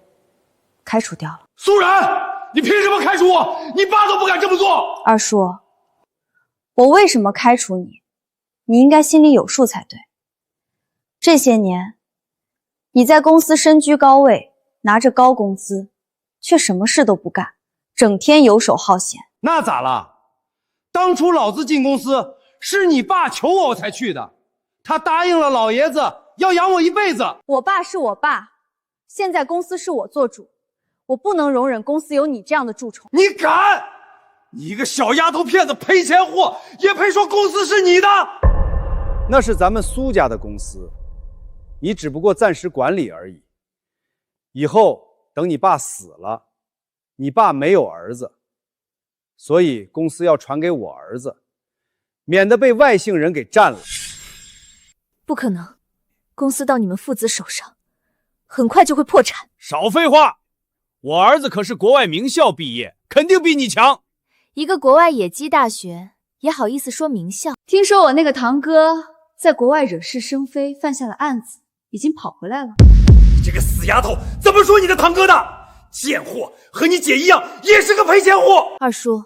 S4: 开除掉了。
S14: 苏然，你凭什么开除我？你爸都不敢这么做。
S4: 二叔，我为什么开除你？你应该心里有数才对。这些年，你在公司身居高位，拿着高工资，却什么事都不干，整天游手好闲。
S14: 那咋了？当初老子进公司是你爸求我才去的，他答应了老爷子要养我一辈子。
S4: 我爸是我爸，现在公司是我做主，我不能容忍公司有你这样的蛀虫。
S14: 你敢？你一个小丫头片子赔钱货，也配说公司是你的？
S2: 那是咱们苏家的公司，你只不过暂时管理而已。以后等你爸死了，你爸没有儿子，所以公司要传给我儿子，免得被外姓人给占了。
S11: 不可能，公司到你们父子手上，很快就会破产。
S12: 少废话，我儿子可是国外名校毕业，肯定比你强。
S11: 一个国外野鸡大学也好意思说名校？
S4: 听说我那个堂哥在国外惹是生非，犯下了案子，已经跑回来了。
S14: 你这个死丫头，怎么说你的堂哥的？贱货，和你姐一样，也是个赔钱货。
S11: 二叔，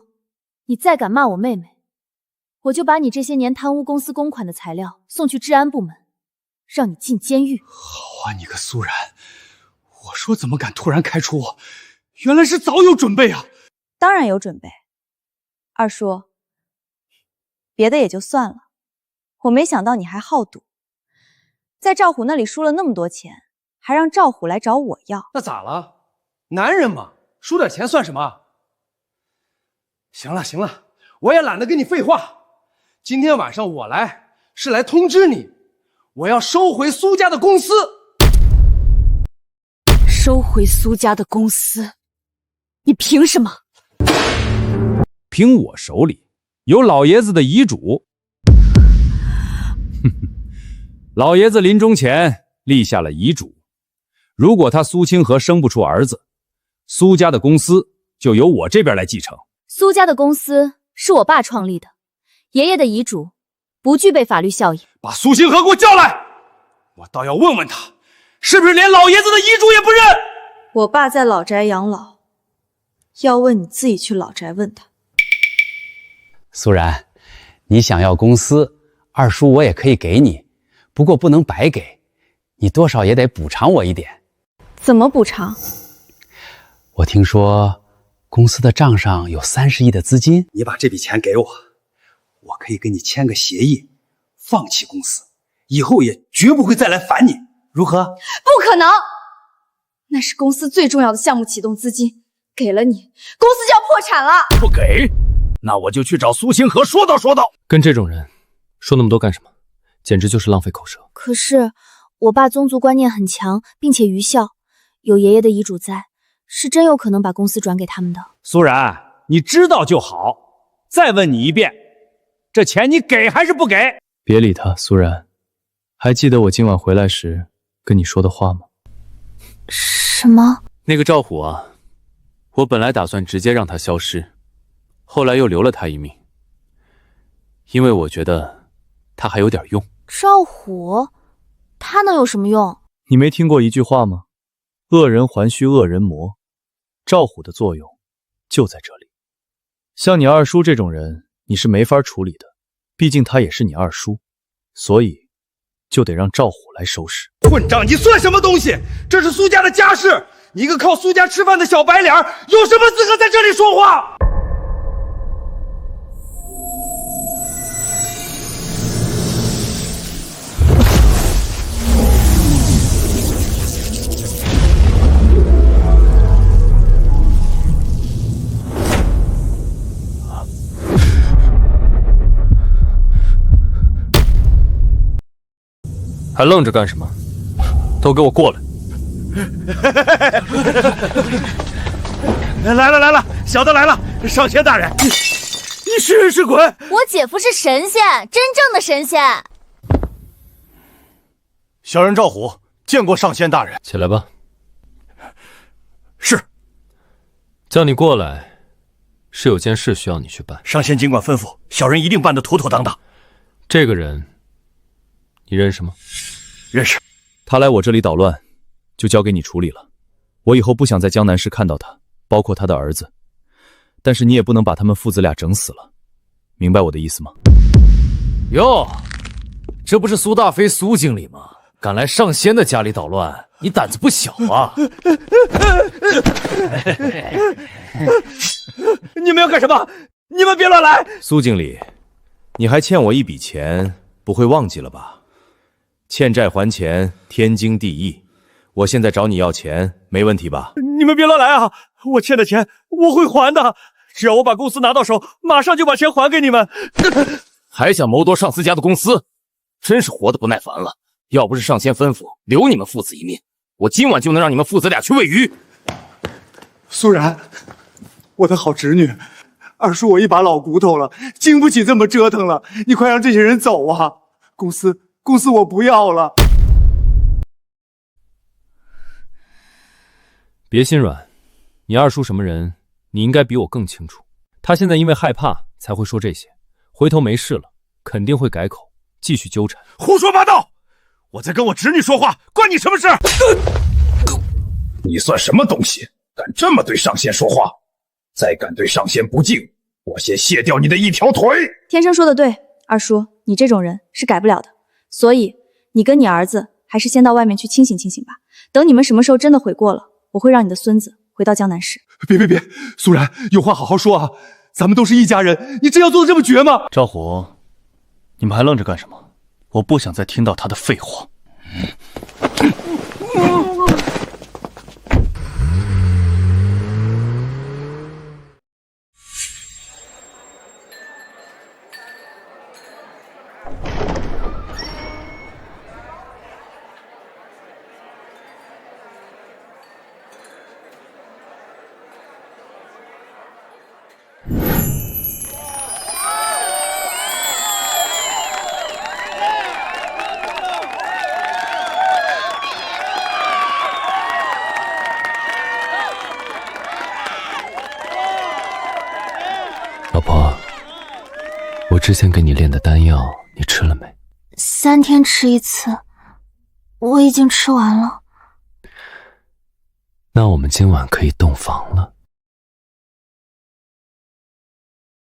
S11: 你再敢骂我妹妹，我就把你这些年贪污公司公款的材料送去治安部门，让你进监狱。
S14: 好啊，你个苏然，我说怎么敢突然开除我，原来是早有准备啊。
S4: 当然有准备。二叔，别的也就算了，我没想到你还好赌，在赵虎那里输了那么多钱，还让赵虎来找我要。
S14: 那咋了？男人嘛，输点钱算什么？行了行了，我也懒得跟你废话。今天晚上我来是来通知你，我要收回苏家的公司。
S11: 收回苏家的公司？你凭什么？
S3: 凭我手里有老爷子的遗嘱。老爷子临终前立下了遗嘱，如果他苏清河生不出儿子，苏家的公司就由我这边来继承。
S11: 苏家的公司是我爸创立的，爷爷的遗嘱不具备法律效应。
S14: 把苏清河给我叫来，我倒要问问他，是不是连老爷子的遗嘱也不认？
S4: 我爸在老宅养老，要问你自己去老宅问他。
S20: 苏然，你想要公司，二叔我也可以给你，不过不能白给，你多少也得补偿我一点。
S4: 怎么补偿？
S20: 我听说公司的账上有30亿的资金，
S21: 你把这笔钱给我，我可以跟你签个协议，放弃公司，以后也绝不会再来烦你，如何？
S4: 不可能，那是公司最重要的项目启动资金，给了你，公司就要破产了。
S12: 不给，那我就去找苏清河说道说道。
S1: 跟这种人说那么多干什么？简直就是浪费口舌。
S11: 可是我爸宗族观念很强，并且愚孝，有爷爷的遗嘱在，是真有可能把公司转给他们的。
S12: 苏然，你知道就好。再问你一遍，这钱你给还是不给？
S1: 别理他，苏然，还记得我今晚回来时跟你说的话吗？
S11: 什么？
S3: 那个赵虎啊，我本来打算直接让他消失，后来又留了他一命，因为我觉得他还有点用。
S11: 赵虎，他能有什么用？
S1: 你没听过一句话吗？恶人还须恶人磨，赵虎的作用就在这里。像你二叔这种人，你是没法处理的，毕竟他也是你二叔，所以就得让赵虎来收拾。
S14: 混账！你算什么东西？这是苏家的家事，你一个靠苏家吃饭的小白脸，有什么资格在这里说话？
S1: 还愣着干什么？都给我过来！
S14: 来了，小的来了！上仙大人，你是人是鬼？
S10: 我姐夫是神仙，真正的神仙。
S16: 小人赵虎见过上仙大人。
S1: 起来吧。
S14: 是。
S1: 叫你过来，是有件事需要你去办。
S16: 上仙尽管吩咐，小人一定办得妥妥当当。
S1: 这个人，你认识吗？
S16: 认识。
S3: 他来我这里捣乱，就交给你处理了。我以后不想在江南市看到他，包括他的儿子。但是你也不能把他们父子俩整死了，明白我的意思吗？
S12: 哟，这不是苏大飞苏经理吗？敢来上仙的家里捣乱，你胆子不小啊！
S14: 你们要干什么？你们别乱来！
S3: 苏经理，你还欠我一笔钱，不会忘记了吧？欠债还钱，天经地义。我现在找你要钱，没问题吧？
S14: 你们别乱来啊！我欠的钱我会还的，只要我把公司拿到手，马上就把钱还给你们。
S12: 还想谋夺上司家的公司，真是活得不耐烦了。要不是上仙吩咐留你们父子一命，我今晚就能让你们父子俩去喂鱼。
S14: 苏然，我的好侄女，二叔我一把老骨头了，经不起这么折腾了，你快让这些人走啊！公司我不要了。
S1: 别心软，你二叔什么人，你应该比我更清楚。他现在因为害怕才会说这些，回头没事了，肯定会改口，继续纠缠。
S16: 胡说八道！我在跟我侄女说话，关你什么事？
S8: 你算什么东西，敢这么对上仙说话？再敢对上仙不敬，我先卸掉你的一条腿！
S4: 天生说的对，二叔，你这种人是改不了的。所以你跟你儿子还是先到外面去清醒清醒吧。等你们什么时候真的悔过了，我会让你的孙子回到江南市。
S14: 别，苏然，有话好好说啊！咱们都是一家人，你真要做得这么绝吗？
S1: 赵虎，你们还愣着干什么？我不想再听到他的废话。老婆，我之前给你炼的丹药，你吃了没
S11: ？3天吃一次，我已经吃完了。
S1: 那我们今晚可以洞房了。